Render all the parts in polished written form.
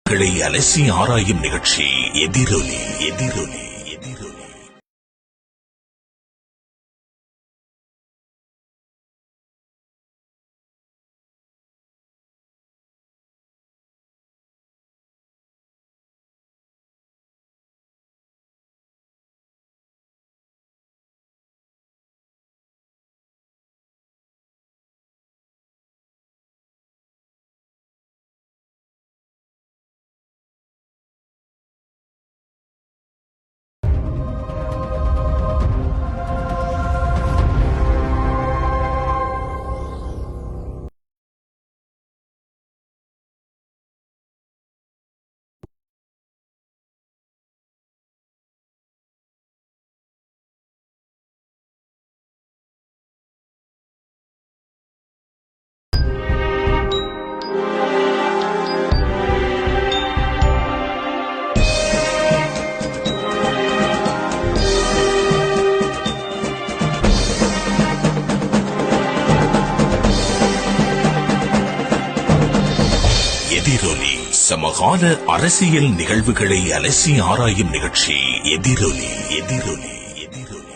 களை அலசி ஆராயும் நிகழ்ச்சி எதிரொலி. எதிரொலி எதிரொலி எதிரொலி சமகால அரசியல் நிகழ்வுகளை அலசி ஆராயும் நிகழ்ச்சி எதிரொலி. எதிரொலி எதிரொலி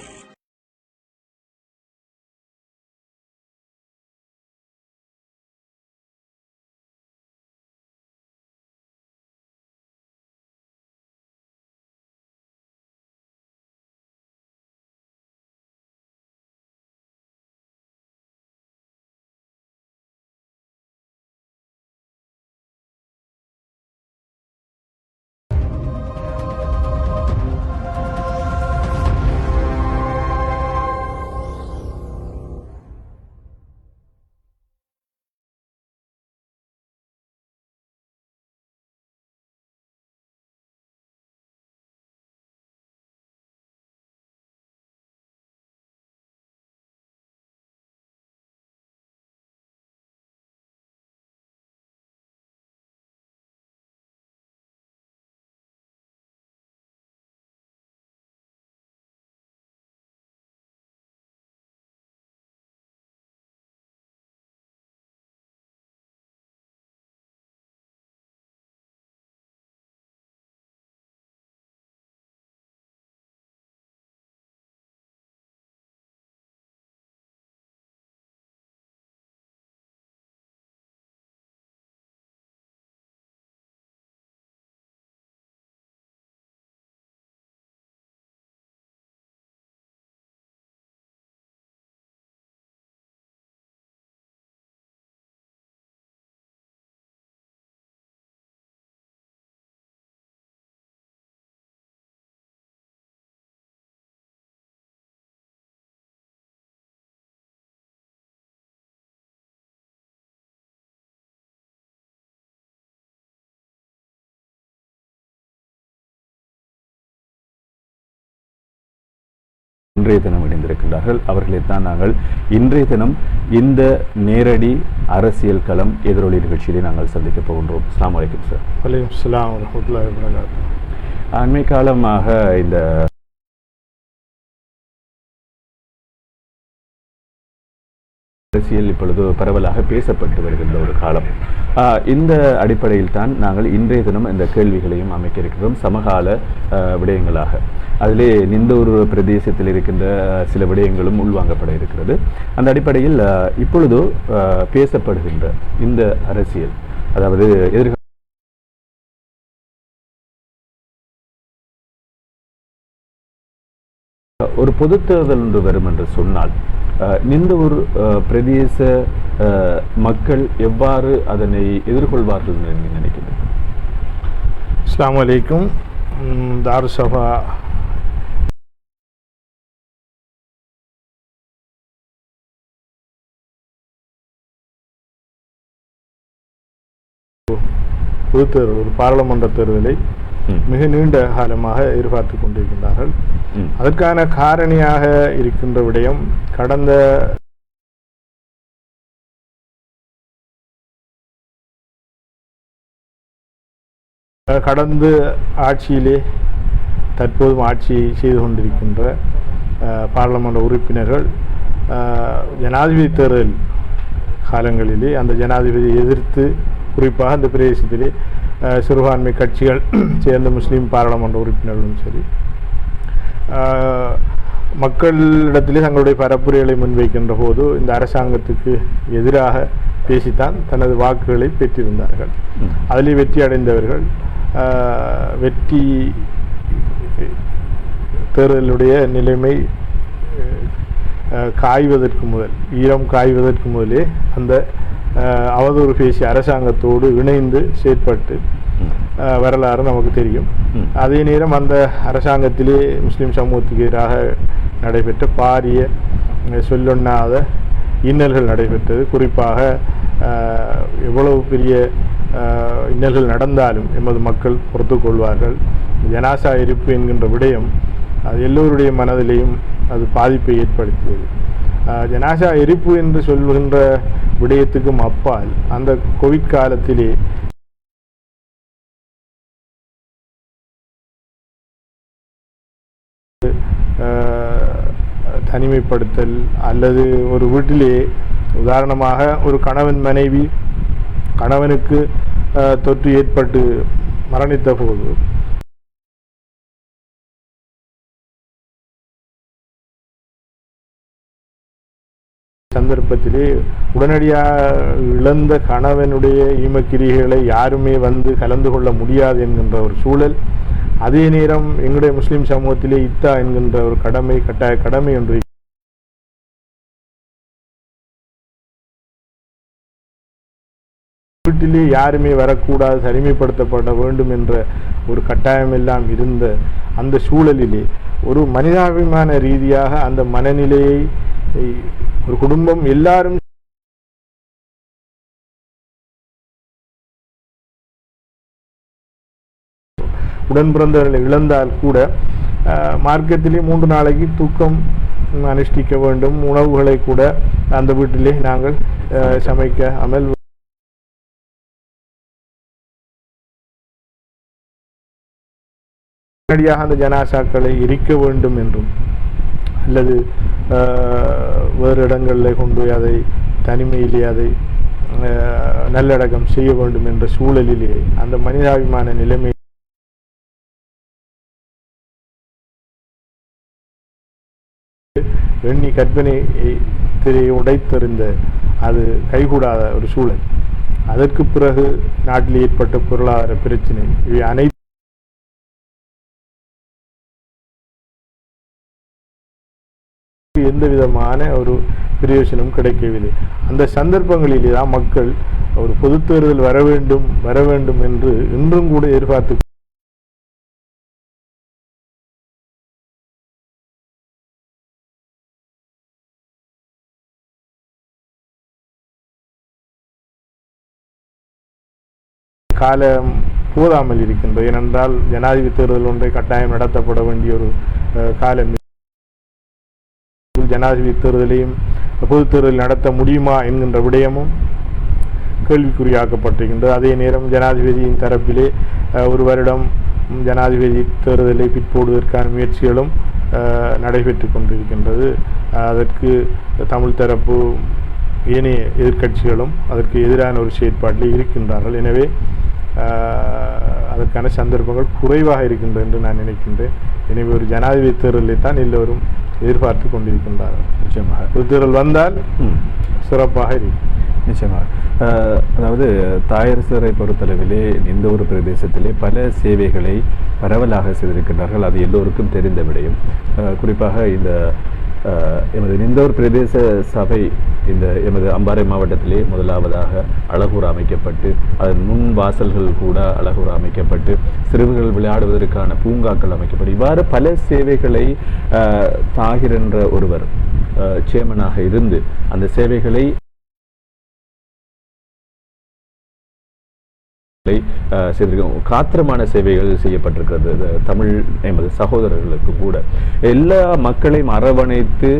இன்றைய தினம் இணைந்திருக்கின்றார்கள். அவர்களைத்தான் நாங்கள் இன்றைய தினம் இந்த நேரடி அரசியல் களம் எதிரொலி நிகழ்ச்சியிலே நாங்கள் சந்திக்கப் போகின்றோம். அஸ்ஸலாமு அலைக்கும் சார். வலைக்கும் ஸலாம் வரஹ்மத்துல்லாஹி வபரகாத்துஹு. அண்மை காலமாக இந்த அரசியல் இப்பொழுது பரவலாக பேசப்பட்டு வருகின்ற ஒரு காலம். இந்த அடிப்படையில் தான் நாங்கள் இன்றைய தினம் இந்த கேள்விகளையும் அமைக்க இருக்கிறோம் சமகால விடயங்களாக. அதிலே நிந்தூர் பிரதேசத்தில் இருக்கின்ற சில விடயங்களும் உள்வாங்கப்பட இருக்கிறது. அந்த அடிப்படையில் இப்பொழுது பேசப்படுகின்ற இந்த அரசியல், அதாவது ஒரு பொது தேர்தல் ஒன்று வரும் என்று சொன்னால் நிந்தூர் பிரதேச மக்கள் எவ்வாறு அதனை எதிர்கொள்வார்கள் என்று நினைக்கிறேன். அஸ்ஸலாமு அலைக்கும். தாருசபா பொது தேர்தல், ஒரு பாராளுமன்ற தேர்தலை மிக நீண்ட காலமாக எதிர்பார்த்து கொண்டிருக்கின்றார்கள். அதற்கான காரணியாக இருக்கின்ற விடயம் கடந்த ஆட்சியிலே தற்போதும் ஆட்சி செய்து கொண்டிருக்கின்ற பாராளுமன்ற உறுப்பினர்கள் ஜனாதிபதி தேர்தல் காலங்களிலே அந்த ஜனாதிபதியை எதிர்த்து, குறிப்பாக அந்த பிரதேசத்திலே சிறுபான்மை கட்சிகள் சேர்ந்த முஸ்லீம் பாராளுமன்ற உறுப்பினர்களும் சரி மக்களிடத்திலே தங்களுடைய பரப்புரைகளை முன்வைக்கின்ற போது இந்த அரசாங்கத்துக்கு எதிராக பேசித்தான் தனது வாக்குகளை பெற்றிருந்தார்கள். அதிலே வெற்றி அடைந்தவர்கள் வெற்றி தேர்தலுடைய நிலைமை காய்வதற்கு முதல் ஈரம் காய்வதற்கு முதலே அந்த அவதூறு பேசிய அரசாங்கத்தோடு இணைந்து செயற்பட்டு வரலாறு நமக்கு தெரியும். அதே நேரம் அந்த அரசாங்கத்திலே முஸ்லீம் சமூகத்துக்கு எதிராக நடைபெற்ற பாரிய சொல்லொண்ணாத இன்னல்கள் நடைபெற்றது. குறிப்பாக எவ்வளவு பெரிய இன்னல்கள் நடந்தாலும் எமது மக்கள் பொறுத்து கொள்வார்கள். ஜனாசா எரிப்பு என்கின்ற விடயம் அது எல்லோருடைய மனதிலேயும் அது பாதிப்பை ஏற்படுத்தியது. ஜனாசா எரிப்பு என்று சொல்கின்ற விடயத்துக்கும் அப்பால் அந்த கோவிட் காலத்திலே தனிமைப்படுத்தல் அல்லது ஒரு வீட்டிலே உதாரணமாக ஒரு கணவன் மனைவி கணவனுக்கு தொற்று ஏற்பட்டு மரணித்த போது சந்தர்ப்பத்திலே உடனடியாக இழந்த கணவனுடைய ஈமக்கிரிகளை யாருமே வந்து கலந்து கொள்ள முடியாது என்கின்ற ஒரு சூழல். அதே நேரம் எங்களுடைய முஸ்லிம் சமூகத்திலே இத்தா என்கின்ற ஒரு கட்டாய கடமை ஒன்று வீட்டிலே யாருமே வரக்கூடாது தனிமைப்படுத்தப்பட வேண்டும் என்ற ஒரு கட்டாயம் எல்லாம் இருந்த அந்த சூழலிலே ஒரு மனிதாபிமான ரீதியாக அந்த மனநிலையை ஒரு குடும்பம் எல்லாரும் உடன் பிறந்தவர்களை இழந்தால் கூட மார்க்கத்திலே 3 நாளைக்கு தூக்கம் அனுஷ்டிக்க வேண்டும். உணவுகளை கூட அந்த வீட்டிலே நாங்கள் சமைக்க அமல் உடனடியாக அந்த ஜனாசாக்களை எரிக்க வேண்டும் என்றும் அல்லது வேறு இடங்களில் கொண்டு போய் அதை தனிமையிலே அதை நல்லடக்கம் செய்ய வேண்டும் என்ற சூழலிலே அந்த மனிதாபிமான நிலைமை எண்ணி கற்பனை திரையை உடைத்தெறிந்த அது கைகூடாத ஒரு சூழல். அதற்கு பிறகு நாட்டில் ஏற்பட்ட பொருளாதார பிரச்சனை இவை அனைத்து எந்த விதமான ஒரு பிரயோஜனம் கிடைக்கவில்லை. அந்த சந்தர்ப்பங்களிலே தான் மக்கள் ஒரு பொது தேர்தல் வர வேண்டும் என்று இன்றும் கூட எதிர்பார்த்து காலம் போதாமல் இருக்கின்றது. ஏனென்றால் ஜனாதிபதி தேர்தல் ஒன்றை கட்டாயம் நடத்தப்பட வேண்டிய ஒரு காலம். ஜனாதிபதி தேர்தலையும் பொது தேர்தல் நடத்த முடியுமா என்கின்ற விடயமும் கேள்விக்குறியாக்கப்பட்டிருக்கின்றது. அதே நேரம் ஜனாதிபதியின் தரப்பிலே ஒரு வருடம் ஜனாதிபதி தேர்தலை பிற்போடுவதற்கான முயற்சிகளும் நடைபெற்று கொண்டிருக்கின்றது. அதற்கு தமிழ் தரப்பு ஏனைய எதிர்க்கட்சிகளும் அதற்கு எதிரான ஒரு செயற்பாட்டில் இருக்கின்றார்கள். எனவே அதற்கான சந்தர்ப்பங்கள் குறைவாக இருக்கின்றது என்று நான் நினைக்கின்றேன். எனவே ஒரு ஜனாதிபதி தேர்தலை தான் எல்லோரும் எதிர்பார்த்து கொண்டிருக்கின்றார்கள். நிச்சயமாக ஒரு தேர்தல் வந்தால் சிறப்பாக இருக்கும். நிச்சயமாக. அதாவது தாயரசரை பொறுத்தளவிலே இந்த ஒரு பிரதேசத்திலே பல சேவைகளை பரவலாக செய்திருக்கின்றார்கள். அது எல்லோருக்கும் தெரிந்த விடயம். குறிப்பாக இந்த எமது நிந்தூர் பிரதேச சபை இந்த எமது அம்பாறை மாவட்டத்திலே முதலாவதாக அழகூர் அமைக்கப்பட்டு அதன் முன் வாசல்கள் கூட அழகூர் அமைக்கப்பட்டு சிறுவர்கள் விளையாடுவதற்கான பூங்காக்கள் அமைக்கப்பட்டு இவ்வாறு பல சேவைகளை தாகிர் என்ற ஒருவர் சேர்மனாக இருந்து அந்த சேவைகளை காத்திரமான சேவைகள் செய்யப்பட்டிருக்கிறது. தமிழ் எமது சகோதரர்களுக்கு கூட எல்லா மக்களையும் அரவணைத்து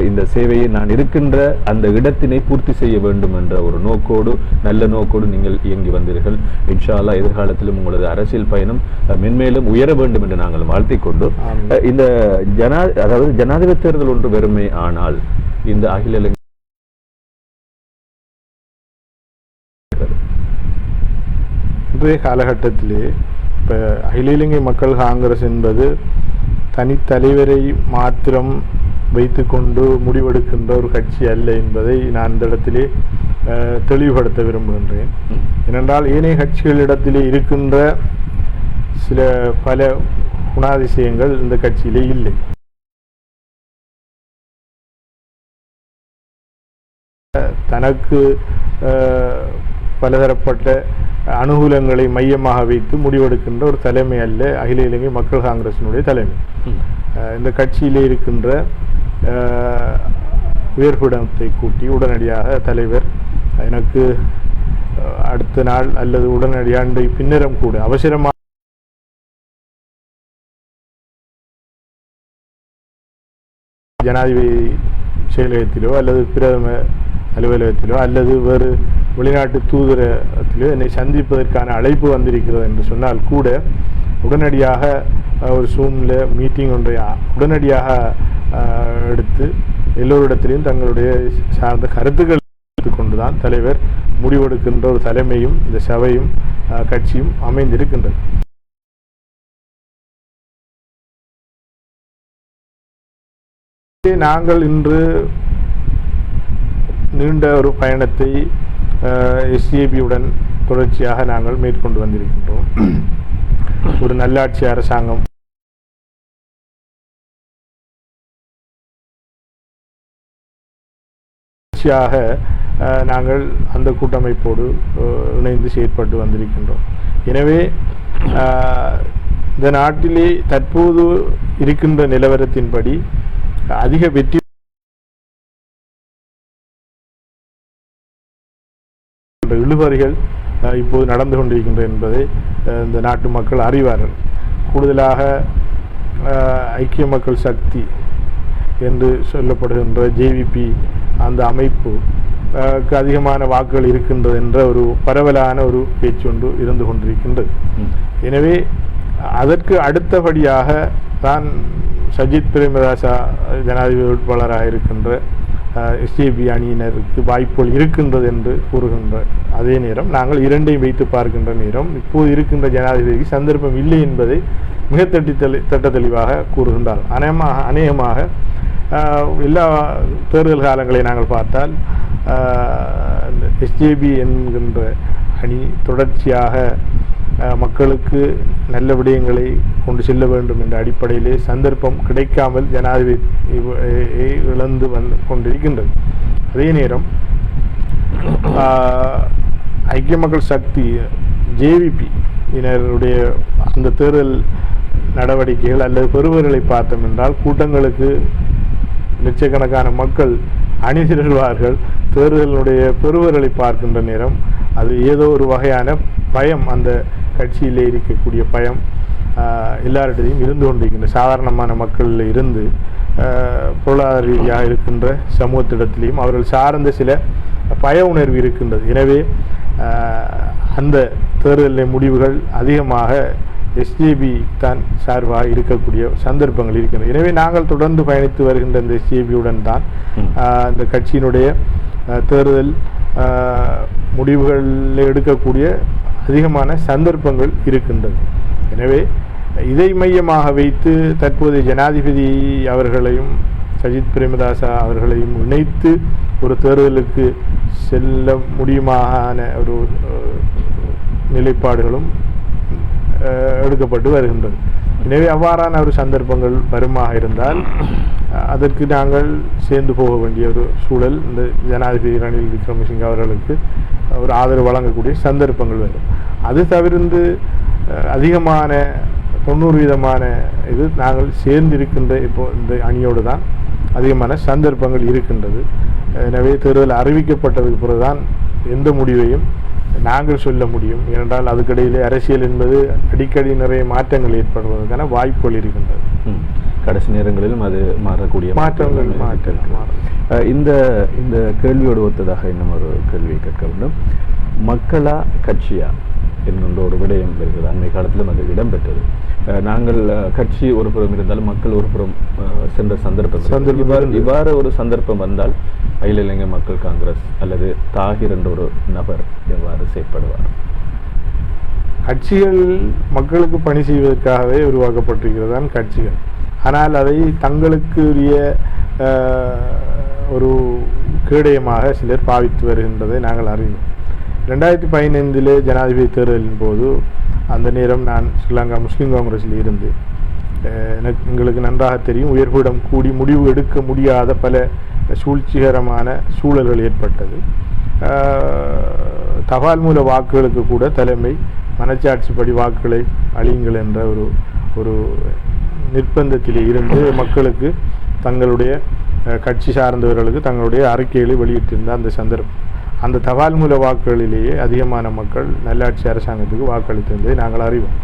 இந்த சேவையை நான் இருக்கின்ற அந்த இடத்தினை பூர்த்தி செய்ய வேண்டும் என்ற ஒரு நோக்கோடு நல்ல நோக்கோடு நீங்கள் இயங்கி வந்தீர்கள். இன்ஷா அல்லாஹ் எதிர்காலத்திலும் உங்களது அரசியல் பயணம் மென்மேலும் உயர வேண்டும் என்று நாங்கள் வாழ்த்திக் கொண்டு இந்த ஜனாதிபதி தேர்தல் ஒன்று வெறுமை ஆனால் இந்த அகில இன்றைய காலகட்டத்திலே இப்போ அகில இலங்கை மக்கள் காங்கிரஸ் என்பது தனித்தலைவரை மாத்திரம் வைத்து கொண்டு முடிவெடுக்கின்ற ஒரு கட்சி அல்ல என்பதை நான் இந்த இடத்திலே தெளிவுபடுத்த விரும்புகின்றேன். ஏனென்றால் ஏனைய கட்சிகளிடத்திலே இருக்கின்ற சில பல குணாதிசயங்கள் இந்த கட்சியிலே இல்லை. தனக்கு பலதரப்பட்ட அனுகூலங்களை மையமாக வைத்து முடிவெடுக்கின்ற ஒரு தலைமை அல்ல அகில இலங்கை மக்கள் காங்கிரசினுடைய தலைமை. இந்த கட்சியிலே இருக்கின்ற உயர்பிடத்தை கூட்டி உடனடியாக தலைவர் எனக்கு அடுத்த நாள் அல்லது உடனடியாண்டு பின்னரும் கூட அவசரமாக ஜனாதிபதி செயலகத்திலோ அல்லது பிரதம அலுவலகத்திலோ அல்லது வேறு வெளிநாட்டு தூதரகத்திலோ என்னை சந்திப்பதற்கான அழைப்பு வந்திருக்கிறது என்று சொன்னால் கூட உடனடியாக ஒரு சூமில் மீட்டிங் ஒன்றை உடனடியாக எடுத்து எல்லோரிடத்திலையும் தங்களுடைய சார்ந்த கருத்துக்கள் கொண்டுதான் தலைவர் முடிவெடுக்கின்ற ஒரு தலைமையும் இந்த சபையும் கட்சியும் அமைந்திருக்கின்றது. நாங்கள் இன்று நீண்ட ஒரு பயணத்தை எஸ்ஏபியுடன் தொடர்ச்சியாக நாங்கள் மேற்கொண்டு வந்திருக்கின்றோம். ஒரு நல்லாட்சி அரசாங்கம் நாங்கள் அந்த கூட்டமைப்போடு இணைந்து செயற்பட்டு வந்திருக்கின்றோம். எனவே இந்த நாட்டிலே தற்போது இருக்கின்ற நிலவரத்தின்படி அதிக வெற்றி இழுபறிகள் இப்போது நடந்து கொண்டிருக்கின்றன என்பதை இந்த நாட்டு மக்கள் அறிவார்கள். கூடுதலாக ஐக்கிய மக்கள் சக்தி என்று சொல்லப்படுகின்ற ஜேவிபி அந்த அமைப்பு அதிகமான வாக்குகள் இருக்கின்றது என்ற ஒரு பரவலான ஒரு பேச்சொன்று இருந்து கொண்டிருக்கின்றது. எனவே அதற்கு அடுத்தபடியாக தான் சஜித் பிரேமதாசா ஜனாதிபதி வேட்பாளராக இருக்கின்ற எஸ்ஏபி அணியினருக்கு வாய்ப்புகள் இருக்கின்றது என்று கூறுகின்ற அதே நேரம் நாங்கள் இரண்டையும் வைத்து பார்க்கின்ற நேரம் இப்போது இருக்கின்ற ஜனாதிபதிக்கு சந்தர்ப்பம் இல்லை என்பதை மிக திட்ட தெளிவாக கூறுகின்றார். அநேகமாக எல்லா தேர்தல் காலங்களை நாங்கள் பார்த்தால் எஸ்ஜேபி என்கின்ற அணி தொடர்ச்சியாக மக்களுக்கு நல்ல விடயங்களை கொண்டு செல்ல வேண்டும் என்ற அடிப்படையிலே சந்தர்ப்பம் கிடைக்காமல் ஜனாதிபதி இழந்து கொண்டிருக்கின்றது. அதே நேரம் ஐக்கிய மக்கள் சக்தி ஜேவிபி இனருடைய அந்த தேர்தல் நடவடிக்கைகள் அல்லது பெறுவர்களை பார்த்தோம் என்றால் கூட்டங்களுக்கு லட்சக்கணக்கான மக்கள் அணி திரள்வார்கள். தேர்தலுடைய பெறுவர்களை பார்க்கின்ற நேரம் அது ஏதோ ஒரு வகையான பயம், அந்த கட்சியிலே இருக்கக்கூடிய பயம் எல்லாரிடையும் இருந்து கொண்டிருக்கின்ற சாதாரணமான மக்களில் இருந்து பொருளாதார ரீதியாக இருக்கின்ற சமூகத்திடத்திலையும் அவர்கள் சார்ந்த சில பய உணர்வு இருக்கின்றது. எனவே அந்த தேர்தலின் முடிவுகள் அதிகமாக எஸ்ஜேபி தான் சார்பாக இருக்கக்கூடிய சந்தர்ப்பங்கள் இருக்கின்றன. எனவே நாங்கள் தொடர்ந்து பயணித்து வருகின்ற இந்த எஸ்ஜேபியுடன் தான் இந்த கட்சியினுடைய தேர்தல் முடிவுகளில் எடுக்கக்கூடிய அதிகமான சந்தர்ப்பங்கள் இருக்கின்றது. எனவே இதை மையமாக வைத்து தற்போதைய ஜனாதிபதி அவர்களையும் சஜித் பிரேமதாசா அவர்களையும் இணைத்து ஒரு தேர்தலுக்கு செல்ல முடியுமான ஒரு நிலைப்பாடுகளும் எடுக்கப்பட்டு வருகின்றது. எனவே அவ்வாறான ஒரு சந்தர்ப்பங்கள் வருமாக இருந்தால் அதற்கு நாங்கள் சேர்ந்து போக வேண்டிய ஒரு சூழல் இந்த ஜனாதிபதி ரணில் விக்ரமசிங்க அவர்களுக்கு ஒரு ஆதரவு வழங்கக்கூடிய சந்தர்ப்பங்கள் வரும். அது தவிர்த்து அதிகமான 90% இது நாங்கள் சேர்ந்திருக்கின்ற இப்போ இந்த அணியோடு தான் அதிகமான சந்தர்ப்பங்கள் இருக்கின்றது. எனவே தேர்தல் அறிவிக்கப்பட்டதுக்கு பிறகுதான் எந்த முடிவையும் நாங்கள் சொல்ல முடியும். ஏனென்றால் அதுக்கிடையிலே அரசியல் என்பது அடிக்கடி நிறைய மாற்றங்கள் ஏற்படுவதற்கான வாய்ப்புகள் இருக்கின்றது. கடைசி நேரங்களிலும் அது மாறக்கூடிய மாற்றங்கள் இந்த இந்த கேள்வியோடு ஒத்ததாக இன்னும் ஒரு கேள்வியை கேட்க வேண்டும். மக்களா கட்சியா என்கின்ற ஒரு விடயம் இருக்கிறது. அன்றைய காலத்திலும் அது இடம்பெற்றது. நாங்கள் கட்சி ஒரு புறம் இருந்தாலும் மக்கள் ஒரு புறம் சென்ற சந்தர்ப்பம் இவ்வாறு ஒரு சந்தர்ப்பம் வந்தால் அகில இலங்கை மக்கள் காங்கிரஸ் அல்லது தாகிர் என்ற ஒரு நபர் எவ்வாறு செயற்படுவார்? கட்சிகள் மக்களுக்கு பணி செய்வதற்காகவே உருவாக்கப்பட்டிருக்கிறது தான் கட்சிகள். ஆனால் அதை தங்களுக்குரிய ஒரு கேடயமாக சிலர் பாவித்து வருகின்றதை நாங்கள் அறிவோம். 2015 ஜனாதிபதி தேர்தலின் போது அந்த நேரம் நான் ஸ்ரீலங்கா முஸ்லீம் காங்கிரஸில் இருந்து எங்களுக்கு நன்றாக தெரியும், உயர்விடம் கூடி முடிவு எடுக்க முடியாத பல சூழ்ச்சிகரமான சூழல்கள் ஏற்பட்டது. தபால் மூல வாக்குகளுக்கு கூட தலைமை மனச்சாட்சிப்படி வாக்குகளை அழியுங்கள் என்ற ஒரு நிர்பந்தத்திலே இருந்து மக்களுக்கு தங்களுடைய கட்சி சார்ந்தவர்களுக்கு தங்களுடைய அறிக்கைகளை வெளியிட்டிருந்த அந்த சந்தர்ப்பம், அந்த தபால் மூல வாக்குகளிலேயே அதிகமான மக்கள் நல்லாட்சி அரசாங்கத்துக்கு வாக்களித்திருந்ததை நாங்கள் அறிவோம்.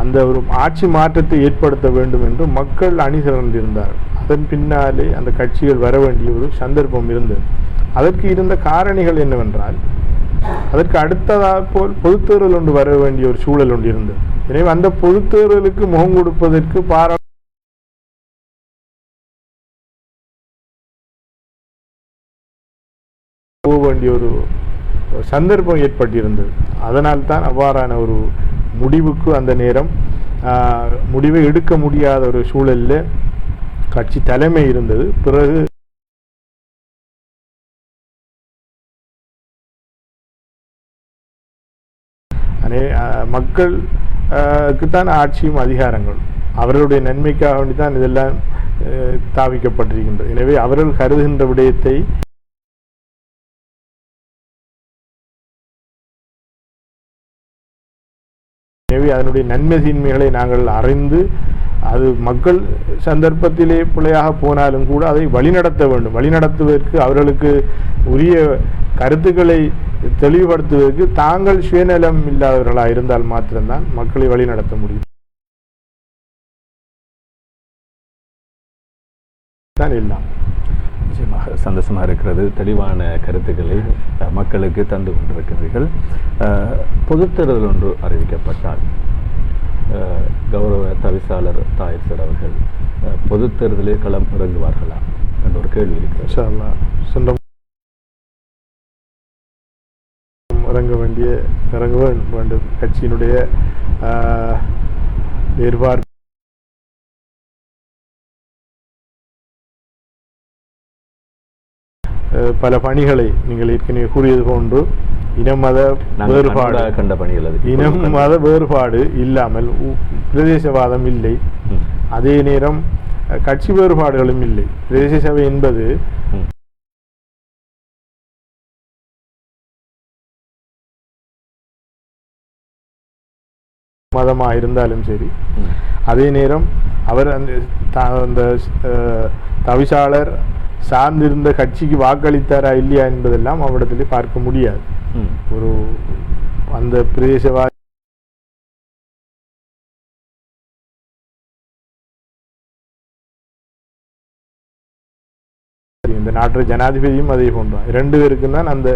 அந்த ஒரு ஆட்சி மாற்றத்தை ஏற்படுத்த வேண்டும் என்று மக்கள் அணி திரண்டிருந்தார்கள். அதன் பின்னாலே அந்த கட்சிகள் வர வேண்டிய ஒரு சந்தர்ப்பம் இருந்தது. அதற்கு இருந்த காரணிகள் என்னவென்றால், அதற்கு அடுத்ததாக போல் பொதுத் தேர்தல் ஒன்று வர வேண்டிய ஒரு சூழல் ஒன்று இருந்தது. எனவே அந்த பொதுத் தேர்தலுக்கு முகம் கொடுப்பதற்கு போக வேண்டிய ஒரு சந்தர்ப்பம் ஏற்பட்டிருந்தது. அதனால் தான் அவ்வாறான ஒரு முடிவுக்கு அந்த நேரம் முடிவை எடுக்க முடியாத ஒரு சூழலில் கட்சி தலைமை இருந்தது. பிறகு மக்களுக்குத்தான் ஆட்சியும் அதிகாரங்களும் அவர்களுடைய நன்மைக்காக வேண்டித்தான் இதெல்லாம் தாவிக்கப்பட்டிருக்கின்றது. எனவே அவர்கள் கருதுகின்ற விடயத்தை எனவே அதனுடைய நன்மை தீன்மைகளை நாங்கள் அறிந்து அது மக்கள் சந்தர்ப்பத்திலே பிழையாக போனாலும் கூட அதை வழிநடத்த வேண்டும். வழிநடத்துவதற்கு அவர்களுக்கு உரிய கருத்துக்களை தெளிவுபடுத்துவதற்கு தாங்கள் சுயநலம் இல்லாதவர்களாக இருந்தால் மாத்திரம்தான் மக்களை வழிநடத்த முடியும். தான் எல்லாம் நிச்சயமாக சந்தோஷமாக இருக்கிறது. தெளிவான கருத்துக்களை மக்களுக்கு தந்து கொண்டிருக்கிறீர்கள். பொதுத் தேர்தல் ஒன்று அறிவிக்கப்பட்டால் கௌரவ தவிசாளர் தாயிர் சார் அவர்கள் பொதுத் தேர்தலில் களம் இறங்குவார்களா என்ற ஒரு கேள்வி இருக்கிறது. இறங்க வேண்டும். கட்சியினுடைய எதிர்பார்ப்பு பல பணிகளை நீங்கள் ஏற்கனவே கூறியது போன்று இனம் மத வேறுபாடு கண்ட பணிகள், இனம் மத வேறுபாடு இல்லாமல் பிரதேசவாதம் இல்லை, அதே நேரம் கட்சி வேறுபாடுகளும் இல்லை. பிரதேச சபை என்பது மதமாக இருந்தாலும் சரி, அதே நேரம் அவர் அந்த தவிசாளர் சார்ந்திருந்த கட்சிக்கு வாக்களித்தாரா இல்லையா என்பதெல்லாம் அவரிடத்திலே பார்க்க முடியாது. ஒரு அந்த பிரதேசவாதி இந்த நாட்டு ஜனாதிபதியும் அதே போன்றான். 2 பேருக்கும் தான் அந்த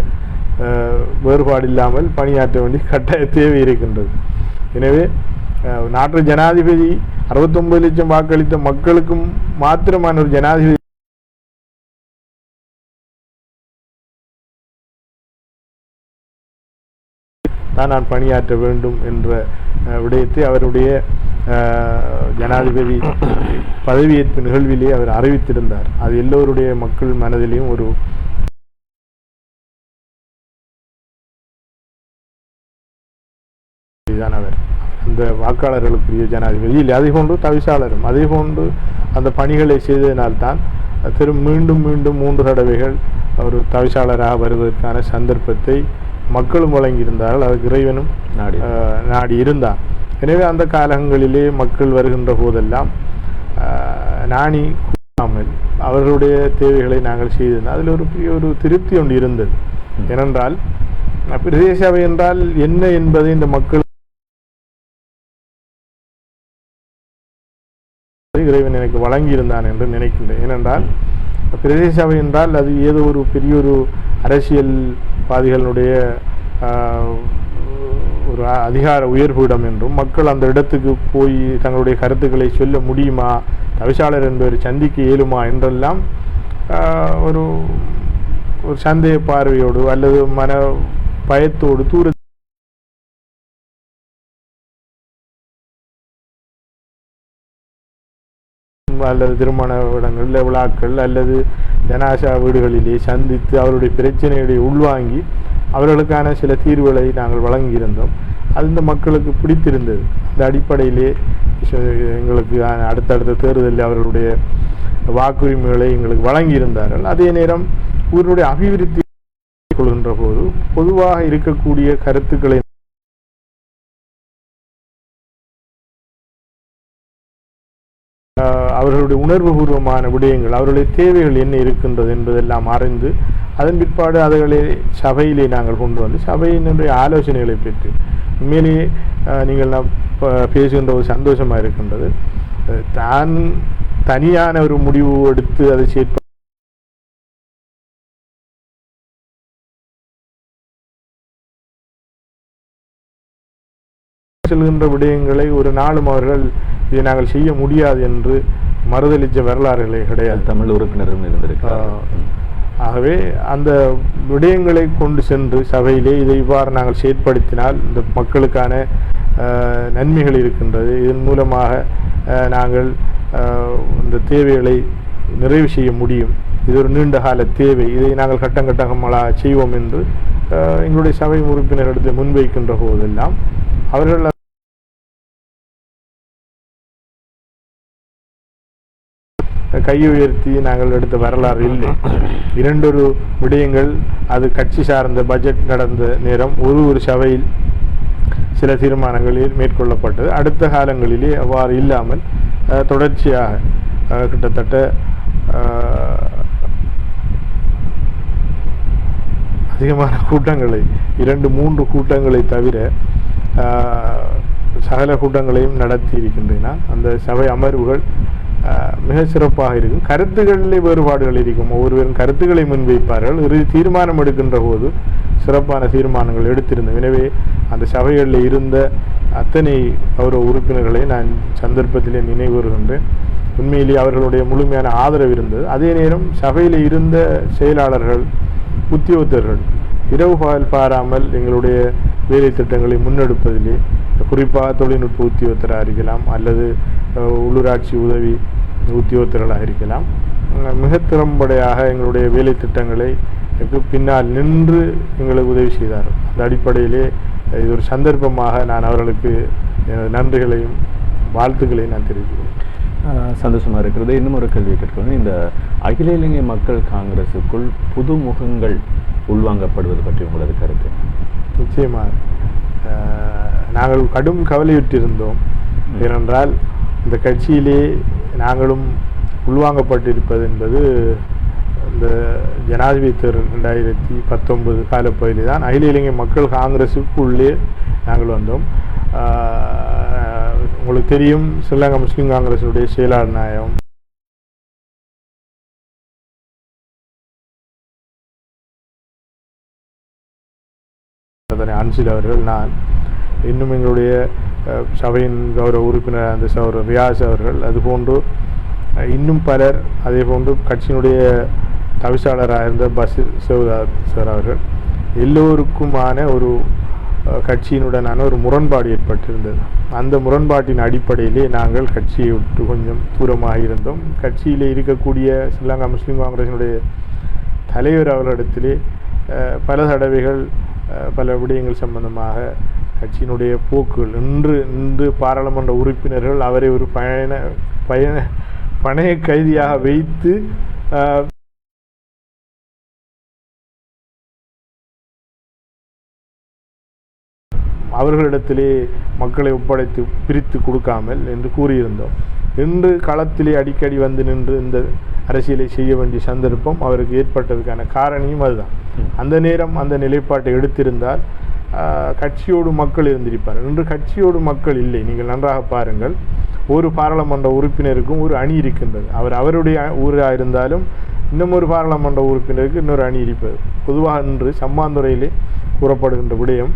வேறுபாடு இல்லாமல் பணியாற்ற வேண்டிய கட்டாய தேவை இருக்கின்றது. எனவே நாட்டு ஜனாதிபதி 69 லட்சம் வாக்களித்த மக்களுக்கும் மாத்திரமான ஒரு ஜனாதிபதி தான் நான் பணியாற்ற வேண்டும் என்ற விடயத்தை அவருடைய ஜனாதிபதி பதவியேற்பு நிகழ்விலே அவர் அறிவித்திருந்தார். அது எல்லோருடைய மக்கள் மனதிலையும் ஒரு அவர் அந்த வாக்காளர்களுக்குரிய ஜனாதிபதி இல்லை. அதே போன்று தவிசாளரும் அதே போன்று அந்த பணிகளை செய்ததினால்தான் மீண்டும் 3 தடவைகள் ஒரு தவிசாளராக வருவதற்கான சந்தர்ப்பத்தை மக்களும் வழங்கியிருந்தார்கள். அதுக்கு இறைவனும் நாடி இருந்தார். எனவே அந்த காலங்களிலே மக்கள் வருகின்ற போதெல்லாம் நாணி கூடாமல் அவர்களுடைய தேவைகளை நாங்கள் செய்திருந்தோம். அதில் ஒரு திருப்தி ஒன்று இருந்தது. ஏனென்றால் பிரதேச சபை என்றால் என்ன என்பதை இந்த மக்கள் இறைவன் எனக்கு வழங்கியிருந்தான் என்று நினைக்கின்றேன். ஏனென்றால் பிரதேச சபை என்றால் அது ஏதோ ஒரு பெரிய ஒரு அரசியல்வாதிகளுடைய ஒரு அதிகார உயர்விடம் என்றும் மக்கள் அந்த இடத்துக்கு போய் தங்களுடைய கருத்துக்களை சொல்ல முடியுமா, தவிசாளர் என்பவர் சந்திக்க இயலுமா என்றெல்லாம் ஒரு சந்தேக பார்வையோடு அல்லது மன பயத்தோடு தூர அல்லது திருமண இடங்கள் விழாக்கள் அல்லது ஜனாசா வீடுகளிலே சந்தித்து அவருடைய பிரச்சனைகளை உள்வாங்கி அவர்களுக்கான சில தீர்வுகளை நாங்கள் வழங்கியிருந்தோம். அது இந்த மக்களுக்கு பிடித்திருந்தது. அந்த அடிப்படையிலே எங்களுக்கு அடுத்தடுத்த தேர்தலில் அவர்களுடைய வாக்குரிமைகளை எங்களுக்கு வழங்கியிருந்தார்கள். அதே நேரம் ஊரினுடைய அபிவிருத்தி கொள்கின்ற போது பொதுவாக இருக்கக்கூடிய கருத்துக்களை அவர்களுடைய உணர்வுபூர்வமான விடயங்கள், அவர்களுடைய தேவைகள் என்ன இருக்கின்றது என்பதெல்லாம் அறிந்து அதன் பிற்பாடு அதுகளை சபையிலே நாங்கள் கொண்டு வந்து சபையினுடைய ஆலோசனைகளை பெற்று உண்மையிலேயே நீங்கள் பேசுகின்ற ஒரு சந்தோஷமாக இருக்கின்றது. தான் தனியான ஒரு முடிவு எடுத்து அதை செயற்ப செல்கின்ற விடயங்களை ஒரு நாளும் அவர்கள் இதை நாங்கள் செய்ய முடியாது என்று மறுதளித்த வரலாறுகளே கிடையாது. தமிழ் உறுப்பினரும் இருந்திருக்கிறார். ஆகவே அந்த விடயங்களை கொண்டு சென்று சபையிலே இதை இவ்வாறு நாங்கள் செயற்படுத்தினால் இந்த மக்களுக்கான நன்மைகள் இருக்கின்றது, இதன் மூலமாக நாங்கள் இந்த தேவைகளை நிறைவு செய்ய முடியும், இது ஒரு நீண்ட கால தேவை, இதை நாங்கள் கட்டம் கட்டமாக செய்வோம் என்று எங்களுடைய சபை உறுப்பினர்களிடத்தை முன்வைக்கின்ற போதெல்லாம் அவர்கள் கையை உயர்த்தி நாங்கள் எடுத்த வரலாறு இல்லை. இரண்டொரு விடயங்கள், அது கட்சி சார்ந்த பட்ஜெட் நடந்த நேரம் ஒரு சபையில் சில தீர்மானங்களில் மேற்கொள்ளப்பட்டது. அடுத்த காலங்களிலே அவ்வாறு இல்லாமல் தொடர்ச்சியாக கிட்டத்தட்ட அதிகமான கூட்டங்களை 2-3 கூட்டங்களை தவிர சகல கூட்டங்களையும் நடத்தி இருக்கின்றன. அந்த சபை அமர்வுகள் மிக சிறப்பாக இருக்கும். கருத்துக்களிலே வேறுபாடுகள் இருக்கும், ஒவ்வொருவரும் கருத்துக்களை முன்வைப்பார்கள், இறுதி தீர்மானம் எடுக்கின்ற போது சிறப்பான தீர்மானங்கள் எடுத்திருந்தோம். எனவே அந்த சபைகளில் இருந்த அத்தனை கௌரவ உறுப்பினர்களை நான் சந்தர்ப்பத்திலே நினைவுறுகின்றேன். உண்மையிலே அவர்களுடைய முழுமையான ஆதரவு இருந்தது. அதே நேரம் சபையில் இருந்த செயலாளர்கள், உத்தியோகத்தர்கள் இரவு பகல் பாராமல் எங்களுடைய வேலை திட்டங்களை முன்னெடுப்பதிலே, குறிப்பாக தொழில்நுட்ப உத்தியோகத்தராக இருக்கலாம் அல்லது உள்ளூராட்சி உதவி உத்தியோகத்தர்களாக இருக்கலாம், மிக திறம்படையாக எங்களுடைய வேலை திட்டங்களை பின்னால் நின்று எங்களுக்கு உதவி செய்தார். அந்த அடிப்படையிலே இது ஒரு சந்தர்ப்பமாக நான் அவர்களுக்கு நன்றிகளையும் வாழ்த்துக்களையும் நான் தெரிவிக்கிறேன். சந்தோஷமாக இருக்கிறது. இன்னும் ஒரு கேள்வி கேட்கணும். இந்த அகில இலங்கை மக்கள் காங்கிரஸுக்குள் புது முகங்கள் உள்வாங்கப்படுவது பற்றி உங்களது கருத்து? நிச்சயமாக நாங்கள் கடும் கவலையுற்றிருந்தோம். ஏனென்றால் இந்த கட்சியிலே நாங்களும் உள்வாங்கப்பட்டிருப்பது என்பது இந்த ஜனாதிபதி தேர்தல் 2019 காலப்பகுதியில் தான் அகில இலங்கை மக்கள் காங்கிரஸுக்குள்ளே நாங்கள் வந்தோம். உங்களுக்கு தெரியும், ஸ்ரீலங்கா முஸ்லீம் காங்கிரஸுடைய செயலாளர் நாயகம் அன்சில் அவர்கள், நான் இன்னும் எங்களுடைய சபையின் கௌரவ உறுப்பினர் அந்த சௌரவ் ரியாஸ் அவர்கள், அதுபோன்று இன்னும் பலர், அதே போன்று கட்சியினுடைய தவிசாளராக இருந்த பஷீர் சார் அவர்கள், எல்லோருக்குமான ஒரு கட்சியினுடனான ஒரு முரண்பாடு ஏற்பட்டிருந்தது. அந்த முரண்பாட்டின் அடிப்படையிலே நாங்கள் கட்சியை விட்டு கொஞ்சம் தூரமாக இருந்தோம். கட்சியிலே இருக்கக்கூடிய ஸ்ரீலங்கா முஸ்லீம் காங்கிரஸினுடைய தலைவர் அவர்களிடத்திலே பல தடவைகள் பல விடயங்கள் சம்பந்தமாக கட்சியினுடைய போக்குகள், இன்று பாராளுமன்ற உறுப்பினர்கள் அவரை ஒரு பணைய கைதியாக வைத்து அவர்களிடத்திலே மக்களை ஒப்படைத்து பிரித்து கொடுக்காமல் என்று கூறியிருந்தோம். இன்று களத்திலே அடிக்கடி வந்து நின்று இந்த அரசியலை செய்ய வேண்டிய சந்தர்ப்பம் அவருக்கு ஏற்பட்டதுக்கான காரணியும் அதுதான். அந்த நேரம் அந்த நிலைப்பாட்டை எடுத்திருந்தால் கட்சியோடு மக்கள் இருந்திருப்பார்கள். இன்று கட்சியோடு மக்கள் இல்லை. நீங்கள் நன்றாக பாருங்கள், ஒரு பாராளுமன்ற உறுப்பினருக்கும் ஒரு அணி இருக்கின்றது. அவருடைய ஊராக இருந்தாலும் இன்னும் ஒரு பாராளுமன்ற உறுப்பினருக்கு இன்னொரு அணி இருப்பது. பொதுவாக இன்று சம்மாந்துறையிலே கூறப்படுகின்ற விடயம்,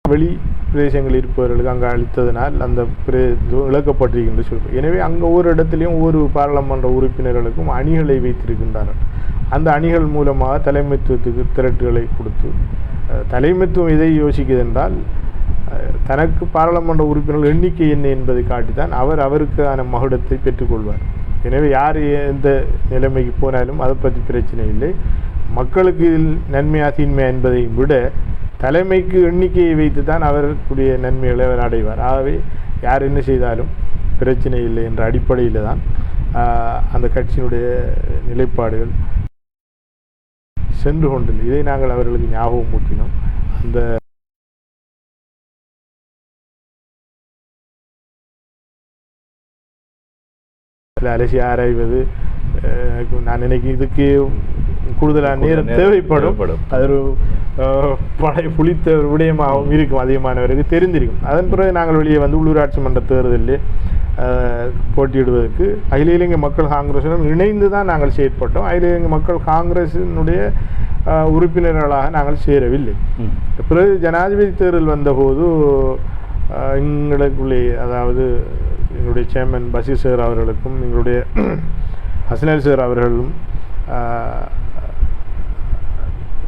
வெளி பிரதேசங்கள் இருப்பவர்களுக்கு அங்கே அளித்ததனால் அந்த இழக்கப்பட்டிருக்கின்ற சொல்வது. எனவே அங்கே ஒவ்வொரு இடத்துலையும் ஒவ்வொரு பாராளுமன்ற உறுப்பினர்களுக்கும் அணிகளை வைத்திருக்கின்றார்கள். அந்த அணிகள் மூலமாக தலைமைத்துவத்துக்கு திரட்டுகளை கொடுத்து, தலைமைத்துவம் எதை யோசிக்குது என்றால் தனக்கு பாராளுமன்ற உறுப்பினர்கள் எண்ணிக்கை என்ன என்பதை காட்டித்தான் அவர் அவருக்கான மகுடத்தை பெற்றுக்கொள்வார். எனவே யார் எந்த நிலைமைக்கு போனாலும் அதை பற்றி பிரச்சனை இல்லை. மக்களுக்கு இதில் நன்மையா தீன்மையா என்பதை விட தலைமைக்கு எண்ணிக்கையை வைத்து தான் அவருடைய நன்மைகளை அவர் அடைவார். ஆகவே யார் என்ன செய்தாலும் பிரச்சனை இல்லை என்ற அடிப்படையில் தான் அந்த கட்சியினுடைய நிலைப்பாடுகள் சென்று கொண்டிருந்தது. இதை நாங்கள் அவர்களுக்கு ஞாபகம் ஊட்டினோம். அந்த அலசி ஆராய்வது நான் நினைக்கிறேன் இதுக்கு கூடுதலான நேரம் தேவைப்படும். அது ஒரு படை புளித்த ஒரு விடயமாகவும் இருக்கும், அதிகமானவருக்கு தெரிந்திருக்கும். அதன் பிறகு நாங்கள் வெளியே வந்து உள்ளூராட்சி மன்ற தேர்தலில் போட்டியிடுவதற்கு அகில இலங்கை மக்கள் காங்கிரஸுடன் இணைந்து தான் நாங்கள் செயற்பட்டோம். அகில இலங்கை மக்கள் காங்கிரஸினுடைய உறுப்பினர்களாக நாங்கள் சேரவில்லை. பிறகு ஜனாதிபதி தேர்தல் வந்தபோது எங்களுக்குள்ளே, அதாவது எங்களுடைய சேர்மன் பஷீர் சார் அவர்களுக்கும் எங்களுடைய ஹசனல் சார் அவர்களும்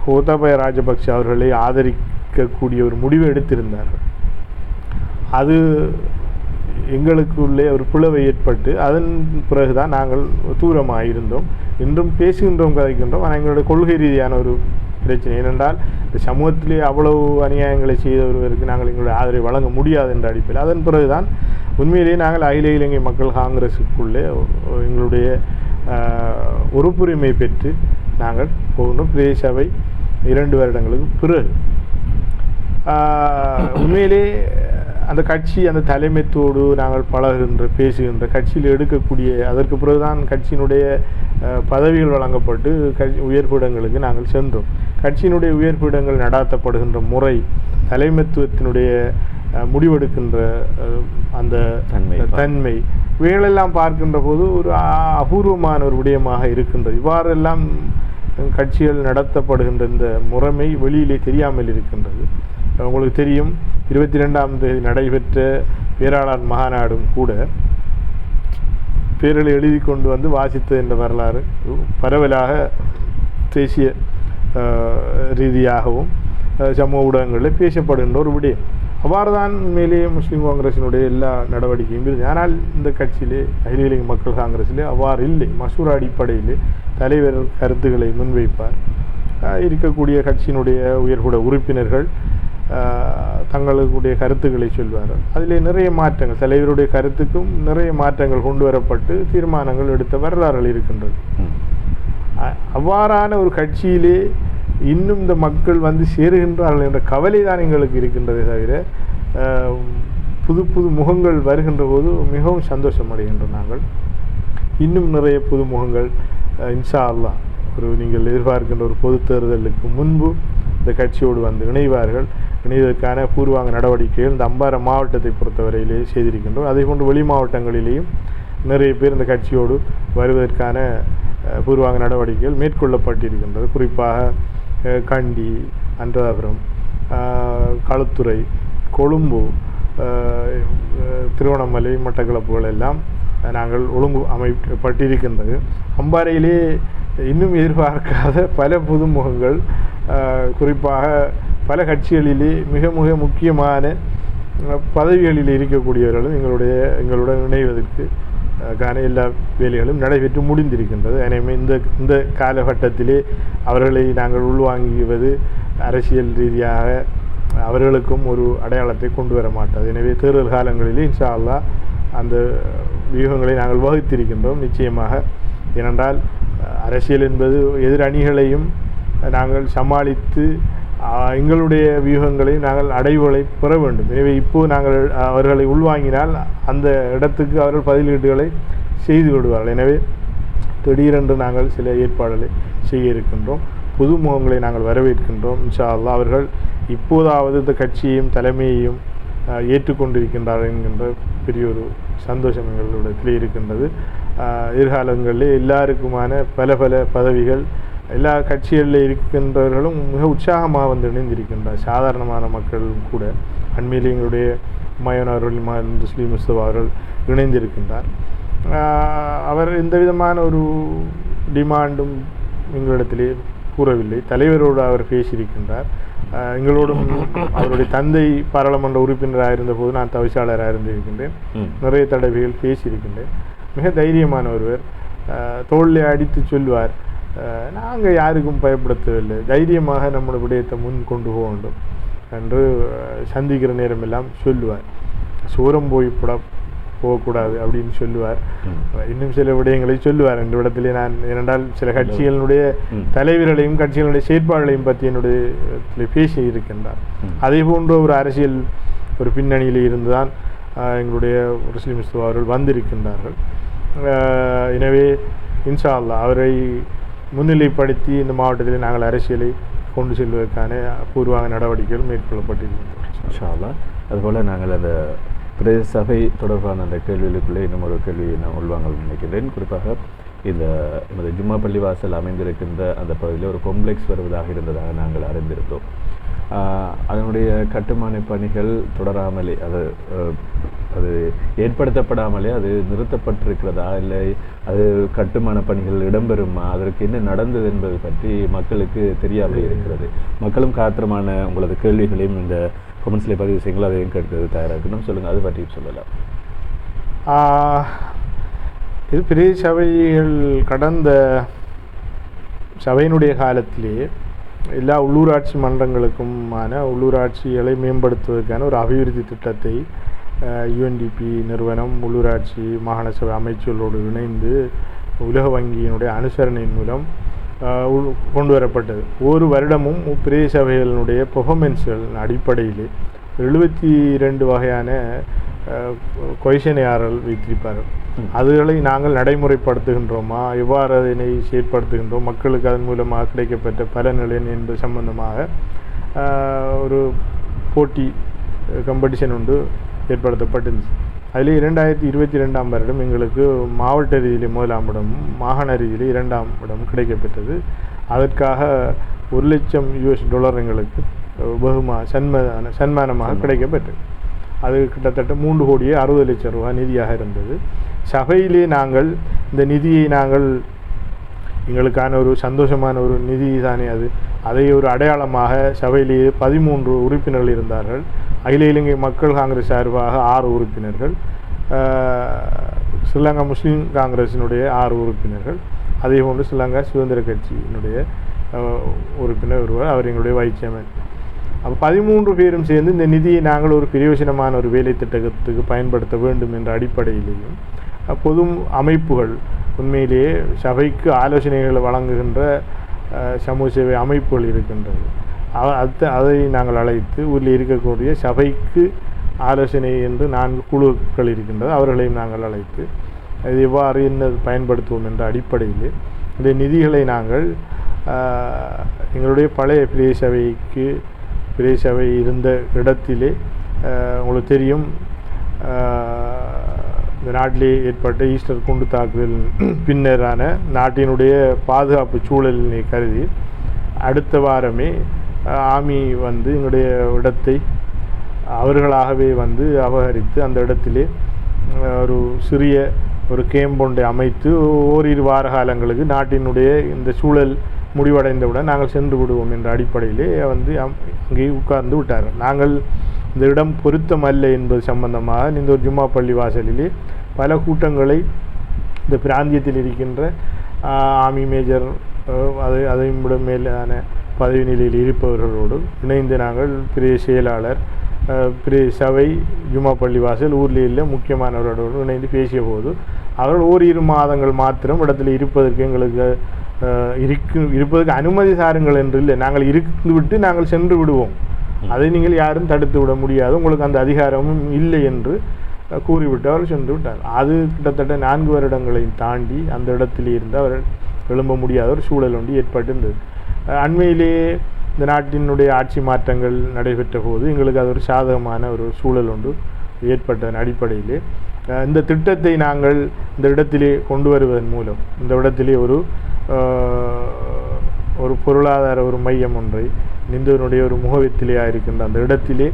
கோத்தாபய ராஜபக்ஷ அவர்களை ஆதரிக்கக்கூடிய ஒரு முடிவை எடுத்திருந்தார்கள். அது எங்களுக்குள்ளே ஒரு பிளவை ஏற்பட்டு அதன் பிறகுதான் நாங்கள் தூரமாக இருந்தோம். இன்றும் பேசுகின்றோம், கதைக்கின்றோம். ஆனால் எங்களுடைய கொள்கை ரீதியான ஒரு பிரச்சனை ஏனென்றால் இந்த சமூகத்திலே அவ்வளவு அநியாயங்களை செய்த ஒருவருக்கு நாங்கள் எங்களுடைய ஆதரவை வழங்க முடியாது என்ற அடிப்படையில் அதன் பிறகுதான் உண்மையிலேயே நாங்கள் அகில இலங்கை மக்கள் காங்கிரஸுக்குள்ளே எங்களுடைய உறுப்புரிமை பெற்று நாங்கள் போகின்றோம். பிரதேச சபை 2 வருடங்களுக்கு பிறகு உண்மையிலே அந்த கட்சி அந்த தலைமைத்தோடு நாங்கள் பழகுகின்ற பேசுகின்ற கட்சியில் எடுக்கக்கூடிய அதற்கு பிறகுதான் கட்சியினுடைய பதவிகள் வழங்கப்பட்டு உயர்பீடங்களுக்கு நாங்கள் சென்றோம். கட்சியினுடைய உயர்பீடங்கள் நடாத்தப்படுகின்ற முறை, தலைமைத்துவத்தினுடைய முடிவெடுக்கின்ற அந்த தன்மை இவைகளெல்லாம் பார்க்கின்ற போது ஒரு அபூர்வமான ஒரு விடயமாக இருக்கின்றது. இவ்வாறெல்லாம் கட்சிகள் நடத்தப்படுகின்ற இந்த முறைமை வெளியிலே தெரியாமல் இருக்கின்றது. உங்களுக்கு தெரியும், 22ஆம் தேதி நடைபெற்ற பேராளர் மகாநாடும் கூட பேரலை எழுதி கொண்டு வந்து வாசித்தது என்ற வரலாறு பரவலாக தேசிய ரீதியாகவும் சமூக ஊடகங்களில் பேசப்படுகின்ற ஒரு விடயம். அவ்வாறு தான் உண்மையிலேயே முஸ்லீம் காங்கிரஸினுடைய எல்லா நடவடிக்கையும் இருந்தது. ஆனால் இந்த கட்சியிலே அகில இலங்கை மக்கள் காங்கிரஸிலே அவ்வாறு இல்லை. மசூரா அடிப்படையில் தலைவர் கருத்துக்களை முன்வைப்பார். இருக்கக்கூடிய கட்சியினுடைய உயர்குட உறுப்பினர்கள் தங்களுடைய கருத்துக்களை சொல்வார்கள். அதிலே நிறைய மாற்றங்கள், தலைவருடைய கருத்துக்கும் நிறைய மாற்றங்கள் கொண்டு வரப்பட்டு தீர்மானங்கள் எடுத்த வரலாறுகள் இருக்கின்றது. அவ்வாறான ஒரு கட்சியிலே இன்னும் இந்த மக்கள் வந்து சேருகின்றார்கள் என்ற கவலை தான் எங்களுக்கு இருக்கின்றதே தவிர புது புது முகங்கள் வருகின்ற போது மிகவும் சந்தோஷம் அடைகின்றோம். நாங்கள் இன்னும் நிறைய புது முகங்கள் இன்ஷா அல்லாஹ் நீங்கள் எதிர்பார்க்கின்ற ஒரு பொது தேர்தலுக்கு முன்பு இந்த கட்சியோடு வந்து இணைவார்கள். இணைவதற்கான பூர்வாங்க நடவடிக்கைகள் இந்த அம்பாறை மாவட்டத்தை பொறுத்தவரையிலே செய்திருக்கின்றோம். அதே போன்று வெளி மாவட்டங்களிலேயும் நிறைய பேர் இந்த கட்சியோடு வருவதற்கான பூர்வாங்க நடவடிக்கைகள் மேற்கொள்ளப்பட்டிருக்கின்றது. குறிப்பாக கண்டி, அனுராதபுரம், களுத்துறை, கொழும்பு, திருவண்ணாமலை, மட்டக்களப்புகள் எல்லாம் நாங்கள் ஒழுங்கு அமைக்கப்பட்டிருக்கின்றது. அம்பாறையிலே இன்னும் எதிர்பார்க்காத பல புதுமுகங்கள், குறிப்பாக பல கட்சிகளிலே மிக மிக முக்கியமான பதவிகளில் இருக்கக்கூடியவர்களும் எங்களுடன் இணைவதற்கு எல்லா வேலைகளும் நடைபெற்று முடிந்திருக்கின்றது. எனவே இந்த காலகட்டத்திலே அவர்களை நாங்கள் உள்வாங்குவது அரசியல் ரீதியாக அவர்களுக்கும் ஒரு அடையாளத்தை கொண்டு வர மாட்டாது. எனவே தேர்தல் காலங்களிலே இன்ஷா அல்லாஹ் அந்த வியூகங்களை நாங்கள் வகுத்திருக்கின்றோம் நிச்சயமாக. ஏனென்றால் அரசியல் என்பது எதிர் அணிகளையும் நாங்கள் சமாளித்து எங்களுடைய வியூகங்களை நாங்கள் அடைவுகளை பெற வேண்டும். எனவே இப்போது நாங்கள் அவர்களை உள்வாங்கினால் அந்த இடத்துக்கு அவர்கள் பதிலீடுகளை செய்து விடுவார்கள். எனவே திடீரென்று நாங்கள் சில ஏற்பாடுகளை செய்ய இருக்கின்றோம். புது முகங்களை நாங்கள் வரவேற்கின்றோம். இன்ஷா அல்லாஹ் அவர்கள் இப்போதாவது இந்த கட்சியையும் தலைமையையும் ஏற்றுக்கொண்டிருக்கின்றார்கள் என்கின்ற பெரிய ஒரு சந்தோஷம் எங்களிடத்திலே இருக்கின்றது. எதிர்காலங்களிலே எல்லாருக்குமான பல பல பதவிகள் எல்லா கட்சிகளில் இருக்கின்றவர்களும் மிக உற்சாகமாக வந்து இணைந்திருக்கின்றார். சாதாரணமான மக்களும் கூட அண்மையில் எங்களுடைய உமாயூன் அவர்கள், முஸ்லீம் முஸ்தபா அவர்கள் இணைந்திருக்கின்றார். அவர் எந்த விதமான ஒரு டிமாண்டும் எங்களிடத்திலே கூறவில்லை. தலைவரோடு அவர் பேசியிருக்கின்றார். எங்களோடும் அவருடைய தந்தை பாராளுமன்ற உறுப்பினராக இருந்தபோது நான் தவிசாளராக இருந்திருக்கின்றேன். நிறைய தடவைகள் பேசியிருக்கின்றேன். மிக தைரியமான ஒருவர். தோளில் அடித்து சொல்வார், நாங்கள் யாருக்கும் பயப்படுத்தவில்லை, தைரியமாக நம்முடைய விடயத்தை முன் கொண்டு போக வேண்டும் என்று சந்திக்கிற நேரமெல்லாம் சொல்லுவார். சூரம் போகக்கூடாது அப்படின்னு சொல்லுவார். இன்னும் சில விடயங்களை சொல்லுவார். இந்த இடத்திலே நான் ஏனென்றால் சில கட்சிகளுடைய தலைவர்களையும் கட்சிகளுடைய செயற்பாடுகளையும் பற்றி என்னுடைய பேசி இருக்கின்றார். அதே போன்ற ஒரு அரசியல் ஒரு பின்னணியில் இருந்துதான் எங்களுடைய முஸ்லிம் முஸ்தபா அவர்கள் வந்திருக்கின்றார்கள். எனவே இன்ஷா அல்லாஹ் அவரை முன்னிலைப்படுத்தி இந்த மாவட்டத்தில் நாங்கள் அரசியலை கொண்டு செல்வதற்கான பூர்வாங்க நடவடிக்கைகள் மேற்கொள்ளப்பட்டிருக்கின்றோம் இன்ஷா அல்லாஹ். அதுபோல் நாங்கள் அந்த பிரதேச சபை தொடர்பான அந்த கேள்விகளுக்குள்ளே இன்னும் ஒரு கேள்வியை நான் உள்வாங்க நினைக்கிறேன். குறிப்பாக இந்த நமது ஜும்மா பள்ளிவாசல் அமைந்திருக்கின்ற அந்த பகுதியில் ஒரு காம்ப்ளெக்ஸ் வருவதாக இருந்ததாக நாங்கள் அறிந்திருந்தோம். அதனுடைய கட்டுமான பணிகள் தொடராமலே அது ஏற்படுத்தப்படாமலே அது நிறுத்தப்பட்டிருக்கிறதா, இல்லை அது கட்டுமான பணிகள் இடம்பெறுமா, அதற்கு என்ன நடந்தது என்பது பற்றி மக்களுக்கு தெரியாமல் இருக்கிறது. மக்களும் காத்திரமான உங்களது கேள்விகளையும் இந்த கமெண்ட்ஸில் பதிவு செய்யுங்கள், அதையும் கேட்கிறது தயாராக இருக்கணும். சொல்லுங்கள், அது பற்றி சொல்லலாம். இது பெரிய சபைகள் கடந்த சபையினுடைய காலத்திலே எல்லா உள்ளூராட்சி மன்றங்களுக்குமான உள்ளூராட்சிகளை மேம்படுத்துவதற்கான ஒரு அபிவிருத்தி திட்டத்தை UNDP நிறுவனம் உள்ளூராட்சி மாகாண சபை அமைச்சர்களோடு இணைந்து உலக வங்கியினுடைய அனுசரணையின் மூலம் கொண்டு வரப்பட்டது. ஒரு வருடமும் பிரதேச சபைகளினுடைய பெர்ஃபார்மன்ஸ்கள் அடிப்படையில் 72 வகையான கொய்ஷனையாரல் வைத்திருப்பார்கள். அதுகளை நாங்கள் நடைமுறைப்படுத்துகின்றோமா, எவ்வாறு அதனை செயற்படுத்துகின்றோம், மக்களுக்கு அதன் மூலமாக கிடைக்கப்பட்ட பலன்கள் என்பது சம்பந்தமாக ஒரு போட்டி காம்படிஷன் ஒன்று ஏற்படுத்தப்பட்டிருந்துச்சு. அதில் 2022ஆம் வருடம் எங்களுக்கு மாவட்ட ரீதியிலே 1ஆம் இடமும் மாகாண ரீதியிலே 2ஆம் இடமும் கிடைக்கப்பட்டது. அதற்காக $1,00,000 எங்களுக்கு சன்மானமாக கிடைக்கப்பட்டது. அது கிட்டத்தட்ட 3,60,00,000 ரூபாய் நிதியாக இருந்தது. சபையிலே நாங்கள் இந்த நிதியை எங்களுக்கான ஒரு சந்தோஷமான ஒரு நிதி தானே அது. அதை ஒரு அடையாளமாக சபையிலேயே 13 உறுப்பினர்கள் இருந்தார்கள். அகில இலங்கை மக்கள் காங்கிரஸ் சார்பாக 6 உறுப்பினர்கள், ஸ்ரீலங்கா முஸ்லீம் காங்கிரஸினுடைய 6 உறுப்பினர்கள், அதே போன்று ஸ்ரீலங்கா சுதந்திர கட்சியினுடைய உறுப்பினர் ஒருவர், அவர் எங்களுடைய வைஸ் சேர்மன். அப்போ 13 பேரும் சேர்ந்து இந்த நிதியை நாங்கள் ஒரு பிரயோஜனமான ஒரு வேலை திட்டத்துக்கு பயன்படுத்த வேண்டும் என்ற அடிப்படையிலேயும் பொது அமைப்புகள் உண்மையிலேயே சபைக்கு ஆலோசனைகளை வழங்குகின்ற சமூக சேவை அமைப்புகள் இருக்கின்றது. அதை நாங்கள் அழைத்து ஊரில் இருக்கக்கூடிய சபைக்கு ஆலோசனை என்று 4 குழுக்கள் இருக்கின்றது. அவர்களையும் நாங்கள் அழைத்து அது எவ்வாறு என்ன பயன்படுத்துவோம் என்ற அடிப்படையில் இந்த நிதிகளை நாங்கள் எங்களுடைய பழைய பிரதேச சபை இருந்த இடத்திலே உங்களுக்கு தெரியும், இந்த நாட்டிலே ஏற்பட்ட ஈஸ்டர் குண்டு தாக்குதல் பின்னரான நாட்டினுடைய பாதுகாப்பு சூழலினை கருதி அடுத்த வாரமே ஆமி எங்களுடைய இடத்தை அவர்களாகவே அபகரித்து அந்த இடத்திலே ஒரு சிறிய ஒரு கேம்ப் ஒன்றை அமைத்து ஓரிரு வார காலங்களுக்கு நாட்டினுடைய இந்த சூழல் முடிவடைந்தவுடன் நாங்கள் சென்று விடுவோம் என்ற அடிப்படையிலே அங்கே உட்கார்ந்து விட்டார்கள். நாங்கள் இந்த இடம் பொருத்தமல்ல என்பது சம்பந்தமாக இந்த ஒரு ஜும்மா பள்ளி வாசலிலே பல கூட்டங்களை இந்த பிராந்தியத்தில் இருக்கின்ற ஆர்மி மேஜர் அதையும் விட மேலான பதவி நிலையில் இருப்பவர்களோடு இணைந்து நாங்கள் பெரிய செயலாளர் பெரிய சபை ஜும்மா பள்ளி வாசல் ஊரில் இல்லை முக்கியமானவர்களோடு இணைந்து பேசிய போது அவர்கள் ஓரிரு மாதங்கள் மாத்திரம் இடத்துல இருப்பதற்கு எங்களுக்கு இருப்பதற்கு அனுமதி சாருங்கள் என்று இல்லை, நாங்கள் இருந்து விட்டு நாங்கள் சென்று விடுவோம், அதை நீங்கள் யாரும் தடுத்து விட முடியாது, உங்களுக்கு அந்த அதிகாரமும் இல்லை என்று கூறிவிட்டு அவர் சென்று விட்டார். அது கிட்டத்தட்ட 4 வருடங்களை தாண்டி அந்த இடத்தில் இருந்து அவர்கள் எழும்ப முடியாத ஒரு சூழல் ஒன்று ஏற்பட்டிருந்தது. அண்மையிலேயே இந்த நாட்டினுடைய ஆட்சி மாற்றங்கள் நடைபெற்ற போது எங்களுக்கு அது ஒரு சாதகமான ஒரு சூழல் ஒன்று ஏற்பட்டதன் அடிப்படையிலே இந்த திட்டத்தை நாங்கள் இந்த இடத்திலே கொண்டு வருவதன் மூலம் இந்த இடத்திலே ஒரு பொருளாதார ஒரு மையம் ஒன்றை நிந்தவனுடைய ஒரு முகவெத்திலேயாக இருக்கின்ற அந்த இடத்திலே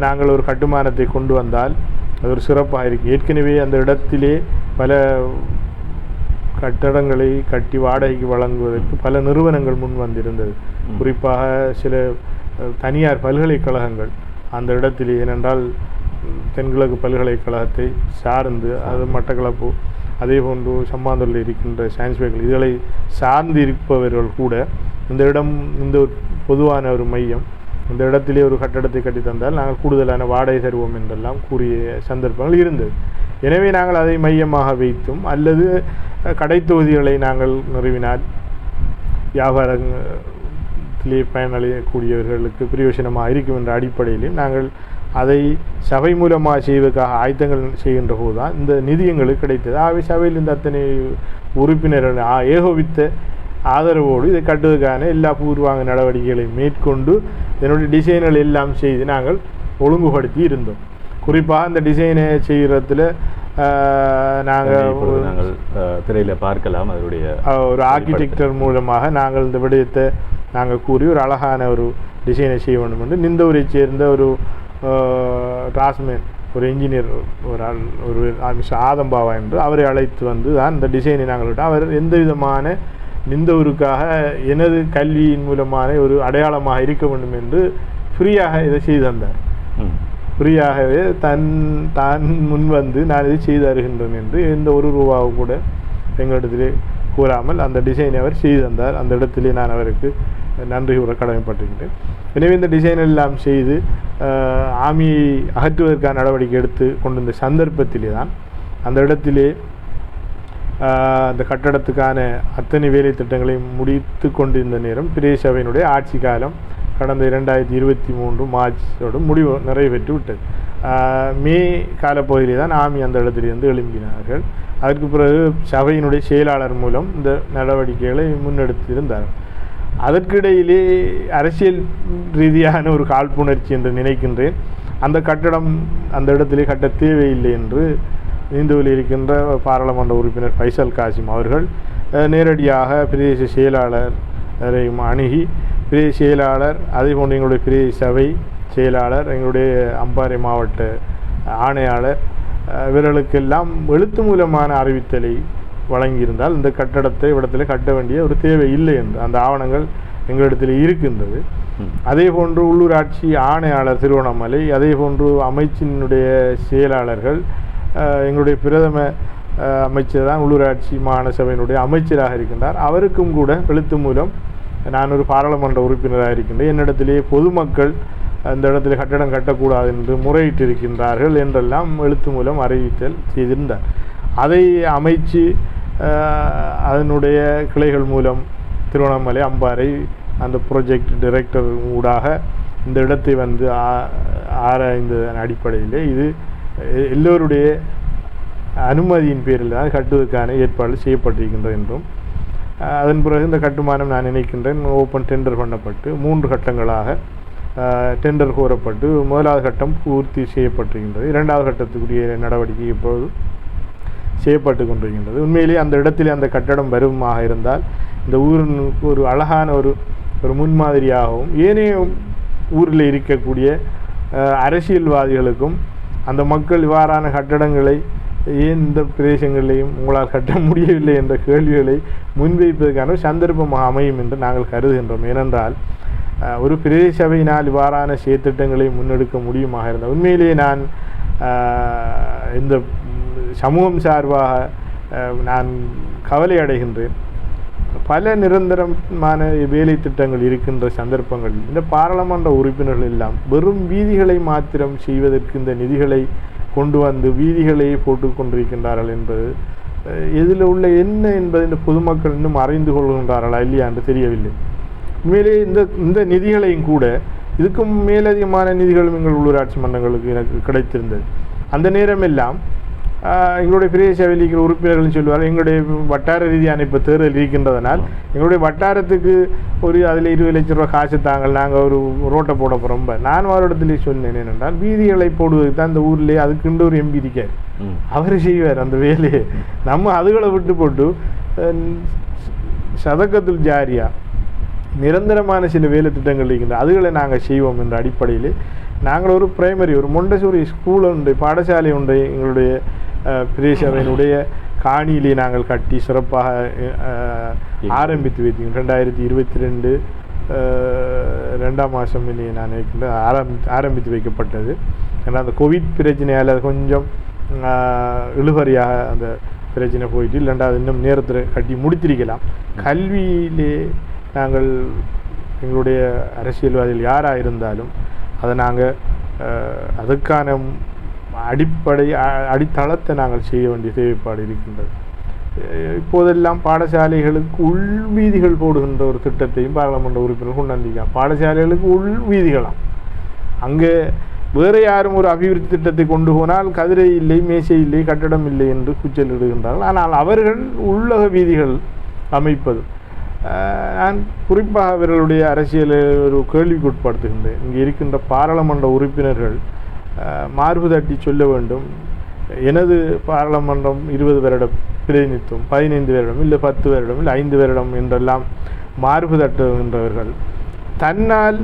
நாங்கள் ஒரு கட்டுமானத்தை கொண்டு வந்தால் அது ஒரு சிறப்பாக இருக்குது. ஏற்கனவே அந்த இடத்திலே பல கட்டடங்களை கட்டி வாடகைக்கு வழங்குவதற்கு பல நிறுவனங்கள் முன் வந்திருந்தது. குறிப்பாக சில தனியார் பல்கலைக்கழகங்கள் அந்த இடத்திலே, ஏனென்றால் தென்கிழக்கு பல்கலைக்கழகத்தை சார்ந்து அது மட்டக்களப்பு அதே போன்று சம்மாந்தூரில் இருக்கின்ற சயின்ஸ் பேக்கள் இதுகளை சார்ந்து இருப்பவர்கள் கூட இந்த இடம் இந்த பொதுவான ஒரு மையம், இந்த இடத்திலே ஒரு கட்டடத்தை கட்டி தந்தால் நாங்கள் கூடுதலான வாடகை தருவோம் என்றெல்லாம் கூறிய சந்தர்ப்பங்கள் இருந்தது. எனவே நாங்கள் அதை மையமாக வைத்தும் அல்லது கடை தொகுதிகளை நாங்கள் நிறுவினால் வியாபாரத்திலே பயனடையக்கூடியவர்களுக்கு பிரயோஜனமாக இருக்கும் என்ற அடிப்படையிலும் நாங்கள் அதை சபை மூலமாக செய்வதற்காக ஆயத்தங்கள் செய்கின்ற போது தான் இந்த நிதி எங்களுக்கு கிடைத்தது. ஆகவே சபையில் இந்த அத்தனை உறுப்பினர்கள் ஏகோபித்த ஆதரவோடு இதை கட்டுவதற்கான எல்லா பூர்வாங்க நடவடிக்கைகளையும் மேற்கொண்டு இதனுடைய டிசைன்கள் எல்லாம் செய்து நாங்கள் ஒழுங்குபடுத்தி இருந்தோம். குறிப்பாக அந்த டிசைனை செய்கிறதுல நாங்கள் திரையில் பார்க்கலாம். அதனுடைய ஒரு ஆர்கிடெக்டர் மூலமாக நாங்கள் இந்த விடயத்தை நாங்கள் கூறி ஒரு அழகான ஒரு டிசைனை செய்ய வேண்டும் என்று நிந்தூரை சேர்ந்த ஒரு டிராஸ்மேன் ஒரு இன்ஜினியர் ஒரு மிஸ்டர் ஆதம்பாவா என்று அவரை அழைத்து வந்து தான் இந்த டிசைனை நாங்கள் விட்டோம். அவர் எந்த விதமான நிந்தூருக்காக எனது கல்வியின் மூலமான ஒரு அடையாளமாக இருக்க வேண்டும் என்று ஃப்ரீயாக இதை செய்து தந்தார். ஃப்ரீயாகவே தான் முன் வந்து நான் இதை செய்து தருகின்றேன் என்று எந்த ஒரு ரூபாவும் கூட எங்களிடத்திலே கூறாமல் அந்த டிசைனை அவர் செய்து தந்தார். அந்த இடத்திலே நான் அவருக்கு நன்றி கூற கடமைப்பட்டிருக்கின்றேன். எனவே இந்த டிசைன் எல்லாம் செய்து ஆமியை அகற்றுவதற்கான நடவடிக்கை எடுத்து கொண்டிருந்த சந்தர்ப்பத்திலே தான் அந்த இடத்திலே அந்த கட்டடத்துக்கான அத்தனை வேலை திட்டங்களையும் முடித்து கொண்டிருந்த நேரம் பிரதேச சபையினுடைய ஆட்சி காலம் கடந்த 2023 மார்ச்சோடு முடிவு நிறைவேற்றி விட்டது. மே காலப்பகுதியிலே தான் ஆமி அந்த இடத்திலிருந்து எழும்பினார்கள். அதற்கு பிறகு சபையினுடைய செயலாளர் மூலம் இந்த நடவடிக்கைகளை முன்னெடுத்திருந்தார்கள். அதற்கிடையிலே அரசியல் ரீதியான ஒரு காழ்ப்புணர்ச்சி என்று நினைக்கின்றேன். அந்த கட்டடம் அந்த இடத்திலே கட்ட தேவையில்லை என்று இந்துவில் இருக்கின்ற பாராளுமன்ற உறுப்பினர் ஃபைசல் காசிம் அவர்கள் நேரடியாக பிரதேச செயலாளரையும் அணுகி பிரதேச செயலாளர் அதே போன்று எங்களுடைய பிரதேச சபை செயலாளர் எங்களுடைய அம்பாறை மாவட்ட ஆணையாளர் இவர்களுக்கெல்லாம் எழுத்து மூலமான அறிவித்தலை வழங்கியிருந்தால் இந்த கட்டடத்தை இடத்துல கட்ட வேண்டிய ஒரு தேவை இல்லை என்று அந்த ஆவணங்கள் எங்களிடத்தில் இருக்கின்றது. அதே போன்று உள்ளூராட்சி ஆணையாளர் திருவண்ணாமலை, அதே போன்று அமைச்சினுடைய செயலாளர்கள், எங்களுடைய பிரதம அமைச்சர் தான் உள்ளூராட்சி மாகாண சபையினுடைய அமைச்சராக இருக்கின்றார். அவருக்கும் கூட எழுத்து மூலம் நான் ஒரு பாராளுமன்ற உறுப்பினராக இருக்கின்றேன், என்னிடத்திலேயே பொதுமக்கள் அந்த இடத்துல கட்டடம் கட்டக்கூடாது என்று முறையிட்டிருக்கின்றார்கள் என்றெல்லாம் எழுத்து மூலம் அறிவித்தல் செய்திருந்தார். அதை அமைச்சு அதனுடைய கிளைகள் மூலம் திருவண்ணாமலை அம்பாறை அந்த ப்ராஜெக்ட் டைரக்டர் ஊடாக இந்த இடத்தை வந்து ஆராய்ந்த அடிப்படையில் இது எல்லோருடைய அனுமதியின் பேரில் தான் கட்டுவதற்கான ஏற்பாடு செய்யப்பட்டிருக்கின்றது என்றும் அதன் பிறகு இந்த கட்டுமானம் நான் நினைக்கின்றேன் ஓப்பன் டெண்டர் பண்ணப்பட்டு 3 கட்டங்களாக டெண்டர் கோரப்பட்டு முதலாவது கட்டம் பூர்த்தி செய்யப்பட்டிருக்கின்றது. 2வது கட்டத்துக்குரிய நடவடிக்கை இப்பொழுது செய்யப்பட்டு கொண்டிருக்கின்றது. உண்மையிலேயே அந்த இடத்திலே அந்த கட்டடம் வருமாக இருந்தால் இந்த ஊருக்கு ஒரு அழகான ஒரு முன்மாதிரியாகவும் ஏனைய ஊரில் இருக்கக்கூடிய அரசியல்வாதிகளுக்கும் அந்த மக்கள் இவ்வாறான கட்டடங்களை ஏன் இந்த பிரதேசங்களிலையும் உங்களால் கட்ட முடியவில்லை என்ற கேள்விகளை முன்வைப்பதற்கான சந்தர்ப்பமாக அமையும் என்று நாங்கள் கருதுகின்றோம். ஏனென்றால் ஒரு பிரதேச சபையினால் இவ்வாறான செயற்திட்டங்களை முன்னெடுக்க முடியுமாக இருந்தால் உண்மையிலேயே நான் இந்த சமூகம் சார்பாக நான் கவலை அடைகின்றேன். பல நிரந்தரமான வேலை திட்டங்கள் இருக்கின்ற சந்தர்ப்பங்களில் இந்த பாராளுமன்ற உறுப்பினர்கள் எல்லாம் வெறும் வீதிகளை மாத்திரம் செய்வதற்கு இந்த நிதிகளை கொண்டு வந்து வீதிகளை போட்டு கொண்டிருக்கின்றார்கள் என்பது இதில் உள்ள என்ன என்பது இந்த பொதுமக்கள் இன்னும் அறிந்து கொள்கின்றார்களா இல்லையா என்று தெரியவில்லை. உண்மையிலேயே இந்த நிதிகளையும் கூட இதுக்கும் மேலதிகமான நிதிகளும் எங்கள் உள்ளூராட்சி மன்றங்களுக்கு எனக்கு கிடைத்திருந்தது. அந்த நேரமெல்லாம் எங்களுடைய பிரதேச சபையில் இருக்கிற உறுப்பினர்கள் சொல்லுவார்கள் எங்களுடைய வட்டார ரீதியான இப்போ தேர்தல் இருக்கின்றதனால் எங்களுடைய வட்டாரத்துக்கு ஒரு அதில் 20 லட்சம் ரூபா காசு தாங்கள் நாங்கள் ஒரு ரோட்டை போட போகிறோம். நான் அவரிடத்துலேயே சொன்னேன் என்னென்றால் வீதிகளை போடுவதுக்கு தான் இந்த ஊர்லேயே அதுக்குண்டு ஒரு எம்பி இருக்கார், அவர் செய்வார் அந்த வேலையை. நம்ம அதுகளை விட்டு போட்டு சதக்கத்துல் ஜாரியா நிரந்தரமான சில வேலை திட்டங்கள் இருக்கின்ற அதுகளை நாங்கள் செய்வோம் என்ற அடிப்படையில் நாங்கள் ஒரு பிரைமரி ஒரு மொண்டசூரி ஸ்கூல் உண்டு பாடசாலை உண்டு எங்களுடைய பிரதேசபையினுடைய காணியிலே நாங்கள் கட்டி சிறப்பாக ஆரம்பித்து வைத்தோம். 2022 2ஆம் மாதம் இனி நான் நினைக்கின்ற ஆரம்பித்து வைக்கப்பட்டது. ஏன்னா அந்த கோவிட் பிரச்சனையால் அது கொஞ்சம் இழுபறியாக அந்த பிரச்சனை போயிட்டு, இல்லைண்டா அது இன்னும் நேரத்தில் கட்டி முடித்திருக்கலாம். கல்வியிலே நாங்கள் எங்களுடைய அரசியல்வாதிகள் யாராக இருந்தாலும் அதை நாங்கள் அதுக்கான அடித்தளத்தை நாங்கள் செய்ய வேண்டிய தேவைப்பாடு இருக்கின்றது. இப்போதெல்லாம் பாடசாலைகளுக்கு உள்வீதிகள் போடுகின்ற ஒரு திட்டத்தையும் பாராளுமன்ற உறுப்பினர் கொண்டு வந்திருக்காங்க. பாடசாலைகளுக்கு உள்வீதிகளாம். அங்கே வேறு யாரும் ஒரு அபிவிருத்தி திட்டத்தை கொண்டு போனால் கதிரை இல்லை, மேசை இல்லை, கட்டடம் இல்லை என்று கூச்சலிடுகின்றார்கள். ஆனால் அவர்கள் உள்ளக வீதிகள் அமைப்பது. நான் குறிப்பாக அவர்களுடைய அரசியலை ஒரு கேள்விக்கு உட்படுத்துகின்றேன். இங்கே இருக்கின்ற பாராளுமன்ற உறுப்பினர்கள் மார்பு தட்டி சொல்ல வேண்டும், எனது பாராளுமன்றம் 20 வருட பிரதிநிதித்துவம், 15 வருடம் இல்லை 10 வருடம் இல்லை 5 வருடம் என்றெல்லாம் மார்பு தட்டுகின்றவர்கள் தன்னால்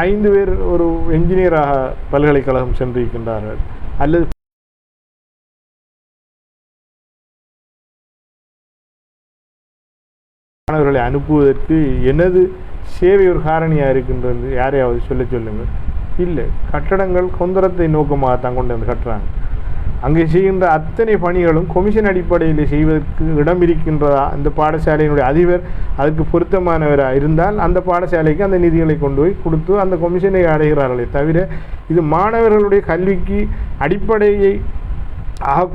5 பேர் ஒரு என்ஜினியராக பல்கலைக்கழகம் சென்றிருக்கின்றார்கள், அல்லது மாணவர்களை அனுப்புவதற்கு எனது சேவை ஒரு காரணியாக இருக்கின்றது யாரையாவது சொல்லுங்கள். இல்லை, கட்டடங்கள் கொந்தரத்தை நோக்கமாகத்தான் கொண்டு வந்து கட்டுறாங்க. அங்கே செய்கின்ற அத்தனை பணிகளும் கொமிஷன் அடிப்படையில் செய்வதற்கு இடம் இருக்கின்றதா? அந்த பாடசாலையினுடைய அதிபர் அதுக்கு பொருத்தமானவராக இருந்தால் அந்த பாடசாலைக்கு அந்த நிதிகளை கொண்டு போய் கொடுத்து அந்த கொமிஷனை அடைகிறார்களே தவிர, இது மாணவர்களுடைய கல்விக்கு அடிப்படையை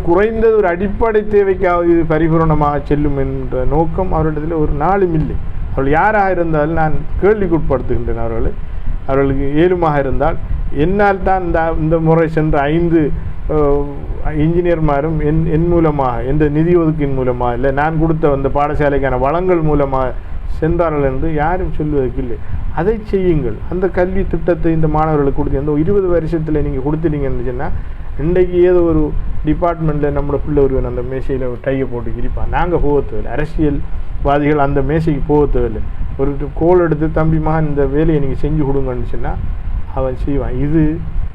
குறைந்தது ஒரு அடிப்படை தேவைக்காவது இது பரிபூரணமாக செல்லும் என்ற நோக்கம் அவரிடத்தில் ஒரு நாளும் இல்லை. அவர்கள் யாராக இருந்தாலும் நான் கேள்விக்குட்படுத்துகின்றேன். அவர்களுக்கு ஏழுமாக இருந்தால் என்னால் தான் இந்த முறை சென்ற 5 இன்ஜினியர்மாரும் என் மூலமாக, எந்த நிதி ஒதுக்கின் மூலமாக இல்லை, நான் கொடுத்த அந்த பாடசாலைக்கான வளங்கள் மூலமாக சென்றார்கள் என்று யாரும் சொல்வதற்கு இல்லை. அதை செய்யுங்கள். அந்த கல்வி திட்டத்தை இந்த மாணவர்களுக்கு கொடுத்து அந்த 20 வருஷத்தில் நீங்கள் கொடுத்துட்டீங்கன்னு சொன்னால், இன்றைக்கு ஏதோ ஒரு டிபார்ட்மெண்ட்டில் நம்மளோட பிள்ளை ஒருவன் அந்த மேசையில் ஒரு டையை போட்டு கிரிப்பான். நாங்கள் போக தேவையில்லை, அரசியல்வாதிகள் அந்த மேசைக்கு போக தேவையில்லை. ஒரு கோல் எடுத்து தம்பிமாக இந்த வேலையை நீங்கள் செஞ்சு கொடுங்கன்னு சொன்னால் அவன் செய்வான். இது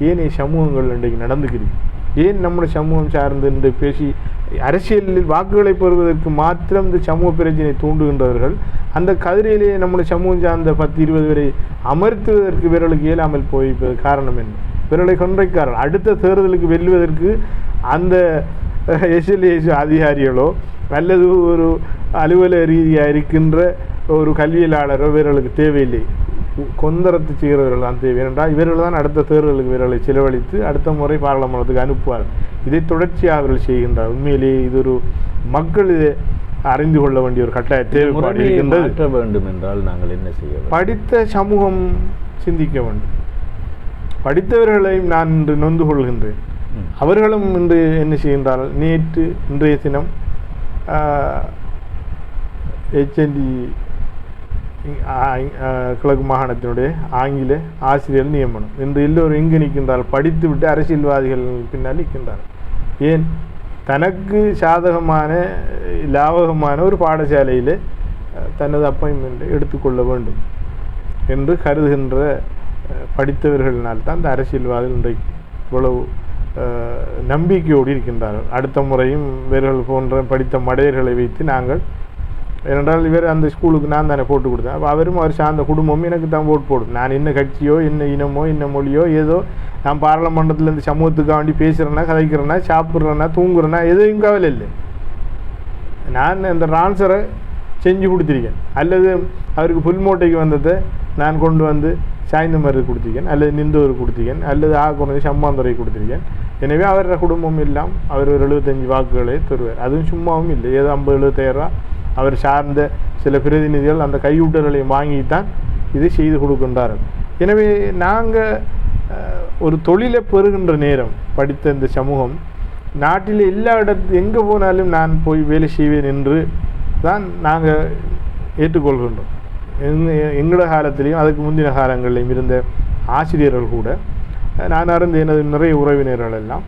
ஏனைய சமூகங்கள் இன்றைக்கு நடந்துக்கிறீங்க. ஏன் நம்முடைய சமூகம் சார்ந்து இந்த பேசி அரசியலில் வாக்குகளை பெறுவதற்கு மாத்திரம் இந்த சமூக பிரச்சனை தூண்டுகின்றவர்கள் அந்த கதிரையிலேயே நம்முடைய சமூகம் சார்ந்த 10-20 வரை அமர்த்துவதற்கு இவர்களுக்கு இயலாமல் போய்ப்பது காரணம் என்ன? இவர்களை கொன்றைக்காரர்கள் அடுத்த தேர்தலுக்கு வெல்லுவதற்கு அந்த எஸ்எல்ஏஎஸ் அதிகாரிகளோ அல்லது ஒரு அலுவலக ரீதியாக இருக்கின்ற ஒரு கல்வியலாளரோ இவர்களுக்கு தேவையில்லை. கொந்தரத்து செய்கிறவர்கள் தான் தேவை. என்றால் இவர்கள் தான் அடுத்த தேர்தலுக்கு இவர்களை செலவழித்து அடுத்த முறை பாராளுமன்றத்துக்கு அனுப்புவார்கள். இதை தொடர்ச்சியாக அவர்கள் செய்கின்றார். உண்மையிலேயே இது ஒரு மக்கள் இதை அறிந்து கொள்ள வேண்டிய ஒரு கட்டாய தேவைப்பாடு இருக்கின்றது. வேண்டும் என்றால் நாங்கள் என்ன செய்ய வேண்டும்? படித்த சமூகம் சிந்திக்க வேண்டும். படித்தவர்களையும் நான் இன்று நொந்து கொள்கின்றேன். அவர்களும் இன்று என்ன செய்கின்றார்கள்? இன்றைய தினம் HND கிழக்கு மாகாணத்தினுடைய ஆங்கில ஆசிரியர் நியமனம் இன்று எல்லோரும் எங்கு நிற்கின்றார்கள்? படித்து விட்டு அரசியல்வாதிகள் பின்னால் நிற்கின்றார்கள். ஏன்? தனக்கு சாதகமான லாபகமான ஒரு பாடசாலையில் தனது அப்பாயின்மெண்ட்டை எடுத்துக்கொள்ள வேண்டும் என்று கருதுகின்ற படித்தவர்களினால்தான் இந்த அரசியல்வாதிகள் இன்றைக்கு இவ்வளவு நம்பிக்கையோடு இருக்கின்றார்கள். அடுத்த முறையும் இவர்கள் போன்ற படித்த மடையர்களை வைத்து நாங்கள், ஏனென்றால் இவர் அந்த ஸ்கூலுக்கு நான் தானே போட்டு கொடுத்தேன். அப்போ அவரும் அவர் சார்ந்த குடும்பமும் எனக்கு தான் ஓட்டு போடும். நான் என்ன கட்சியோ என்ன இனமோ என்ன மொழியோ ஏதோ நான் பாராளுமன்றத்தில் இந்த சமூகத்துக்காக வேண்டி பேசுகிறேன்னா, கதைக்கிறேன்னா, சாப்பிட்றேன்னா, தூங்குறேன்னா எதுவும் கவலை இல்லை. நான் அந்த ட்ரான்ஸ்ஃபரை செஞ்சு கொடுத்துருக்கேன். அல்லது அவருக்கு புல்மோட்டைக்கு வந்ததை நான் கொண்டு வந்து சாய்ந்தமருக்கு கொடுத்திருக்கேன், அல்லது நிந்தூருக்கு கொடுத்திருக்கேன், அல்லது குறைஞ்ச சம்மாந்துறைக்கு கொடுத்திருக்கேன். எனவே அவரோட குடும்பம் எல்லாம் அவர் ஒரு 75 வாக்குகளை தருவார். அதுவும் சும்மாவும் இல்லை, ஏதோ 50-75 ரூபா அவர் சார்ந்த சில பிரதிநிதிகள் அந்த கையூட்டர்களையும் வாங்கித்தான் இதை செய்து கொடுக்கின்றார்கள். எனவே நாங்கள் ஒரு தொழிலை பெறுகின்ற நேரம் படித்த இந்த சமூகம் நாட்டில் எல்லா எங்கே போனாலும் நான் போய் வேலை செய்வேன் என்று தான் நாங்கள் ஏற்றுக்கொள்கின்றோம். எங்களோட காலத்திலையும் அதுக்கு முந்தின காலங்களிலும் இருந்த ஆசிரியர்கள் கூட, நான் அறிந்த எனது நிறைய உறவினர்கள் எல்லாம்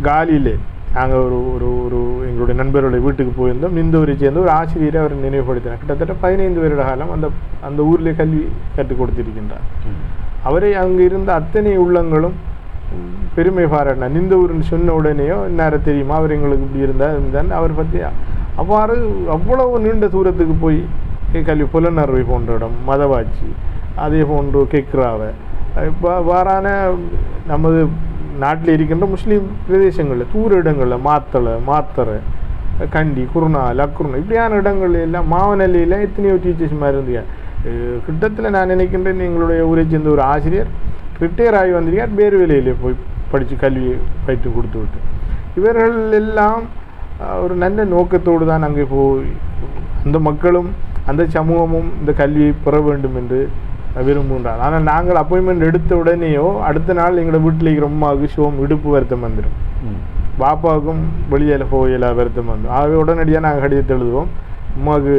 காலியிலே நாங்கள் ஒரு எங்களுடைய நண்பர்களுடைய வீட்டுக்கு போயிருந்தோம். நிந்தூரை சேர்ந்த ஒரு ஆசிரியரை அவர் நினைவுபடுத்தினார். கிட்டத்தட்ட 15 வருட காலம் அந்த ஊரில் கல்வி கற்றுக் கொடுத்திருக்கின்றார். அவரை அங்கே இருந்த அத்தனை உள்ளங்களும் பெருமை பாராட்டினார். நிந்தூர்னு சொன்ன உடனேயோ இன்னார தெரியுமா, அவர் எங்களுக்கு இப்படி இருந்தால் அவர் பற்றி அவ்வாறு அவ்வளவு நீண்ட தூரத்துக்கு போய் கல்வி புலனறுவை போன்ற இடம், மதவாச்சி, அதே போன்று கெக்ராவை, இப்போ வாரான நமது நாட்டில் இருக்கின்ற முஸ்லீம் பிரதேசங்களில் தூர இடங்களில் மாத்தரை, கண்டி, குருணா, லக்குருணா இப்படியான இடங்கள் எல்லாம் மாவனல்லியில் எத்தனையோ டீச்சர்ஸ் மாதிரி இருந்தீங்க. கிட்டத்தில் நான் நினைக்கின்றேன் எங்களுடைய ஊரை சேர்ந்த ஒரு ஆசிரியர் ரிட்டையர் ஆகி வந்திருக்கார், வேறு வேலையில் போய் படித்து கல்வியை பயிற்று கொடுத்து விட்டு. இவர்கள் எல்லாம் ஒரு நல்ல நோக்கத்தோடு தான் அங்கே போய் அந்த மக்களும் அந்த சமூகமும் இந்த கல்வியை பெற வேண்டும் என்று விரும்புகின்றார். ஆனால் நாங்கள் அப்பாயின்மெண்ட் எடுத்த உடனேயோ அடுத்த நாள் எங்களோட வீட்டில் இருக்கிற அம்மாவுக்கு இடுப்பு வருத்தம் வந்துடும், பாப்பாவுக்கும் வெளியில் போயில வருத்தம் வந்துடும். ஆகவே உடனடியாக நாங்கள் கடிதத்தை எழுதுவோம், அம்மாவுக்கு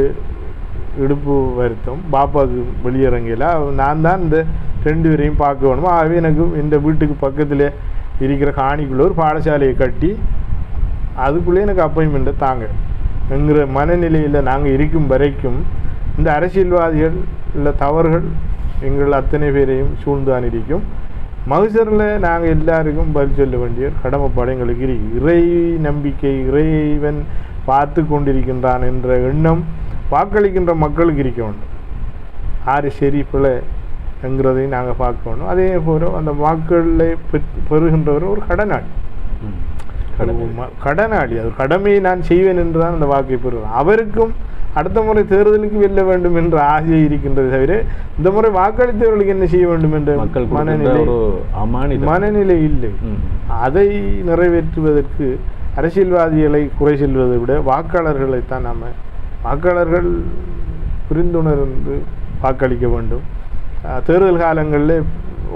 இடுப்பு வருத்தம், பாப்பாவுக்கு வெளியிறங்கல, நான் தான் இந்த 2 பேரையும் பார்க்க வேணுமோ. ஆகவே எனக்கு இந்த வீட்டுக்கு பக்கத்தில் இருக்கிற காணிக்குள்ளே ஒரு பாடசாலையை கட்டி அதுக்குள்ளே எனக்கு அப்பாயின்மெண்ட்டை தாங்க என்கிற மனநிலையில் நாங்கள் இருக்கும் வரைக்கும் இந்த அரசியல்வாதிகள் இல்லை தவறுகள் எங்கள் அத்தனை பேரையும் சூழ்ந்தான் இருக்கும். மகசரில் நாங்கள் எல்லாருக்கும் பதில் சொல்ல வேண்டிய கடமைப்பாடு எங்களுக்கு இருக்கு. இறை நம்பிக்கை, இறைவன் பார்த்து கொண்டிருக்கின்றான் என்ற எண்ணம் வாக்களிக்கின்ற மக்களுக்கு இருக்க வேண்டும். ஆறு சரி பிள்ளை என்கிறதையும் நாங்கள் பார்க்க வேண்டும். அதே போல அந்த வாக்குகளை பெறுகின்றவர் ஒரு கடனாளி, அது கடமையை நான் செய்வேன் என்று தான் அந்த வாக்கை பெறுவேன். அவருக்கும் அடுத்த முறை தேர்தலுக்கு வெல்ல வேண்டும் என்ற ஆசை இருக்கின்றது தவிர இந்த முறை வாக்களித்தவர்களுக்கு என்ன செய்ய வேண்டும் என்ற மனநிலை இல்லை. அதை நிறைவேற்றுவதற்கு அரசியல்வாதிகளை குறை செல்வதை விட வாக்காளர்களைத்தான் வாக்காளர்கள் புரிந்துணர்ந்து வாக்களிக்க வேண்டும். தேர்தல் காலங்களில்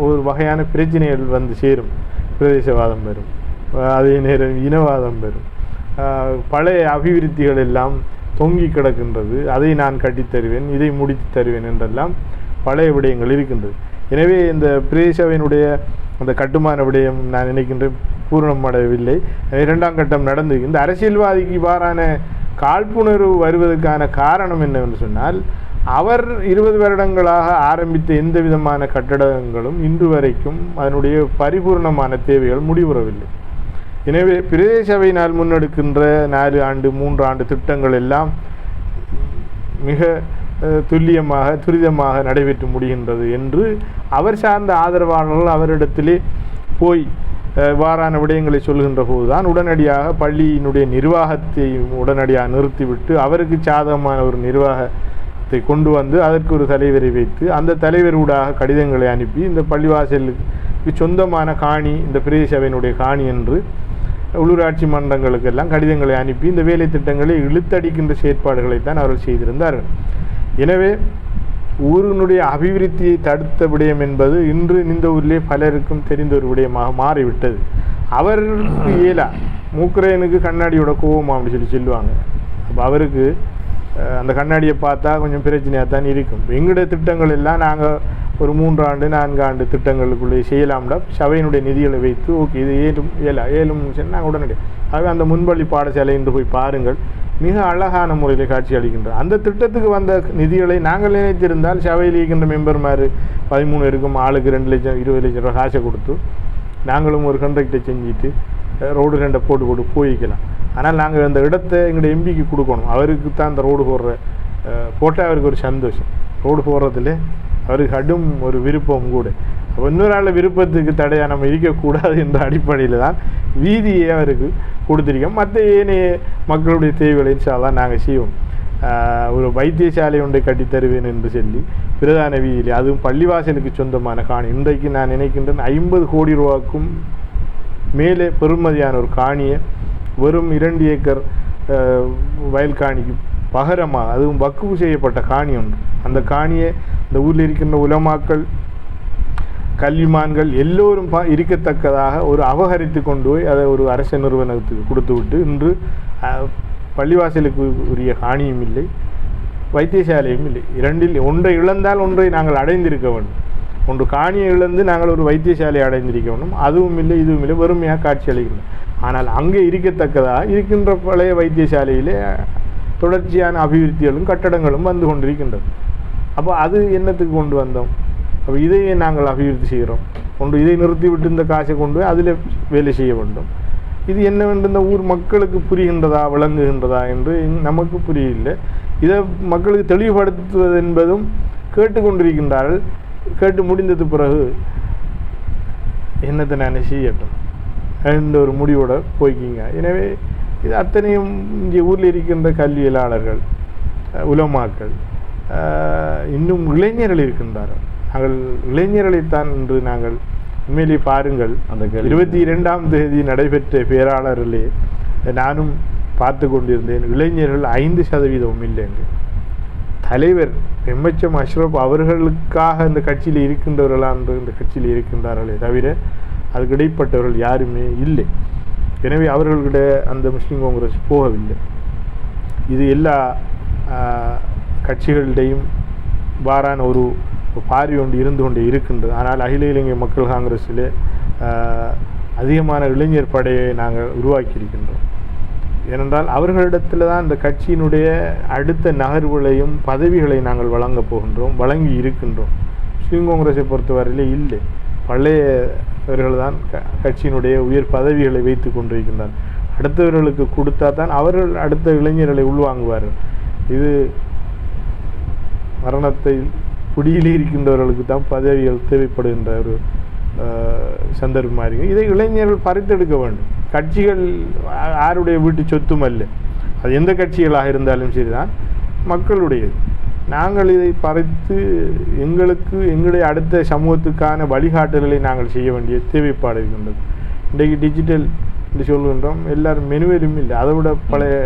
ஒரு வகையான பிரச்சனைகள் வந்து சேரும், பிரதேசவாதம் வரும், அதே நேரம் இனவாதம் வரும், பழைய அபிவிருத்திகள் எல்லாம் தொங்கி கிடக்கின்றது, அதை நான் கட்டித்தருவேன், இதை முடித்து தருவேன் என்றெல்லாம் பழைய விடயங்கள் இருக்கின்றது. எனவே இந்த பிரதேசவையினுடைய அந்த கட்டுமான விடயம் நான் நினைக்கின்றேன் பூரணமடையவில்லை. 2ஆம் கட்டம் நடந்து இந்த அரசியல்வாதிக்கு இவ்வாறான காழ்ப்புணர்வு வருவதற்கான காரணம் என்னவென்று சொன்னால், அவர் 20 வருடங்களாக ஆரம்பித்த எந்த விதமான கட்டடங்களும் இன்று வரைக்கும் அதனுடைய பரிபூர்ணமான தேவைகள் முடிவுறவில்லை. எனவே பிரதேச சபையினால் முன்னெடுக்கின்ற 4 ஆண்டு 3 ஆண்டு திட்டங்கள் எல்லாம் மிக துரிதமாக நடைபெற்று முடிகின்றது என்று அவர் சார்ந்த ஆதரவாளர்கள் அவரிடத்திலே போய் வாரான விடயங்களை சொல்கின்ற போதுதான் உடனடியாக பள்ளியினுடைய நிர்வாகத்தை உடனடியாக நிறுத்திவிட்டு அவருக்கு சாதகமான ஒரு நிர்வாகத்தை கொண்டு வந்து அதற்கு ஒரு தலைவரை வைத்து அந்த தலைவரூடாக கடிதங்களை அனுப்பி இந்த பள்ளிவாசலுக்கு சொந்தமான காணி, இந்த பிரதேச சபையினுடைய காணி என்று உள்ளூராட்சி மன்றங்களுக்கெல்லாம் கடிதங்களை அனுப்பி இந்த வேலை திட்டங்களை இழுத்தடிக்கின்ற செயற்பாடுகளைத்தான் அவர்கள் செய்திருந்தார்கள். எனவே ஊரினுடைய அபிவிருத்தியை தடுத்த விடயம் என்பது இன்று இந்த ஊரிலே பலருக்கும் தெரிந்த ஒரு விடயமாக மாறிவிட்டது. அவருக்கு இயலா மூக்கரையனுக்கு கண்ணாடியோட கோவம் அப்படி சொல்லுவாங்க. அப்போ அவருக்கு அந்த கண்ணாடியை பார்த்தா கொஞ்சம் பிரச்சனையாக தான் இருக்கும். எங்களுடைய திட்டங்கள் எல்லாம் நாங்கள் ஒரு 3 ஆண்டு 4 ஆண்டு திட்டங்களுக்குள்ளே செய்யலாம்டா சபையினுடைய நிதிகளை வைத்து ஓகே இது ஏலும் சரி நாங்கள் உடனடியாக. ஆகவே அந்த முன்பள்ளி பாடசாலை என்று போய் பாருங்கள், மிக அழகான முறையில் காட்சி அளிக்கின்றோம். அந்த திட்டத்துக்கு வந்த நிதிகளை நாங்கள் நினைத்திருந்தால் சபையில் இருக்கின்ற மெம்பர்மார் 13 இருக்கும், ஆளுக்கு 2 லட்சம் 20 லட்சம் ரூபா காசை கொடுத்து நாங்களும் ஒரு கண்ட்ராக்டை செஞ்சுட்டு ரோடு 2 போட்டு போய்க்கலாம். ஆனால் நாங்கள் அந்த இடத்தை எங்களுடைய எம்பிக்கு கொடுக்கணும். அவருக்கு தான் அந்த ரோடு போட்டால் அவருக்கு ஒரு சந்தோஷம். ரோடு போடுறதுல அவருக்கு கடும் ஒரு விருப்பம் கூட. அப்போ இன்னொரு ஆள் விருப்பத்துக்கு தடையாக நம்ம இருக்கக்கூடாது என்ற அடிப்படையில் தான் வீதியை அவருக்கு கொடுத்துருக்கோம். மற்ற ஏனைய மக்களுடைய தேவைகளை தான் நாங்கள் செய்வோம். ஒரு வைத்தியசாலை ஒன்றை கட்டித்தருவேன் என்று சொல்லி பிரதான வீதியில், அதுவும் பள்ளிவாசலுக்கு சொந்தமான காணி, இன்றைக்கு நான் நினைக்கின்றேன் 50 கோடி ரூபாய்க்கும் மேலே பெறுமதியான ஒரு காணியை வெறும் 2 ஏக்கர் வயல் காணிக்கு பகரமாக, அதுவும் வக்குவு செய்யப்பட்ட காணி ஒன்று, அந்த காணியை இந்த ஊரில் இருக்கின்ற உலமாக்கள் கல்விமான்கள் எல்லோரும் இருக்கத்தக்கதாக ஒரு அபகரித்து கொண்டு போய் அதை ஒரு அரசு நிறுவனத்துக்கு கொடுத்து விட்டு இன்று பள்ளிவாசலுக்கு உரிய காணியும் இல்லை, வைத்தியசாலையும் இல்லை. 2இல் ஒன்றை இழந்தால் ஒன்றை நாங்கள் அடைந்திருக்க வேண்டும். ஒன்று காணியை இழந்து நாங்கள் ஒரு வைத்தியசாலை அடைந்திருக்க வேண்டும். அதுவும் இல்லை, இதுவும் இல்லை, வெறுமையாக காட்சி அளிக்கின்றோம். ஆனால் அங்கே இருக்கத்தக்கதாக இருக்கின்ற பழைய வைத்தியசாலையிலே தொடர்ச்சியான அபிவிருத்திகளும் கட்டடங்களும் வந்து கொண்டிருக்கின்றது. அப்போ அது என்னத்துக்கு கொண்டு வந்தோம்? அப்போ இதையே நாங்கள் அபிவிருத்தி செய்கிறோம். ஒன்று இதை நிறுத்திவிட்டு இந்த காசை கொண்டு போய் அதில் வேலை செய்ய வேண்டும். இது என்னவென்று இந்த ஊர் மக்களுக்கு புரிகின்றதா விளங்குகின்றதா என்று நமக்கு புரியவில்லை. இதை மக்களுக்கு தெளிவுபடுத்துவது என்பதும் கேட்டுக்கொண்டிருக்கின்றார்கள். கேட்டு முடிந்தது பிறகு என்னத்தை நான் செய்யட்டும் என்ற ஒரு முடிவோட போய்க்கிங்க. எனவே இது அத்தனையும் இங்கே ஊரில் இருக்கின்ற கல்வியலாளர்கள், உலமாக்கள், இன்னும் இளைஞர்கள் இருக்கின்றார்கள். நாங்கள் இளைஞர்களைத்தான் இன்று நாங்கள் உண்மையிலே பாருங்கள், அந்த 22ஆம் தேதி நடைபெற்ற பேராளரிலே நானும் பார்த்து கொண்டிருந்தேன். இளைஞர்கள் 5% இல்லைங்க. தலைவர் எம்எச்எம் அஷ்ரப் அவர்களுக்காக இந்த கட்சியில் இருக்கின்றவர்களா என்று இந்த கட்சியில் இருக்கின்றார்களே தவிர அதுக்கு இடைப்பட்டவர்கள் யாருமே இல்லை. எனவே அவர்கள்கிட்ட அந்த முஸ்லீம் காங்கிரஸ் போகவில்லை. இது எல்லா கட்சிகளிடையும் வாரான ஒரு பார்வை ஒன்று இருந்து கொண்டே இருக்கின்றது. ஆனால் அகில இலங்கை மக்கள் காங்கிரஸில் அதிகமான இளைஞர் படையை நாங்கள் உருவாக்கி இருக்கின்றோம். ஏனென்றால் அவர்களிடத்தில் தான் இந்த கட்சியினுடைய அடுத்த நகர்வுகளையும் பதவிகளை நாங்கள் வழங்கப் போகின்றோம், வழங்கி இருக்கின்றோம். முஸ்லீம் காங்கிரஸை பொறுத்தவரையிலே இல்லை, பழையவர்கள் தான் கட்சியினுடைய உயர் பதவிகளை வைத்து கொண்டிருக்கின்றார். அடுத்தவர்களுக்கு கொடுத்தா தான் அவர்கள் அடுத்த இளைஞர்களை உள்வாங்குவார்கள். இது மரணத்தை குடியில் இருக்கின்றவர்களுக்கு தான் பதவிகள் தேவைப்படுகின்ற ஒரு சந்தர்ப்பமாக இருக்குது. இதை இளைஞர்கள் பறித்தெடுக்க வேண்டும். கட்சிகள் யாருடைய வீட்டு சொத்தும் அல்ல, அது எந்த கட்சிகளாக இருந்தாலும் சரிதான், மக்களுடையது. நாங்கள் இதை பறித்து எங்களுடைய அடுத்த சமூகத்துக்கான வழிகாட்டுதலை நாங்கள் செய்ய வேண்டிய தேவைப்பாடு இருக்கின்றது. இன்றைக்கு டிஜிட்டல் என்று சொல்கின்றோம், எல்லாரும் மெனுவெலும் இல்லை. அதை விட பழைய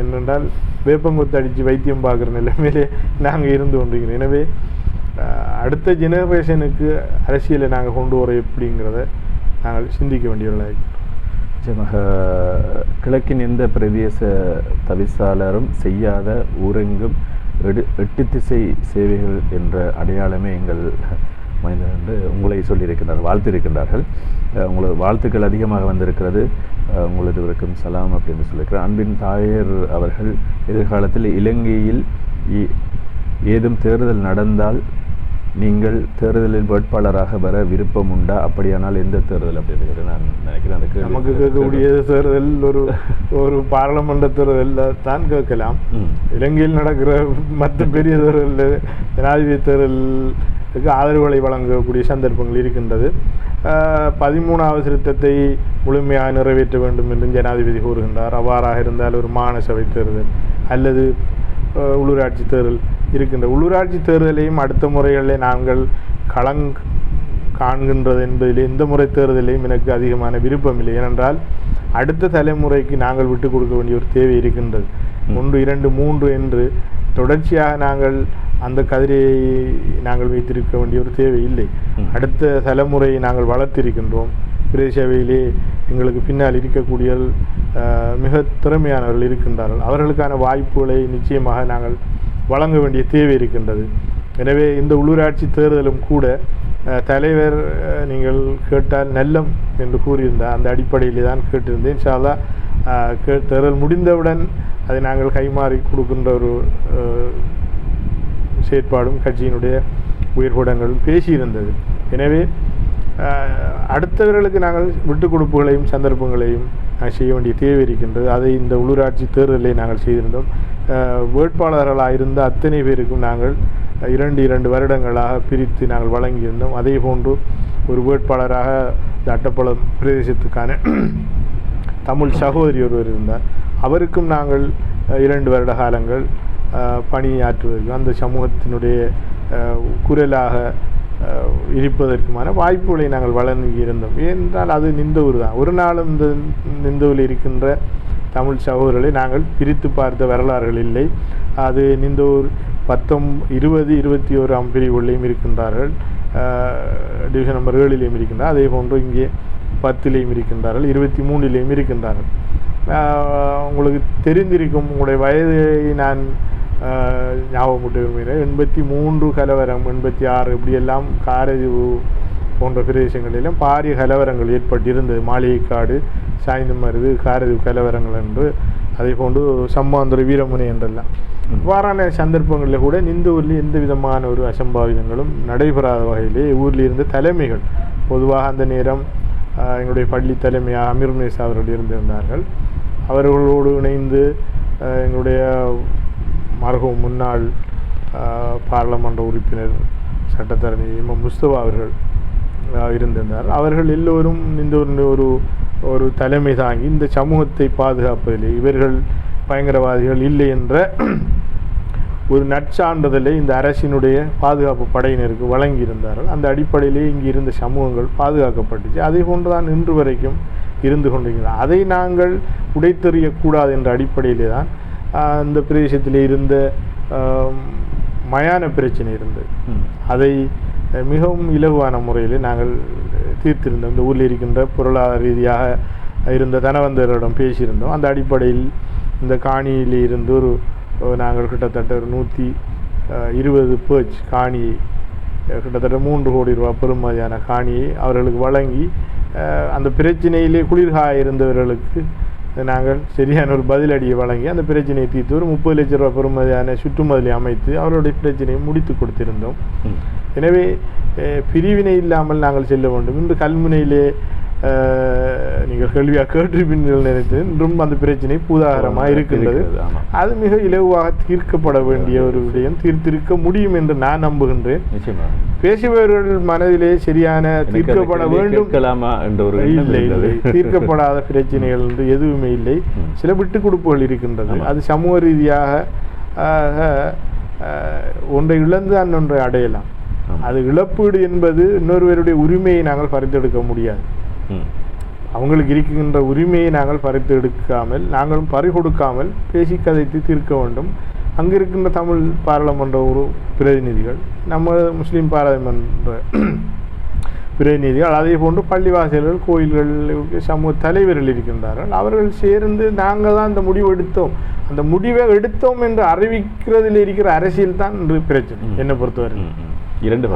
என்னென்றால் வேப்பங்கொத்து அடித்து வைத்தியம் பார்க்குற நிலைமையிலே நாங்கள் இருந்து கொண்டிருக்கிறோம். எனவே அடுத்த ஜெனரேஷனுக்கு அரசியலை நாங்கள் கொண்டு வர எப்படிங்கிறத நாங்கள் சிந்திக்க வேண்டியவர்களாக இருக்கிறோம். நிச்சயமாக கிழக்கின் எந்த பிரதேச தவிசாளரும் செய்யாத ஊரெங்கும் 8 திசை சேவைகள் என்ற அடையாளமே எங்கள் மைந்தன் என்று உங்களை சொல்லியிருக்கின்றார், வாழ்த்திருக்கின்றார்கள். உங்களுக்கு வாழ்த்துக்கள் அதிகமாக வந்திருக்கிறது. உங்களது வரைக்கும் சலாம் அப்படின்னு சொல்லியிருக்கிறார். அன்பின் தாயர் அவர்கள், எதிர்காலத்தில் இலங்கையில் ஏதும் தேர்தல் நடந்தால் நீங்கள் தேர்தலில் வேட்பாளராக வர விருப்பம் உண்டா? அப்படியானால் எந்த தேர்தல் அப்படின்னு நான் நினைக்கிறேன். அதுக்கு நமக்கு கேட்கக்கூடிய தேர்தல் ஒரு பாராளுமன்ற தேர்தலில் தான் கேட்கலாம். இலங்கையில் நடக்கிற மற்ற பெரிய தேர்தலில் ஜனாதிபதி தேர்தலுக்கு ஆதரவுகளை வழங்கக்கூடிய சந்தர்ப்பங்கள் இருக்கின்றது. 13வது திருத்தத்தை முழுமையாக நிறைவேற்ற வேண்டும் என்று ஜனாதிபதி கூறுகின்றார். அவ்வாறாக இருந்தால் ஒரு மாகாண சபை தேர்தல் அல்லது உள்ளூராட்சி தேர்தல் இருக்கின்ற உள்ளூராட்சி தேர்தலையும் அடுத்த முறைகளில் நாங்கள் காண்கின்றது என்பதில் எந்த முறை தேர்தலையும் எனக்கு அதிகமான விருப்பம் இல்லை. ஏனென்றால் அடுத்த தலைமுறைக்கு நாங்கள் விட்டுக் கொடுக்க வேண்டிய ஒரு தேவை இருக்கின்றது. 1, 2, 3 என்று தொடர்ச்சியாக நாங்கள் அந்த கதிரையை நாங்கள் வைத்திருக்க வேண்டிய ஒரு தேவை இல்லை. அடுத்த தலைமுறையை நாங்கள் வளர்த்திருக்கின்றோம். பிரதேசவையிலே எங்களுக்கு பின்னால் இருக்கக்கூடிய மிக திறமையானவர்கள் இருக்கின்றார்கள். அவர்களுக்கான வாய்ப்புகளை நிச்சயமாக நாங்கள் வழங்க வேண்டிய தேவை இருக்கின்றது. எனவே இந்த உள்ளூராட்சி தேர்தலும் கூட தலைவர் நீங்கள் கேட்டால் நல்லம் என்று கூறியிருந்தார். அந்த அடிப்படையிலே தான் கேட்டிருந்தேன். இன்ஷா அல்லாஹ் தேர்தல் முடிந்தவுடன் அதை நாங்கள் கைமாறி கொடுக்கின்ற ஒரு செயற்பாடும் கட்சியினுடைய உயர்கூடங்களும் பேசியிருந்தது. எனவே அடுத்தவர்களுக்கு நாங்கள் விட்டுக் கொடுப்புகளையும் சந்தர்ப்பங்களையும் செய்ய வேண்டிய தேவை இருக்கின்றது. அதை இந்த உள்ளூராட்சி தேர்தலை நாங்கள் செய்திருந்தோம். வேட்பாளர்களாக இருந்த அத்தனை பேருக்கும் நாங்கள் 2 வருடங்களாக பிரித்து நாங்கள் வழங்கியிருந்தோம். அதே போன்று ஒரு வேட்பாளராக அட்டப்பளம் பிரதேசத்துக்கான தமிழ் சகோதரி ஒருவர் இருந்தார். அவருக்கும் நாங்கள் 2 வருட காலங்கள் பணியாற்றுவதற்கு அந்த சமூகத்தினுடைய குரலாக இருப்பதற்குமான வாய்ப்புகளை நாங்கள் வழங்கியிருந்தோம். ஏனென்றால் அது நிந்தூர் தான். ஒரு நாளும் இந்த நிந்தூரில் இருக்கின்ற தமிழ் சகோதரர்களை நாங்கள் பிரித்து பார்த்த வரலாறுகள் இல்லை. அது நிந்தூர் 20, 21 பிரிவுகளிலையும் இருக்கின்றார்கள், டிவிஷன் நம்பர் 7லேயும் இருக்கின்றார். அதே போன்று இங்கே 10லேயும் இருக்கின்றார்கள், 23லேயும் இருக்கின்றார்கள். உங்களுக்கு தெரிந்திருக்கும், உங்களுடைய வயதை நான் ஞாபகமூட்ட விரும்புகிறேன். 83 கலவரம், 86 இப்படியெல்லாம் காரதீவு போன்ற பிரதேசங்களிலும் பாரிய கலவரங்கள் ஏற்பட்டிருந்தது. மாளிகைக்காடு, சாய்ந்தமருது, காரதீவு கலவரங்கள் என்று, அதே போன்று சம்மாந்துறை, வீரமுனை என்றெல்லாம் இவ்வாறான சந்தர்ப்பங்களில் கூட இந்த ஊரில் எந்த விதமான ஒரு அசம்பாவிதங்களும் நடைபெறாத வகையிலே ஊரில் இருந்த தலைமைகள், பொதுவாக அந்த நேரம் எங்களுடைய பள்ளி தலைமையாக அமீர் மேசா அவர்கள் இருந்திருந்தார்கள். அவர்களோடு இணைந்து எங்களுடைய மருகும் முன்னாள் பாராளுமன்ற உறுப்பினர் சட்டத்தரணி முஸ்தபா அவர்கள் இருந்திருந்தார். அவர்கள் எல்லோரும் இந்த ஒரு தலைமை தாங்கி இந்த சமூகத்தை பாதுகாப்பதிலே இவர்கள் பயங்கரவாதிகள் இல்லை என்ற ஒரு நற்சான்றிதழை இந்த அரசினுடைய பாதுகாப்பு படையினருக்கு வழங்கியிருந்தார்கள். அந்த அடிப்படையிலே இங்கு இருந்த சமூகங்கள் பாதுகாக்கப்பட்டுச்சு. அதே போன்றுதான் இன்று வரைக்கும் இருந்து கொண்டிருக்கிறார். அதை நாங்கள் உடைத்தெறியக்கூடாது என்ற அடிப்படையிலே தான் இந்த பிரதேசத்திலே இருந்த மயான பிரச்சனை இருந்தது. அதை மிகவும் இலகுவான முறையில் நாங்கள் தீர்த்திருந்தோம். இந்த ஊரில் இருக்கின்ற பொருளாதார ரீதியாக இருந்த தனவந்தர்களிடம் பேசியிருந்தோம். அந்த அடிப்படையில் இந்த காணியில் இருந்து நாங்கள் கிட்டத்தட்ட ஒரு 120 பேர்ச் காணியை, கிட்டத்தட்ட 3 கோடி ரூபாய் பெறுமதியான காணியை அவர்களுக்கு வழங்கி அந்த பிரச்சனையிலே குளிர்காய இருந்தவர்களுக்கு நாங்கள் சரியான ஒரு பதிலடியை வழங்கி அந்த பிரச்சனையை தீர்த்து ஒரு 30 லட்சம் ரூபாய் பெறுமதியான சுற்றுமதிலை அமைத்து அவர்களுடைய பிரச்சனையை முடித்து கொடுத்திருந்தோம். எனவே பிரிவினை இல்லாமல் நாங்கள் செல்ல வேண்டும். இன்று கல்முனையிலே நீங்கள் கேள்வியாக கேட்டிருப்பீர்கள் நினைத்தேன். இன்றும் அந்த பிரச்சனை பூதாகரமாக இருக்கின்றது. அது மிக இலகுவாக தீர்க்கப்பட வேண்டிய ஒரு விடயம், தீர்த்திருக்க முடியும் என்று நான் நம்புகின்றேன். பேசுபவர்கள் மனதிலே சரியான தீர்க்கப்பட வேண்டும் இல்லை இல்லை, தீர்க்கப்படாத பிரச்சனைகள் என்று எதுவுமே இல்லை. சில விட்டுக் கொடுப்புகள் இருக்கின்றது. அது சமூக ரீதியாக ஒன்றை இழந்து அன்னொன்றை அடையலாம். அது இழப்பீடு என்பது இன்னொருவருடைய உரிமையை நாங்கள் பறித்தெடுக்க முடியாது. அவங்களுக்கு இருக்கின்ற உரிமையை நாங்கள் பறித்து எடுக்காமல் நாங்களும் பறிகொடுக்காமல் பேசி கதைத்து தீர்க்க வேண்டும். அங்கே இருக்கின்ற தமிழ் பாராளுமன்ற பிரதிநிதிகள், நம்ம முஸ்லீம் பாராளுமன்ற பிரதிநிதிகள், அதே போன்று பள்ளிவாசல்கள், கோயில்கள், சமூக தலைவர்கள் இருக்கின்றார்கள். அவர்கள் சேர்ந்து நாங்கள் தான் அந்த முடிவு எடுத்தோம், அந்த முடிவை எடுத்தோம் என்று அறிவிக்கிறதில் இருக்கிற அரசியல் தான் இன்று பிரச்சனை. என்னை பொறுத்தவரை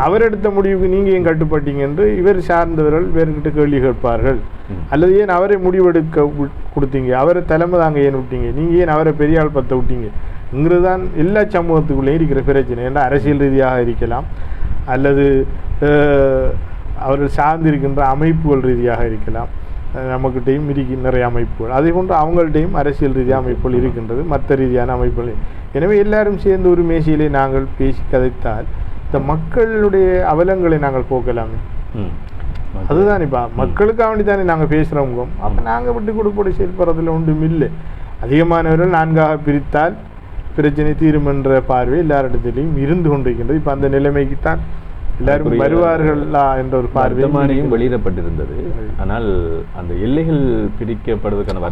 அவர் எடுத்த முடிவுக்கு நீங்க ஏன் கட்டுப்பட்டீங்க என்று இவர் சார்ந்தவர்கள் வேறுகிட்ட கேள்வி கேட்பார்கள். அல்லது ஏன் அவரை முடிவெடுக்க கொடுத்தீங்க, அவரை தலைமை தாங்க ஏன் விட்டீங்க, நீங்க ஏன் அவரை பெரியாள் பத்த விட்டீங்கிறது தான் எல்லா சமூகத்துக்குள்ளேயும் இருக்கிற பிரச்சனை. ஏன்னா அரசியல் ரீதியாக இருக்கலாம், அல்லது அவர்கள் சார்ந்திருக்கின்ற அமைப்புகள் ரீதியாக இருக்கலாம். நமக்கிட்டையும் நிறைய அமைப்புகள், அதே போன்று அவங்கள்ட்டையும் அரசியல் ரீதியாக அமைப்புகள் இருக்கின்றது, மற்ற ரீதியான அமைப்புகள். எனவே எல்லாரும் சேர்ந்து ஒரு மேசையிலே நாங்கள் பேசி கதைத்தால் இந்த மக்களுடைய அவலங்களை நாங்கள் போக்கலாமே. அதுதான் இப்போ மக்களுக்காக வேண்டிதானே நாங்கள் பேசுகிறவங்க. அப்போ நாங்கள் விட்டு கொடுப்போடு செயல்படுறதுல ஒன்றும் இல்லை. அதிகமானவர்கள் 4ஆக பிரித்தால் பிரச்சனை தீரும் என்ற பார்வை எல்லாரிடத்திலையும் இருந்து கொண்டிருக்கின்றது. இப்போ அந்த நிலைமைக்குத்தான் எல்லாரும் வருவார்களா என்ற ஒரு பார்வையும் வெளியிடப்பட்டிருந்தது. ஆனால் அந்த எல்லைகள் பிரிக்கப்படுவதற்கான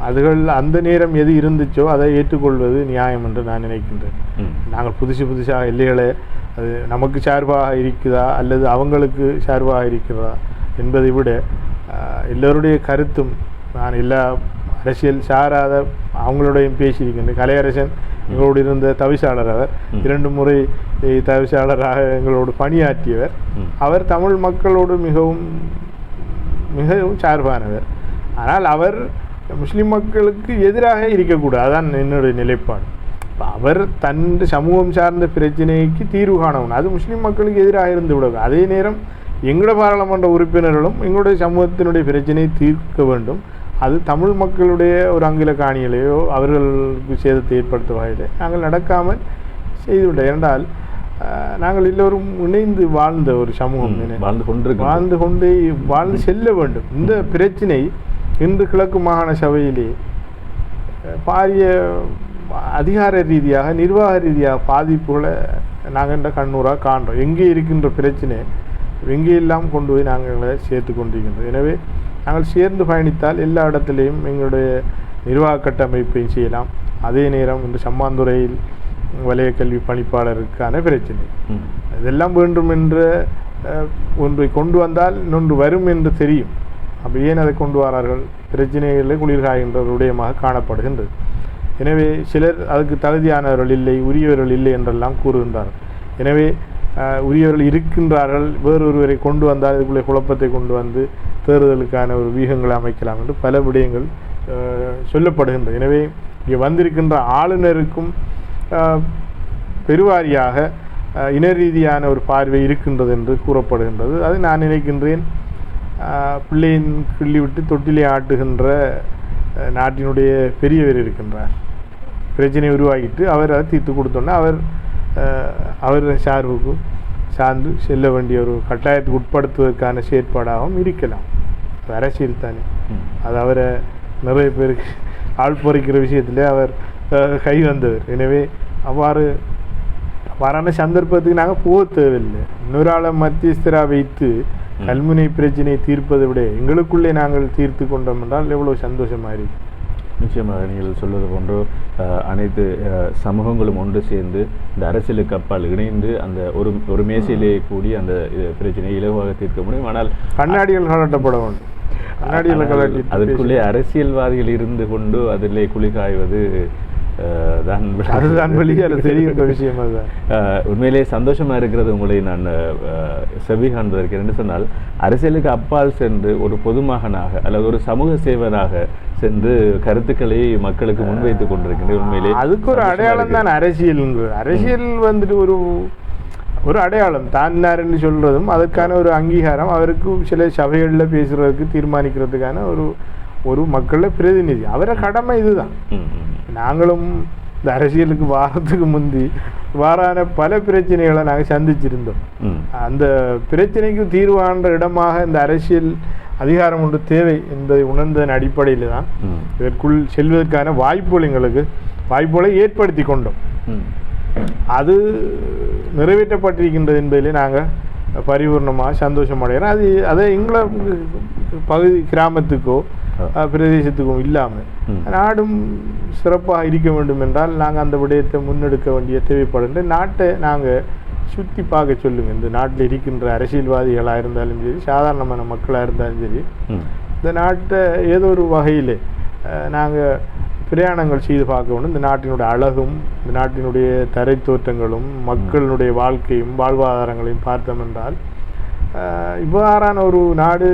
அதுகள் அந்த நேரம் எது இருந்துச்சோ அதை ஏற்றுக்கொள்வது நியாயம் என்று நான் நினைக்கின்றேன். நாங்கள் புதுசாக எல்லைகளை அது நமக்கு சார்பாக இருக்குதா அல்லது அவங்களுக்கு சார்பாக இருக்கிறதா என்பதை விட எல்லோருடைய கருத்தும், நான் எல்லா அரசியல் சாராத அவங்களோடையும் பேசியிருக்கின்றேன். கலையரசன் எங்களோடு இருந்த தவிசாளர், அவர் 2 முறை தவிசாளராக எங்களோடு பணியாற்றியவர். அவர் தமிழ் மக்களோடு மிகவும் சார்பானவர். ஆனால் அவர் முஸ்லிம் மக்களுக்கு எதிராக இருக்கக்கூடாது, அதான் என்னுடைய நிலைப்பாடு. அவர் தன் சமூகம் சார்ந்த பிரச்சனைக்கு தீர்வு காணணும், அது முஸ்லிம் மக்களுக்கு எதிராக இருந்து விட. அதே நேரம் எங்களோட பாராளுமன்ற உறுப்பினர்களும் எங்களுடைய சமூகத்தினுடைய பிரச்சனையை தீர்க்க வேண்டும். அது தமிழ் மக்களுடைய ஒரு அங்கில காணிகளையோ அவர்களுக்கு சேதத்தை ஏற்படுத்தும் வகையில் நாங்கள் நடக்காமல் செய்துவிட்டோம். என்றால் நாங்கள் எல்லோரும் இணைந்து வாழ்ந்த ஒரு சமூகம், வாழ்ந்து செல்ல வேண்டும். இந்த பிரச்சனை இன்று கிழக்கு மாகாண சபையிலே பாரிய அதிகார ரீதியாக நிர்வாக ரீதியாக பாதிப்புகளை நாங்கள் இந்த கண்ணூராக காண்றோம். எங்கே இருக்கின்ற பிரச்சனை எங்கே எல்லாம் கொண்டு போய் நாங்கள் சேர்த்து கொண்டிருக்கின்றோம். எனவே நாங்கள் சேர்ந்து பயணித்தால் எல்லா இடத்துலையும் எங்களுடைய நிர்வாக கட்டமைப்பையும் செய்யலாம். அதே நேரம் இந்த சம்மாந்துறையில் வலய கல்வி பணிப்பாளருக்கான பிரச்சனை இதெல்லாம் வேண்டும் என்ற ஒன்றை கொண்டு வந்தால் இன்னொன்று வரும் என்று தெரியும். அப்போ ஏன் அதை கொண்டு வரார்கள்? பிரச்சனைகளில் குளிர்காய்கின்ற விடயமாக காணப்படுகின்றது. எனவே சிலர் அதுக்கு தகுதியானவர்கள் இல்லை, உரியவர்கள் இல்லை என்றெல்லாம் கூறுகின்றார்கள். எனவே உரியவர்கள் இருக்கின்றார்கள், வேறொருவரை கொண்டு வந்தால் இதுக்குள்ளே குழப்பத்தை கொண்டு வந்து தேர்தலுக்கான ஒரு வியூகங்களை அமைக்கலாம் என்று பல விடயங்கள் சொல்லப்படுகின்றது. எனவே இங்கே வந்திருக்கின்ற ஆளுநருக்கும் பெருவாரியாக இன ரீதியான ஒரு பார்வை இருக்கின்றது என்று கூறப்படுகின்றது. அது நான் நினைக்கின்றேன், பிள்ளையின் கிள்ளி விட்டு தொட்டிலே ஆட்டுகின்ற நாட்டினுடைய பெரியவர் இருக்கின்றார், பிரச்சனையை உருவாக்கிட்டு அவர் அதை தீர்த்து கொடுத்தோன்னா அவர் சார்புக்கு சார்ந்து செல்ல வேண்டிய ஒரு கட்டாயத்துக்கு உட்படுத்துவதற்கான செயற்பாடாகவும் இருக்கலாம். அரசியல் தானே. அது அவரை நிறைய பேருக்கு ஆள் பொறிக்கிற விஷயத்தில் அவர் கை வந்தவர். எனவே அவ்வாறான சந்தர்ப்பத்துக்கு நாங்கள் போக தேவையில்லை. இன்னொரு ஆளை மத்தியஸ்தராக வைத்து கல்முனை பிரச்சனையை தீர்ப்பதை விட எங்களுக்குள்ளே நாங்கள் தீர்த்து கொண்டோம் என்றால் எவ்வளோ சந்தோஷமாக இருக்கு. நிச்சயமாக நீங்கள் சொல்வது போன்று அனைத்து சமூகங்களும் ஒன்று சேர்ந்து இந்த அரசியலுக்கு அப்பால் இணைந்து அந்த ஒரு மேசையிலே கூடி அந்த பிரச்சனையை இலவாக தீர்க்க முடியும். ஆனால் கண்ணாடிகள் கலட்டப்பட வேண்டும். கண்ணாடிகளை கலட்டி அதற்குள்ளே அரசியல்வாதிகள் இருந்து கொண்டு அதிலே குளிகாய்வது அதுதான் வெளியே தெரிகின்ற விஷயம். அதுதான் உண்மையிலே சந்தோஷமா இருக்கிறது. உங்களை நான் செவி காண்பதற்கு என்று சொன்னால், அரசியலுக்கு அப்பால் சென்று ஒரு பொதுமகனாக அல்லது ஒரு சமூக சேவனாக சென்று கருத்துக்களை மக்களுக்கு முன்வைத்துக் கொண்டிருக்கின்ற உண்மையிலே அதுக்கு ஒரு அடையாளம் தான் அரசியல்ங்கிறது. அரசியல் வந்துட்டு ஒரு அடையாளம் தான்னார்ன்னு சொல்றதும் அதற்கான ஒரு அங்கீகாரம், அவருக்கு சில சபைகளில் பேசுறதுக்கு தீர்மானிக்கிறதுக்கான ஒரு மக்களில் பிரதிநிதி. அவரை கடமை இதுதான். நாங்களும் இந்த அரசியலுக்கு வாரத்துக்கு முந்தி வாரான பல பிரச்சனைகளை நாங்கள் சந்திச்சிருந்தோம். அந்த பிரச்சனைக்கு தீர்வான இடமாக இந்த அரசியல் அதிகாரம் ஒன்று தேவை என்பதை உணர்ந்ததன் அடிப்படையில் தான் இதற்குள் செல்வதற்கான வாய்ப்புகளை ஏற்படுத்தி கொண்டோம். அது நிறைவேற்றப்பட்டிருக்கின்றது என்பதிலே நாங்கள் பரிபூர்ணமாக சந்தோஷம் அடைகிறோம். அதை எங்களை பகுதி கிராமத்துக்கோ பிரதேசத்துக்கும் இல்லாமல் நாடும் சிறப்பாக இருக்க வேண்டும் என்றால் நாங்கள் அந்த விடயத்தை முன்னெடுக்க வேண்டிய தேவைப்படுகின்ற நாட்டை நாங்கள் சுற்றி பார்க்க சொல்லுங்கள். இந்த நாட்டில் இருக்கின்ற அரசியல்வாதிகளாக இருந்தாலும் சரி, சாதாரணமான மக்களாக இருந்தாலும் சரி, இந்த நாட்டை ஏதோ ஒரு வகையில் நாங்கள் பிரயாணங்கள் செய்து பார்க்க வேண்டும். இந்த நாட்டினுடைய அழகும், இந்த நாட்டினுடைய தரை தோற்றங்களும், மக்களுடைய வாழ்க்கையும் வாழ்வாதாரங்களையும் பார்த்தோம் என்றால் இவ்வாறான ஒரு நாடு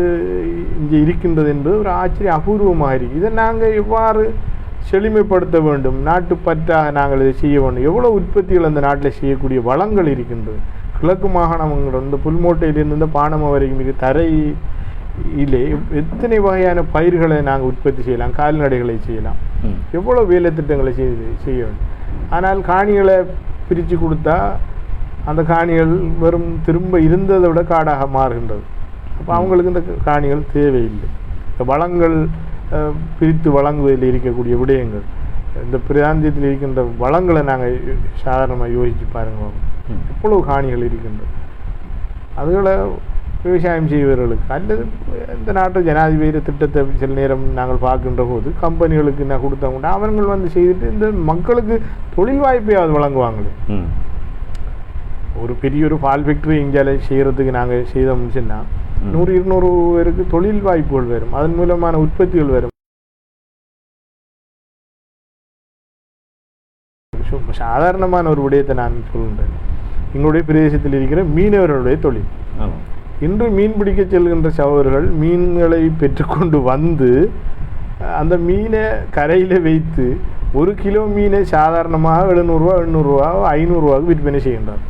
இங்கே இருக்கின்றது என்பது ஒரு ஆச்சரிய அபூர்வமாக இருக்குது. இதை நாங்கள் எவ்வாறு செழுமைப்படுத்த வேண்டும், நாட்டு பற்றாக நாங்கள் இதை செய்ய வேண்டும். எவ்வளோ உற்பத்திகள் அந்த நாட்டில் செய்யக்கூடிய வளங்கள் இருக்கின்றது. கிழக்கு மாகாணங்கள் இந்த புல்மோட்டையிலிருந்து இந்த பானம வரைக்கும் மிக தரையிலே எத்தனை வகையான பயிர்களை நாங்கள் உற்பத்தி செய்யலாம், கால்நடைகளை செய்யலாம், எவ்வளோ வேலை திட்டங்களை செய்ய வேண்டும். ஆனால் காணிகளை பிரித்து கொடுத்தா அந்த காணிகள் வெறும் திரும்ப இருந்ததை விட காடாக மாறுகின்றது. அப்போ அவங்களுக்கு இந்த காணிகள் தேவையில்லை. இந்த வளங்கள் பிரித்து வழங்குவதில் இருக்கக்கூடிய விடயங்கள், இந்த பிராந்தியத்தில் இருக்கின்ற வளங்களை நாங்கள் சாதாரணமாக யோசித்து பாருங்கள். எவ்வளவு காணிகள் இருக்கின்றது. அதுகளை விவசாயம் செய்வர்களுக்கு அல்லது இந்த நாட்டு ஜனாதிபதி திட்டத்தை சில நேரம் நாங்கள் பார்க்கின்ற போது கம்பெனிகளுக்கு நான் கொடுத்தவங்க அவர்கள் வந்து செய்துட்டு இந்த மக்களுக்கு தொழில் வாய்ப்பையாவது வழங்குவாங்களே. ஒரு பெரிய ஒரு பால் ஃபேக்டரி இந்தியாவில் செய்கிறதுக்கு நாங்கள் செய்தோம்னு சொன்னால் 100-200 பேருக்கு தொழில் வாய்ப்புகள் வரும், அதன் மூலமான உற்பத்திகள் வரும். சாதாரணமான ஒரு விடயத்தை நான் சொல்கின்றேன். எங்களுடைய பிரதேசத்தில் இருக்கிற மீனவர்களுடைய தொழில். இன்று மீன் பிடிக்க செல்கின்ற சகோதரர்கள் மீன்களை பெற்றுக்கொண்டு வந்து அந்த மீனை கரையில் வைத்து 1 கிலோ மீனை சாதாரணமாக 700 ரூபா 500 விற்பனை செய்கின்றார்.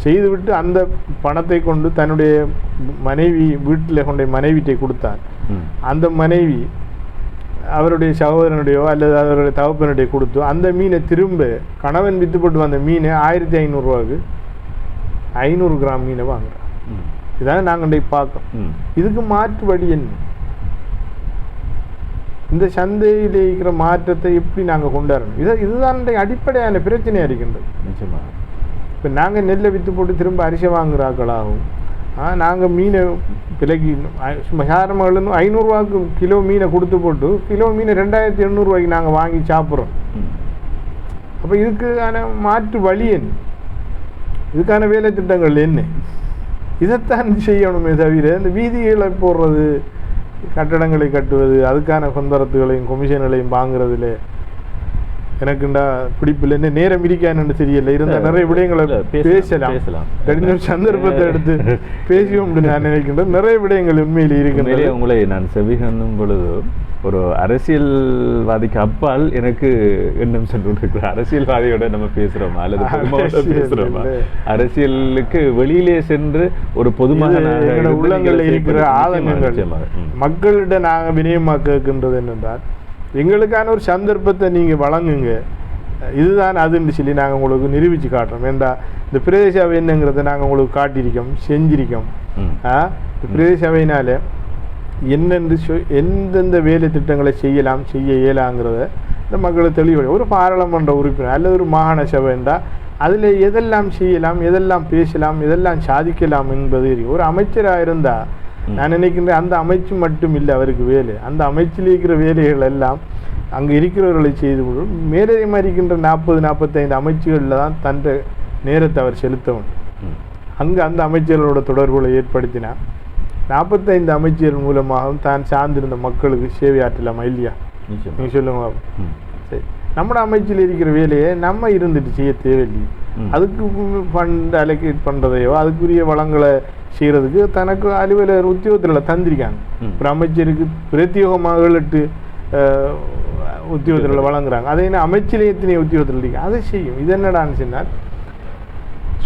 செய்துவிட்டு அந்த பணத்தை கொண்டு தன்னுடைய மனைவி வீட்டில் கொண்ட மனைவிட்டை கொடுத்தார். அந்த மனைவி அவருடைய சகோதரனுடையோ அல்லது அவருடைய தகப்பனுடைய கொடுத்தோ அந்த மீனை திரும்ப கணவன் விற்றுப்பட்டு வந்த மீனை 1500 500 கிராம் மீனை வாங்குறார். இதான் நாங்கள் பார்க்கோம். இதுக்கு மாற்று வழி என்ன? இந்த சந்தையில் இருக்கிற மாற்றத்தை எப்படி நாங்கள் கொண்டாடணும்? இதுதான் அடிப்படையான பிரச்சனையாக இருக்கின்றது. நிச்சயமாக இப்போ நாங்கள் நெல்லை விற்று போட்டு திரும்ப அரிசி வாங்குறாக்களாகும். நாங்கள் மீனை விலைக்கு சாதாரணமாக 500 கிலோ மீனை கொடுத்து போட்டு கிலோ மீனை 2800 நாங்கள் வாங்கி சாப்பிட்றோம். அப்போ இதுக்கான மாற்று வழி என்ன? இதுக்கான வேலை திட்டங்கள் என்ன? இதைத்தான் செய்யணுமே தவிர இந்த வீதிகளை போடுறது, கட்டடங்களை கட்டுவது, அதுக்கான கொந்தரத்துகளையும் கொமிஷன்களையும் வாங்குறதுல எனக்குண்டா பிடிப்பில்லை. என்ன நேரம் இருக்கான்னு தெரியல. இருந்தால் நிறைய விடயங்களை பேசலாம். ஒரு சந்தர்ப்பத்தை எடுத்து பேசியோம் நான் நினைக்கின்றேன். நிறைய விடயங்கள் உண்மையில் இருக்கின்றன. உங்களை நான் செவிகண்ணும் பொழுது ஒரு அரசியல்வாதிக்கு அப்பால் எனக்கு எண்ணம் சென்று அரசியல்வாதியோட நம்ம பேசுறோமா அல்லது பேசுறோமா? அரசியலுக்கு வெளியிலே சென்று ஒரு பொதுமகனாக உள்ளங்களில் இருக்கிற ஆதங்கங்கள் மக்களிடம் நாங்கள் வினயமாக கேட்கின்றது என்னென்றால், எங்களுக்கான ஒரு சந்தர்ப்பத்தை நீங்கள் வழங்குங்க, இதுதான் அதுன்னு சொல்லி நாங்கள் உங்களுக்கு நிரூபித்து காட்டுறோம். ஏண்டா இந்த பிரதேச சபை என்னங்கிறத நாங்கள் உங்களுக்கு காட்டியிருக்கோம், செஞ்சிருக்கோம். இந்த பிரதேச சபையினால் என்னென்று எந்தெந்த வேலை திட்டங்களை செய்யலாம், செய்ய இயலாங்கிறத இந்த மக்களுக்கு தெளிவு. ஒரு பாராளுமன்ற உறுப்பினர் அல்லது ஒரு மாகாண சபை என்றால் அதில் எதெல்லாம் செய்யலாம், எதெல்லாம் பேசலாம், எதெல்லாம் சாதிக்கலாம் என்பது ஒரு அமைச்சராக இருந்தால் நான் நினைக்கின்றேன் அந்த அமைச்சு மட்டும் இல்லை அவருக்கு வேலை, அந்த அமைச்சில் இருக்கிற வேலைகள் எல்லாம் அங்கே இருக்கிறவர்களை செய்து கொள்ளும். மேலதிகமாக இருக்கின்ற 40-45 அமைச்சுகளில் தான் தன் நேரத்தை அவர் செலுத்தவும். அங்கே அந்த அமைச்சர்களோட தொடர்புகளை ஏற்படுத்தினா 45 அமைச்சர்கள் மூலமாகவும் தான் சார்ந்திருந்த மக்களுக்கு சேவையாற்றலாமா இல்லையா? நீங்கள் சொல்லுங்க. சரி, நம்மளோட அமைச்சில் இருக்கிற வேலையை நம்ம இருந்துட்டு செய்ய தேவையில்லை. அதுக்கு ஃபண்ட் அலோகேட் பண்ணுறதையோ அதுக்குரிய வளங்களை செய்கிறதுக்கு தனக்கு அலுவலர் உத்தியோகத்தில் தந்திருக்காங்க. ஒரு அமைச்சருக்கு பிரத்யேகமாக 7-8 உத்தியோகத்தில் வழங்குறாங்க. அதை என்ன அமைச்சிலே எத்தனை உத்தியோகத்தில் இருக்கு, அதை செய்யும். இது என்னடான்னு சொன்னால்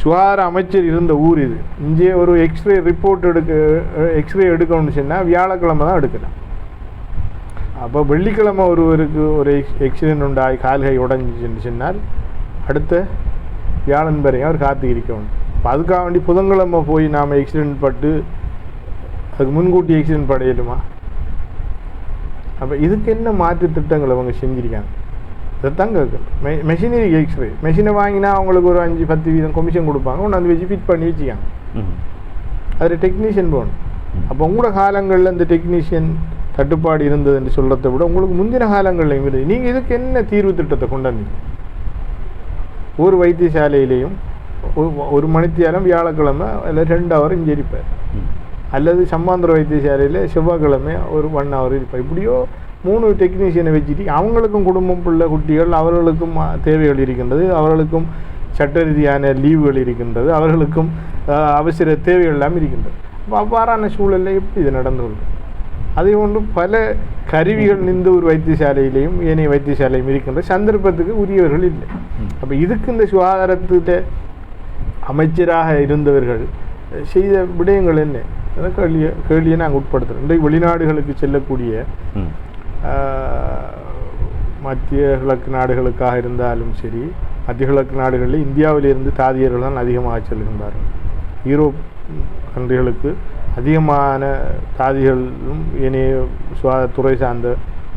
சுகாதார அமைச்சர் இருந்த ஊர் இது. இங்கே ஒரு எக்ஸ்ரே ரிப்போர்ட் எக்ஸ்ரே எடுக்கணும்னு சொன்னால் வியாழக்கிழமை தான் எடுக்கலாம். அப்போ வெள்ளிக்கிழமை ஒருவருக்கு ஒரு எக்ஸிடென்ட் உண்டாகி கால்கை உடஞ்சின்னு சொன்னால் அடுத்த வியாழன் வரையும் அவர் காத்து இருக்கணும். இப்போ அதுக்காக வேண்டி புதன்கிழமை போய் நாம் எக்ஸிடென்ட் பட்டு அதுக்கு முன்கூட்டி எக்ஸிடென்ட் படையலுமா? அப்போ இதுக்கு என்ன மாற்று திட்டங்கள் அவங்க செஞ்சுருக்காங்க, இதைத்தான் கேட்கணும். மெஷினரி எக்ஸ்ரே மெஷினை வாங்கினா அவங்களுக்கு ஒரு 5-10% கமிஷன் கொடுப்பாங்க, ஒன்று அந்த வச்சு ஃபிட் பண்ணி வச்சுக்காங்க. அதில் டெக்னீஷியன் போகணும். அப்போ உங்களோட காலங்களில் இந்த டெக்னீஷியன் தட்டுப்பாடு இருந்தது என்று சொல்கிறத விட உங்களுக்கு முந்தின காலங்களில் இருந்தது. நீங்கள் இதுக்கு என்ன தீர்வு திட்டத்தை கொண்டு வந்தீங்க? ஒரு வைத்தியசாலையிலையும் ஒரு மணித்தியாலம் வியாழக்கிழமை இல்லை 2 ஹவர் இங்கே இருப்பார், அல்லது சம்மாந்திர வைத்தியசாலையில் செவ்வாய்க்கிழமை ஒரு 1 ஹவர் இருப்பார். இப்படியோ 3 டெக்னீஷியனை வச்சுட்டு அவங்களுக்கும் குடும்பம் பிள்ளை குட்டிகள் அவர்களுக்கும் தேவைகள் இருக்கின்றது, அவர்களுக்கும் சட்ட ரீதியான லீவுகள் இருக்கின்றது, அவர்களுக்கும் அவசர தேவைகள் எல்லாம் இருக்கின்றது. அப்போ அவ்வாறான சூழலில் எப்படி இது நடந்து கொள்ளும்? அதே போன்று பல கருவிகள் நின்ற ஒரு வைத்தியசாலையிலையும் ஏனைய வைத்தியசாலையும் இருக்கின்ற சந்தர்ப்பத்துக்கு உரியவர்கள் இல்லை. அப்போ இதுக்கு இந்த சுகாதாரத்திட்ட அமைச்சராக இருந்தவர்கள் செய்த விடயங்கள் என்ன கேள்வியை நாங்கள் உட்படுத்துகிறோம். இன்றைக்கு வெளிநாடுகளுக்கு செல்லக்கூடிய மத்திய கிழக்கு நாடுகளுக்காக இருந்தாலும் சரி, மத்திய கிழக்கு நாடுகளில் இந்தியாவிலிருந்து தாதியர்கள் தான் அதிகமாக செல்கின்றார்கள். யூரோப் கண்ட்ரிகளுக்கு அதிகமான தாதிகளும் ஏனைய சுகாதாரத்துறை சார்ந்த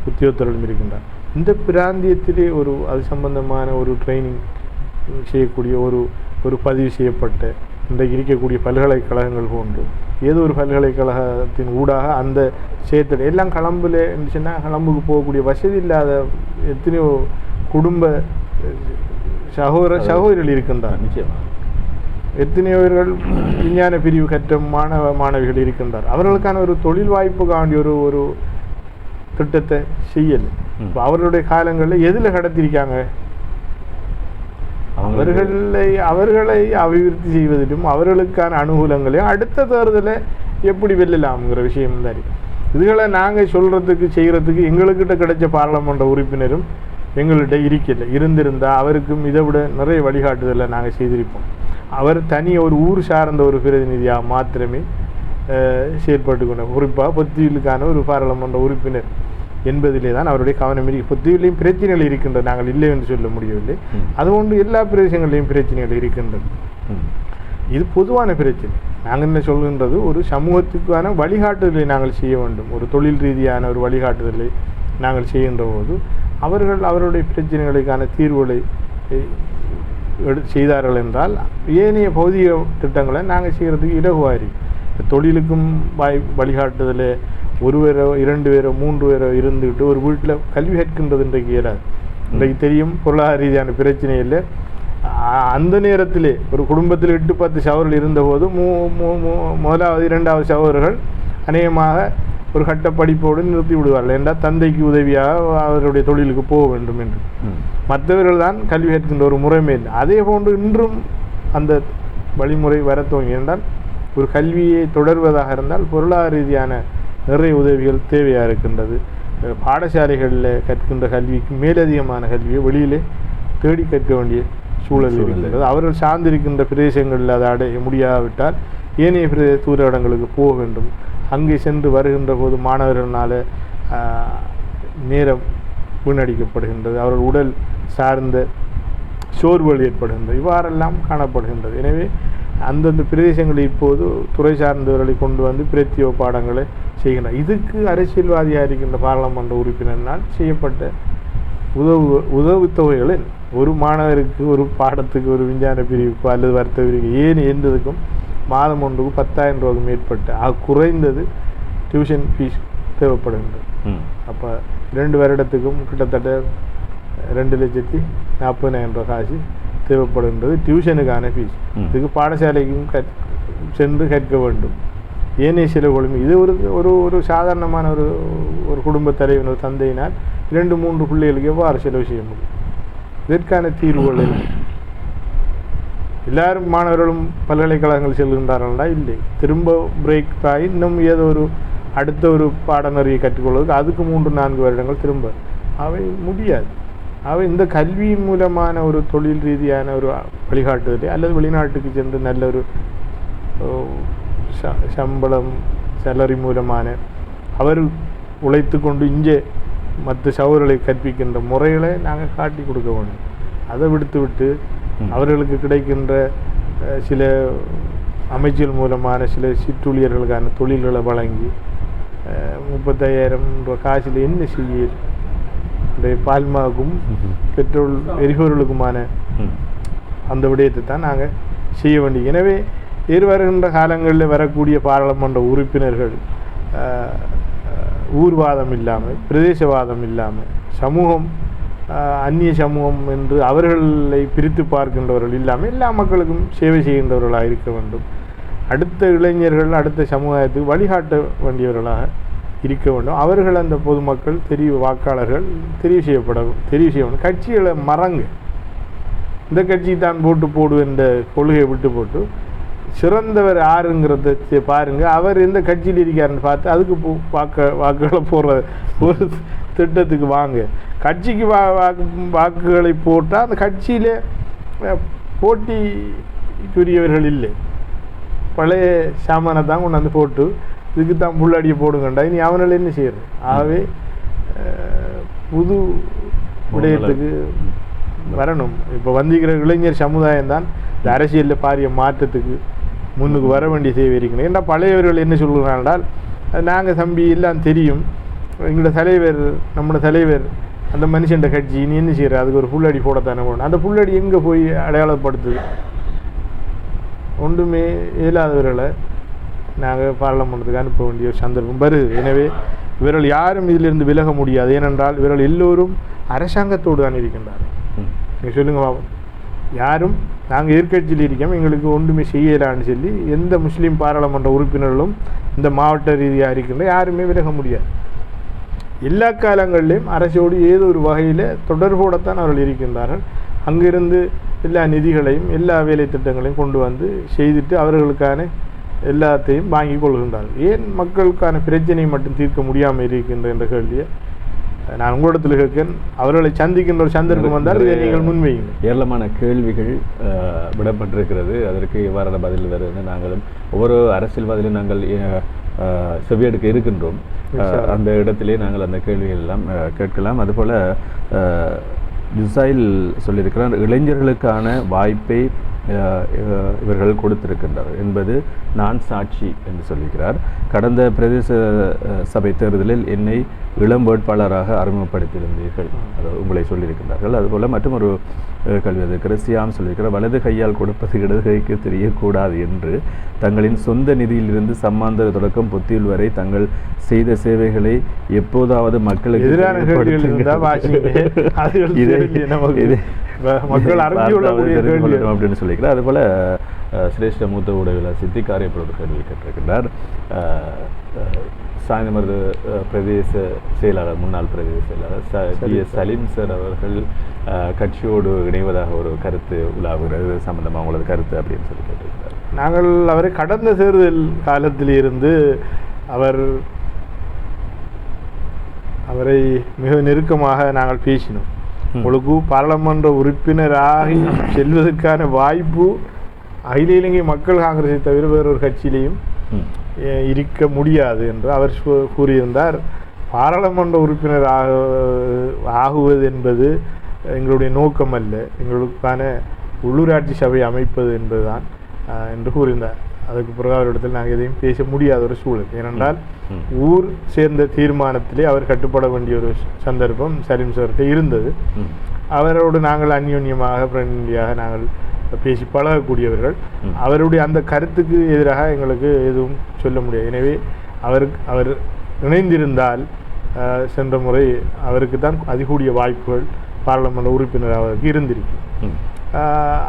உத்தியோகத்தர்களும் இருக்கின்றார். இந்த பிராந்தியத்திலே ஒரு அது சம்பந்தமான ஒரு ட்ரைனிங் செய்யக்கூடிய ஒரு பதிவு செய்யப்பட்ட இன்றைக்கு இருக்கக்கூடிய பல்கலைக்கழகங்கள் போன்று ஏதோ ஒரு பல்கலைக்கழகத்தின் ஊடாக அந்த சேர்த்து எல்லாம் களம்பில் இருந்துச்சுன்னா களம்புக்கு போகக்கூடிய வசதி இல்லாத எத்தனையோ குடும்ப சகோதரர்கள் இருக்கின்றார். நிச்சயமாக எத்தனையோர்கள் விஞ்ஞான பிரிவு கற்ற மாணவிகள் இருக்கின்றார். அவர்களுக்கான ஒரு தொழில் வாய்ப்புக்காண்டி ஒரு திட்டத்தை செய்யலை. இப்போ அவர்களுடைய காலங்களில் எதில் கடத்திருக்காங்க? அவர்களை அபிவிருத்தி செய்வதிலும் அவர்களுக்கான அனுகூலங்களையும் அடுத்த தேர்தலை எப்படி வெல்லலாம்ங்கிற விஷயம் தான். இதுகளை நாங்கள் சொல்கிறதுக்கு செய்கிறதுக்கு எங்களுக்கிட்ட கிடைச்ச பாராளுமன்ற உறுப்பினரும் எங்கள்கிட்ட இருக்கல. இருந்திருந்தால் அவருக்கும் இதை விட நிறைய வழிகாட்டுதலை நாங்கள் செய்திருப்போம். அவர் தனி ஒரு ஊர் சார்ந்த ஒரு பிரதிநிதியாக மாத்திரமே செயற்பட்டு கொண்ட, குறிப்பாக பொத்தியிலுக்கான ஒரு பாராளுமன்ற உறுப்பினர் என்பதிலே தான் அவருடைய கவனம் இருக்கு. பொத்தியிலையும் பிரச்சனைகள் இருக்கின்றது, நாங்கள் இல்லை என்று சொல்ல முடியவில்லை. அதுபோன்று எல்லா பிரதேசங்களிலையும் பிரச்சனைகள் இருக்கின்றது. இது பொதுவான பிரச்சனை. நாங்கள் என்ன சொல்கின்றது, ஒரு சமூகத்துக்கான வழிகாட்டுதலை நாங்கள் செய்ய வேண்டும். ஒரு தொழில் ரீதியான ஒரு வழிகாட்டுதலை நாங்கள் செய்கின்ற போது அவர்கள் அவருடைய பிரச்சனைகளுக்கான தீர்வுகளை செய்தார்கள் என்றால் ஏனைய பௌதிக திட்டங்களை நாங்கள் செய்கிறதுக்கு இலகுவாரி. தொழிலுக்கும் வழிகாட்டுதல் 1 பேரோ 2 பேரோ 3 பேரோ இருந்துக்கிட்டு ஒரு வீட்டில் கல்வி கற்கின்றது இன்றைக்கு இயலாது. இன்றைக்கு தெரியும் பொருளாதார ரீதியான பிரச்சனை இல்லை. அந்த நேரத்திலே ஒரு குடும்பத்தில் 8-10 சகோதரர்கள் இருந்தபோது முதலாவது 2வது சகோதரர்கள் அநேகமாக ஒரு கட்ட படிப்போடு நிறுத்தி விடுவார்கள். என்றால் தந்தைக்கு உதவியாக அவருடைய தொழிலுக்கு போக வேண்டும் என்று. மற்றவர்கள் தான் கல்வி கற்கின்ற ஒரு முறைமை இல்லை. அதே போன்று இன்றும் அந்த வழிமுறை வர துவங்கி. என்றால் ஒரு கல்வியை தொடர்வதாக இருந்தால் பொருளாதார ரீதியான நிறைய உதவிகள் தேவையாக இருக்கின்றது. பாடசாலைகளில் கற்கின்ற கல்விக்கு மேலதிகமான கல்வியை வெளியிலே தேடி கற்க வேண்டிய சூழல் இருக்கின்றது. அவர்கள் சார்ந்திருக்கின்ற பிரதேசங்களில் அதை அடைய முடியாவிட்டால் ஏனைய தூர இடங்களுக்கு போக வேண்டும். அங்கே சென்று வருகின்ற போது மாணவர்களால் நேரம் வீணடிக்கப்படுகின்றது, அவர்கள் உடல் சார்ந்த சோர்வுகள் ஏற்படுகின்றது, இவ்வாறெல்லாம் காணப்படுகின்றது. எனவே அந்தந்த பிரதேசங்களில் இப்போது துறை சார்ந்தவர்களை கொண்டு வந்து பிரத்யேக பாடங்களை செய்கின்றனர். இதுக்கு அரசியல்வாதியாக இருக்கின்ற பாராளுமன்ற உறுப்பினரினால் செய்யப்பட்ட உதவித்தொகைகள் ஒரு மாணவருக்கு ஒரு பாடத்துக்கு ஒரு விஞ்ஞான பிரிவுக்கோ அல்லது வர்த்தக பிரிவுக்கு ஏன் எந்ததுக்கும் மாதம் ஒன்றுக்கு 10,000 ரூபாய்க்கு மேற்பட்டு குறைந்தது டியூஷன் ஃபீஸ் தேவைப்படுகின்றது. அப்போ 2 வருடத்துக்கும் கிட்டத்தட்ட 2,40,000 ரூபாய் காசு தேவைப்படுகின்றது டியூஷனுக்கான ஃபீஸ். இதுக்கு பாடசாலைக்கும் சென்று கற்க வேண்டும். ஏனைய செலவுகளும் இது ஒரு ஒரு சாதாரணமான ஒரு குடும்ப தலைவன் ஒரு தந்தையினால் 2-3 பிள்ளைகளுக்கு எவ்வாறு செலவு செய்ய முடியும்? இதற்கான தீர்வுகள் எல்லாரும் மாணவர்களும் பல்கலைக்கழகங்கள் செல்கின்றார்களா? இல்லை. திரும்ப பிரேக் ஆகி இன்னும் ஏதோ அடுத்த ஒரு பாடநெறியை கற்றுக்கொள்வதற்கு அதுக்கு 3-4 வருடங்கள் திரும்ப அவை முடியாது. அவை இந்த கல்வியின் மூலமான ஒரு தொழில் ரீதியான ஒரு வழிகாட்டுதலை அல்லது வெளிநாட்டுக்கு சென்று நல்ல ஒரு சம்பளம் சேலரி மூலமான அவர் உழைத்து கொண்டு இங்கே மற்ற சகோதரர்களை கற்பிக்கின்ற முறைகளை நாங்கள் காட்டி கொடுக்க வேண்டும். அதை விடுத்து அவர்களுக்கு கிடைக்கின்ற சில அமைச்சர்கள் மூலமான சில சிற்றூழியர்களுக்கான தொழில்களை வழங்கி 35,000 ரூபாய் காசில் என்ன செய்ய இந்த பால்மாவுக்கும் பெட்ரோல் எரிபொருளுக்குமான அந்த விடயத்தை தான் நாங்கள் செய்ய வேண்டிய. எனவே எதிர்வருகின்ற காலங்களில் வரக்கூடிய பாராளுமன்ற உறுப்பினர்கள் ஊர்வாதம் இல்லாமல், பிரதேசவாதம் இல்லாமல், சமூகம் அந்நிய சமூகம் என்று அவர்களை பிரித்து பார்க்கின்றவர்கள் இல்லாமல் எல்லா மக்களுக்கும் சேவை செய்கின்றவர்களாக இருக்க வேண்டும். அடுத்த இளைஞர்கள் அடுத்த சமுதாயத்துக்கு வழிகாட்ட வேண்டியவர்களாக இருக்க வேண்டும். அவர்கள் அந்த பொதுமக்கள் வாக்காளர்கள் தெரிவு செய்யணும். கட்சிகளை மறங்க, இந்த கட்சி தான் போடு என்ற கொள்கையை விட்டு போட்டு சிறந்தவர் யாருங்கிறத பாருங்க, அவர் எந்த கட்சியில் இருக்காருன்னு பார்த்து அதுக்கு வாக்குகளை போடுற ஒரு திட்டத்துக்கு வாங்க. கட்சிக்கு வாக்குகளை போட்டால் அந்த கட்சியிலே போட்டிக்குரியவர்கள் இல்லை, பழைய சாமானை தான் கொண்டாந்து போட்டு இதுக்கு தான் புள்ளடியை போடுங்கண்டா, இனி அவனால் என்ன செய்யறது? ஆகவே புது விடயத்துக்கு வரணும். இப்போ வந்திருக்கிற இளைஞர் சமுதாயம் தான் இந்த அரசியலில் பாரிய மாற்றத்துக்கு முன்னுக்கு வர வேண்டிய சேவை இருக்கணும். ஏன்னா பழையவர்கள் என்ன சொல்கிறாங்க என்றால், நாங்கள் தம்பி எல்லாம் தெரியும், எங்களோட தலைவர் நம்மளோட தலைவர் அந்த மனுஷன் கட்சி, நீ என்ன செய்கிற? அதுக்கு ஒரு புள்ளடி போடத்தானே போடணும். அந்த புள்ளடி எங்கே போய் அடையாளப்படுத்துது? ஒன்றுமே இயலாதவர்களை நாங்கள் பாராளுமன்றத்துக்கு அனுப்ப வேண்டிய ஒரு சந்தர்ப்பம் வருது. எனவே இவர்கள் யாரும் இதிலிருந்து விலக முடியாது. ஏனென்றால் இவர்கள் எல்லோரும் அரசாங்கத்தோடு தான் இருக்கின்றார்கள். நீங்கள் சொல்லுங்க பாபா, யாரும் நாங்கள் எதிர்கட்சியில் இருக்கோம், எங்களுக்கு ஒன்றுமே செய்யலான்னு சொல்லி எந்த முஸ்லீம் பாராளுமன்ற உறுப்பினர்களும் இந்த மாவட்ட ரீதியாக இருக்கின்ற யாருமே விலக முடியாது. எல்லா காலங்களிலும் அரசோடு ஏதோ ஒரு வகையில் தொடர்போடத்தான் அவர்கள் இருக்கின்றார்கள். அங்கிருந்து எல்லா நிதிகளையும் எல்லா வேலை திட்டங்களையும் கொண்டு வந்து செய்துட்டு அவர்களுக்கான எல்லாத்தையும் வாங்கி கொள்கின்றார்கள். ஏன் மக்களுக்கான பிரச்சனையை மட்டும் தீர்க்க முடியாமல் இருக்கின்ற என்ற கேள்வியை நான் உங்களிடத்தில் கேட்கிறேன். அவர்களை சந்திக்கின்ற ஒரு சந்தர்ப்பம் வந்தால் இதை நீங்கள் முன்வையுங்கள். ஏராளமான கேள்விகள் விடப்பட்டிருக்கிறது. அதற்கு இவ்வாறான பதில் வருவது நாங்களும் ஒவ்வொரு அரசியல்வாதிலும் நாங்கள் செவியெடுக்க இருக்கின்றோம். அந்த இடத்திலே நாங்கள் அந்த கேள்விகள் எல்லாம் கேட்கலாம். அதுபோல் ஜுசைல் சொல்லியிருக்கிறார், இளைஞர்களுக்கான வாய்ப்பை இவர்கள் கொடுத்திருக்கின்றார் என்பது நான் சாட்சி என்று சொல்லியிருக்கிறார். கடந்த பிரதேச சபை தேர்தலில் என்னை இளம் வேட்பாளராக அறிமுகப்படுத்தியிருந்தீர்கள், உங்களை சொல்லியிருக்கின்றார்கள். அதுபோல் மற்றும் ஒரு கல்வி இருக்கிற சியாம் சொல்லியிருக்கிறார், வலது கையால் கொடுப்பது இடது கைக்கு தெரியக்கூடாது என்று தங்களின் சொந்த நிதியிலிருந்து சம்மாந்தர தொடக்கம் பொத்தியில் வரை தங்கள் செய்த சேவைகளை எப்போதாவது மக்களுக்கு அப்படின்னு சொல்லியிருக்கிறார். அதுபோல சிரேஷ்ட மூத்த ஊடகவியலாளர் சித்திகாரை ஒரு கேள்வி கேட்டிருக்கிறார். சாய்ந்தமருது பிரதேச செயலாளர், முன்னாள் பிரதேச செயலாளர் PS சலீம் சார் அவர்கள் கட்சியோடு இணைவதாக ஒரு கருத்து உலாவுகிறது, சம்பந்தமாக உங்களது கருத்து அப்படின்னு சொல்லி கேட்டிருக்கிறார். நாங்கள் அவரை கடந்த தேர்தல் காலத்தில் இருந்து அவரை மிக நெருக்கமாக நாங்கள் பேசினோம். உங்களுக்கு பாராளுமன்ற உறுப்பினராகி செல்வதற்கான வாய்ப்பு அகில இலங்கை மக்கள் காங்கிரஸை தவிர வேறொரு கட்சியிலையும் இருக்க முடியாது என்று அவர் கூறியிருந்தார். பாராளுமன்ற உறுப்பினர் ஆகுவது என்பது எங்களுடைய நோக்கம் அல்ல, எங்களுக்கான உள்ளூராட்சி சபை அமைப்பது என்பதுதான் என்று கூறினார். அதுக்கு பிறகு அவரிடத்தில் நாங்கள் எதையும் பேச முடியாத ஒரு சூழல். ஏனென்றால் ஊர் சேர்ந்த தீர்மானத்திலே அவர் கட்டுப்பட வேண்டிய ஒரு சந்தர்ப்பம் சலீம் சார்கிட்ட இருந்தது. அவரோடு நாங்கள் அந்யோன்யமாக ஃப்ரெண்ட்லியாக நாங்கள் பேசி பழகக்கூடியவர்கள். அவருடைய அந்த கருத்துக்கு எதிராக எங்களுக்கு எதுவும் சொல்ல முடியாது. எனவே அவர் இணைந்திருந்தால் சென்ற முறை அவருக்கு தான் அதிகூடிய வாய்ப்புகள் பாராளுமன்ற உறுப்பினராக இருந்திருக்கும்.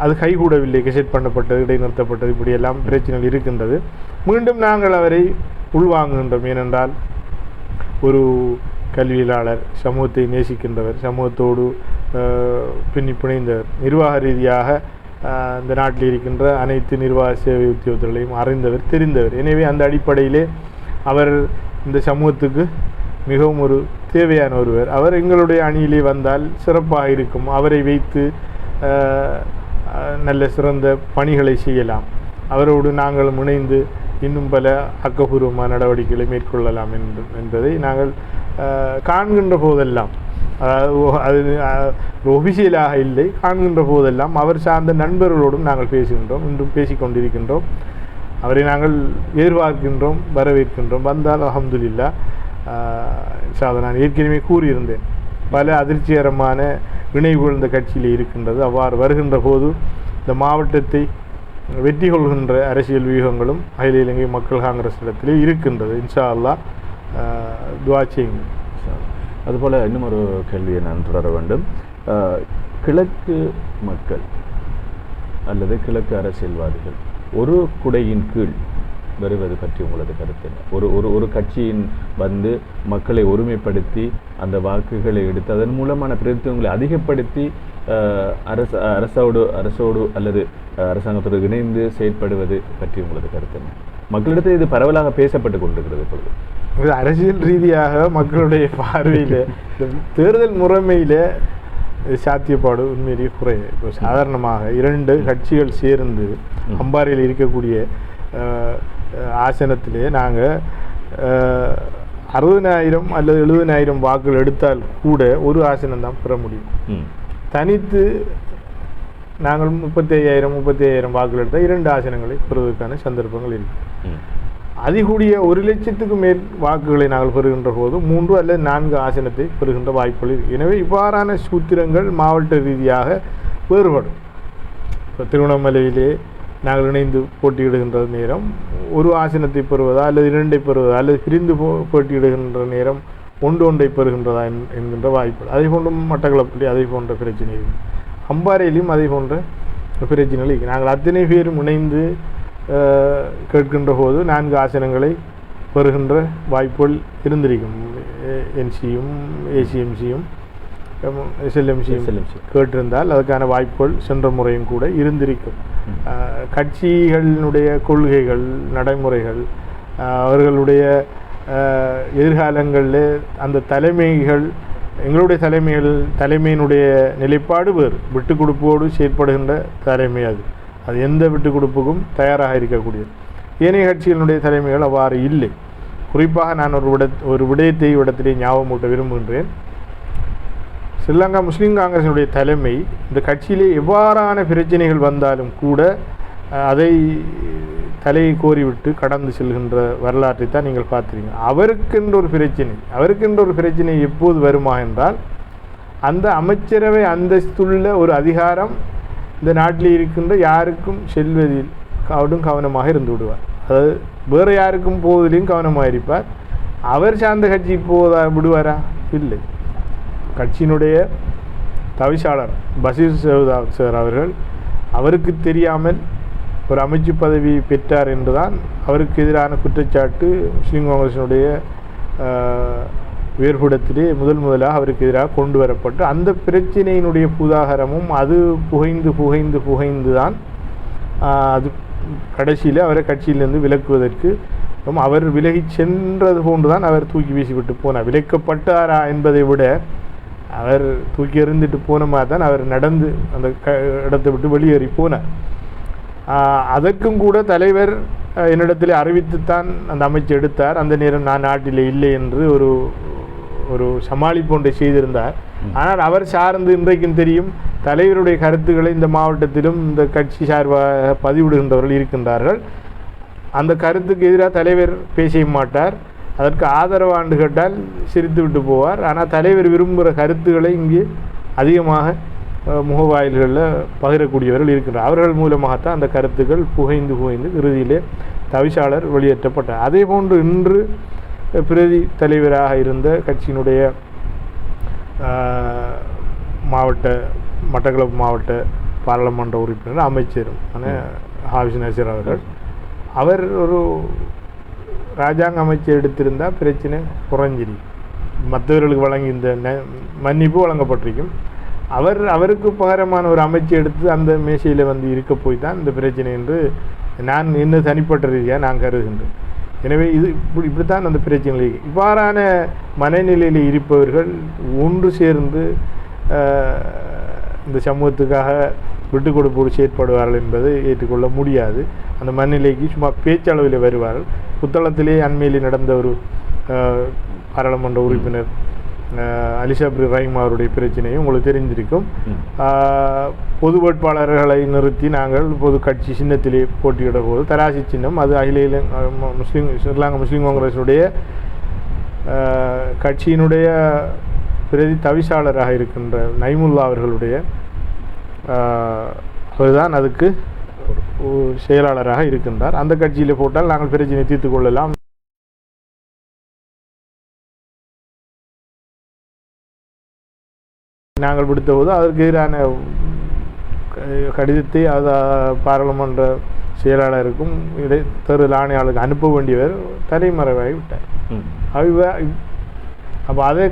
அது கைகூடவில்லை, கெசெட் பண்ணப்பட்டது, இடைநிறுத்தப்பட்டது, இப்படியெல்லாம் பிரச்சனைகள் இருக்கின்றது. மீண்டும் நாங்கள் அவரை உள்வாங்குகின்றோம். ஏனென்றால் ஒரு கல்வியலாளர், சமூகத்தை நேசிக்கின்றவர், சமூகத்தோடு பின்னி பிணைந்தவர், நிர்வாக ரீதியாக இந்த நாட்டில் இருக்கின்ற அனைத்து நிர்வாக சேவை உத்தியோகர்களையும் அறிந்தவர், தெரிந்தவர். எனவே அந்த அடிப்படையிலே அவர் இந்த சமூகத்துக்கு மிகவும் ஒரு தேவையான ஒருவர். அவர் எங்களுடைய அணியிலே வந்தால் சிறப்பாக இருக்கும். அவரை வைத்து நல்ல சிறந்த பணிகளை செய்யலாம். அவரோடு நாங்கள் இணைந்து இன்னும் பல ஆக்கப்பூர்வமான நடவடிக்கைகளை மேற்கொள்ளலாம் என்பதை நாங்கள் காண்கின்ற போதெல்லாம், அது ஒபிஷியலாக இல்லை, காண்கின்ற போதெல்லாம் அவர் சார்ந்த நண்பர்களோடும் நாங்கள் பேசுகின்றோம், இன்றும் பேசிக்கொண்டிருக்கின்றோம். அவரை நாங்கள் எதிர்பார்க்கின்றோம், வரவேற்கின்றோம். வந்தால் அல்ஹம்துலில்லாஹ். நான் ஏற்கனவே கூறியிருந்தேன், பல அதிர்ச்சிகரமான இணைவுகள் இந்த கட்சியில் இருக்கின்றது. அவ்வாறு வருகின்ற போது இந்த மாவட்டத்தை வெற்றி கொள்கின்ற அரசியல் வியூகங்களும் அகில இலங்கை மக்கள் காங்கிரஸ் இடத்திலே இருக்கின்றது. இன்ஷா அல்லாஹ் துஆ செய்யுங்க. அதுபோல் இன்னும் ஒரு கேள்வியை நான் தொடர வேண்டும். கிழக்கு மக்கள் அல்லது கிழக்கு அரசியல்வாதிகள் ஒரு குடையின் கீழ் வருவது பற்றி உங்களது கருத்து என்ன? ஒரு கட்சியின் வந்து மக்களை ஒருமைப்படுத்தி அந்த வாக்குகளை எடுத்து அதன் மூலமான பிரதித்துவங்களை அதிகப்படுத்தி அரசோடு அல்லது அரசாங்கத்தோடு இணைந்து செயற்படுவது பற்றி உங்களது கருத்து என்ன? மக்களிடத்தில் இது பரவலாக பேசப்பட்டு கொண்டிருக்கிறது. இப்பொழுது இது அரசியல் ரீதியாக மக்களுடைய பார்வையில் தேர்தல் முறைமையில் சாத்தியப்பாடு உண்மையிலேயே குறைய. இப்போ சாதாரணமாக 2 கட்சிகள் சேர்ந்து அம்பாறையில் இருக்கக்கூடிய ஆசனத்திலே நாங்கள் 60,000 அல்லது 70,000 வாக்குகள் எடுத்தால் கூட ஒரு ஆசனம் தான் பெற முடியும். தனித்து நாங்கள் 35,000 வாக்குகள் எடுத்தால் 2 ஆசனங்களை பெறுவதற்கான சந்தர்ப்பங்கள் இருக்கு. அதிகூடிய 1,00,000க்கு மேல் வாக்குகளை நாங்கள் பெறுகின்ற போது 3 அல்லது 4 ஆசனத்தை பெறுகின்ற வாய்ப்புகள் இருக்கு. எனவே இவ்வாறான சூத்திரங்கள் மாவட்ட ரீதியாக வேறுபடும். இப்போ திருவண்ணாமலையிலே நாங்கள் இணைந்து போட்டியிடுகின்ற நேரம் ஒரு ஆசனத்தை பெறுவதா அல்லது 2ஐ பெறுவதா அல்லது பிரிந்து போட்டியிடுகின்ற நேரம் ஒன்றை பெறுகின்றதா என்கின்ற வாய்ப்புகள். அதே போன்று மட்டக்களப்பிலே அதே போன்ற பிரச்சனை இருக்குது. அம்பாறையிலும் அதே போன்ற பிரச்சனைகள் இருக்குது. நாங்கள் அத்தனை பேரும் இணைந்து கேட்கின்ற போது 4 ஆசனங்களை பெறுகின்ற வாய்ப்புகள் இருந்திருக்கும். என்சியும் ஏசிஎம்சியும் எஸ்எல்எம்சியும் கேட்டிருந்தால் அதுக்கான வாய்ப்புகள் சென்ற முறையும் கூட இருந்திருக்கும். கட்சிகளினுடைய கொள்கைகள், நடைமுறைகள், அவர்களுடைய எதிர்காலங்களில் அந்த தலைமைகள், எங்களுடைய தலைமையினுடைய நிலைப்பாடு வேறு. விட்டு கொடுப்போடு செயற்படுகின்ற தலைமை அது எந்த விட்டு கொடுப்புக்கும் தயாராக இருக்கக்கூடியது. ஏனைய கட்சிகளினுடைய தலைமைகள் அவ்வாறு இல்லை. குறிப்பாக நான் ஒரு விடயத்தை இடத்திலே ஞாபகமூட்ட விரும்புகின்றேன். ஸ்ரீலங்கா முஸ்லீம் காங்கிரசினுடைய தலைமை இந்த கட்சியிலே எவ்வாறான பிரச்சனைகள் வந்தாலும் கூட அதை தலையை கோரிவிட்டு கடந்து செல்கின்ற வரலாற்றை தான் நீங்கள் பார்த்துருங்க. அவருக்கென்ற ஒரு பிரச்சனை எப்போது வருமா என்றால், அந்த அமைச்சரவை அந்தஸ்துள்ள ஒரு அதிகாரம் இந்த நாட்டில் இருக்கின்ற யாருக்கும் செல்வதில் கவனமாக இருந்து விடுவார். அதாவது வேறு யாருக்கும் போவதிலையும் கவனமாக இருப்பார். அவர் சார்ந்த கட்சி விடுவாரா? இல்லை. கட்சியினுடைய தவிசாளர் பஷீர் சார் அவர்கள் அவருக்கு தெரியாமல் ஒரு அமைச்சு பதவி பெற்றார் என்றுதான் அவருக்கு எதிரான குற்றச்சாட்டு முஸ்லீம் காங்கிரசினுடைய வேறுபடத்திலே முதலாக அவருக்கு எதிராக கொண்டு வரப்பட்டு அந்த பிரச்சனையினுடைய புதாகரமும் அது புகைந்து தான் அது கடைசியில் அவரை கட்சியிலிருந்து விலக்குவதற்கு அவர் விலகி சென்றது போன்றுதான் அவர் தூக்கி வீசிவிட்டு போனார். விலக்கப்பட்டாரா என்பதை விட அவர் தூக்கி எறிந்துட்டு போன மாதிரி தான் அவர் நடந்து அந்த இடத்தை விட்டு வெளியேறி போனார். அதற்கும் கூட தலைவர் என்னிடத்தில் அறிவித்துத்தான் அந்த அமைச்சு எடுத்தார். அந்த நேரம் நான் நாட்டில் இல்லை என்று ஒரு ஒரு சமாளிப்பு ஒன்றை செய்திருந்தார். ஆனால் அவர் சார்ந்து இன்றைக்கும் தெரியும் தலைவருடைய கருத்துக்களை இந்த மாவட்டத்திலும் இந்த கட்சி சார்பாக பதிவிடுகின்றவர்கள் இருக்கின்றார்கள். அந்த கருத்துக்கு எதிராக தலைவர் பேச மாட்டார், அதற்கு ஆதரவாண்டு கேட்டால் சிரித்து விட்டு போவார். ஆனால் தலைவர் விரும்புகிற கருத்துக்களை இங்கே அதிகமாக முகவாயில்களில் பகிரக்கூடியவர்கள் இருக்கின்றனர். அவர்கள் மூலமாகத்தான் அந்த கருத்துக்கள் புகைந்து இறுதியிலே தவிசாளர் வெளியேற்றப்பட்டார். அதே போன்று இன்று பிரதி தலைவராக இருந்த கட்சியினுடைய மட்டக்களப்பு மாவட்ட பாராளுமன்ற உறுப்பினர் அமைச்சரும் ஹாபிஸ் நசீர் அவர் ஒரு ராஜாங்க அமைச்சர் எடுத்திருந்தால் பிரச்சனை குறைஞ்சிரி, மற்றவர்களுக்கு வழங்கி இந்த மன்னிப்பு வழங்கப்பட்டிருக்கும். அவருக்கு பகரமான ஒரு அமைச்சர் எடுத்து அந்த மேசையில் இருக்க போய் தான் இந்த பிரச்சனை என்று நான் இன்னும் தனிப்பட்ட ரீதியாக நான் கருதுகின்றேன். எனவே இப்படித்தான் அந்த பிரச்சனை. இவ்வாறான மனநிலையில் இருப்பவர்கள் ஒன்று சேர்ந்து இந்த சமூகத்துக்காக விட்டு கொடுப்போடு செயற்படுவார்கள் என்பதை ஏற்றுக்கொள்ள முடியாது. அந்த மனநிலைக்கு சும்மா பேச்சளவில் வருவார்கள். புத்தளத்திலே அண்மையில் நடந்த ஒரு பாராளுமன்ற உறுப்பினர் அலிஷாப்ரி ரஹீம் அவருடைய பிரச்சனையும் உங்களுக்கு தெரிஞ்சிருக்கும். பொது வேட்பாளர்களை நிறுத்தி நாங்கள் பொது கட்சி சின்னத்திலே போட்டியிட போது தராசி சின்னம் அது அகில ஸ்ரீலங்கா முஸ்லீம் காங்கிரஸுடைய கட்சியினுடைய பிரதி தவிசாளராக இருக்கின்ற நைமுல்லா அவர்களுடைய அவர்தான் அதுக்கு செயலாளராக இருக்கின்றார். அந்த கட்சியில் போட்டால் நாங்கள் பிரச்சனை தீர்த்து கொள்ளலாம். நாங்கள் விடுத்தபோது அதற்கு எதிரான கடிதத்தை அது பாராளுமன்ற செயலாளருக்கும் தேர்தல் ஆணையாளருக்கு அனுப்ப வேண்டியவர் தலைமறைவாகி விட்டார். அப்போ அதே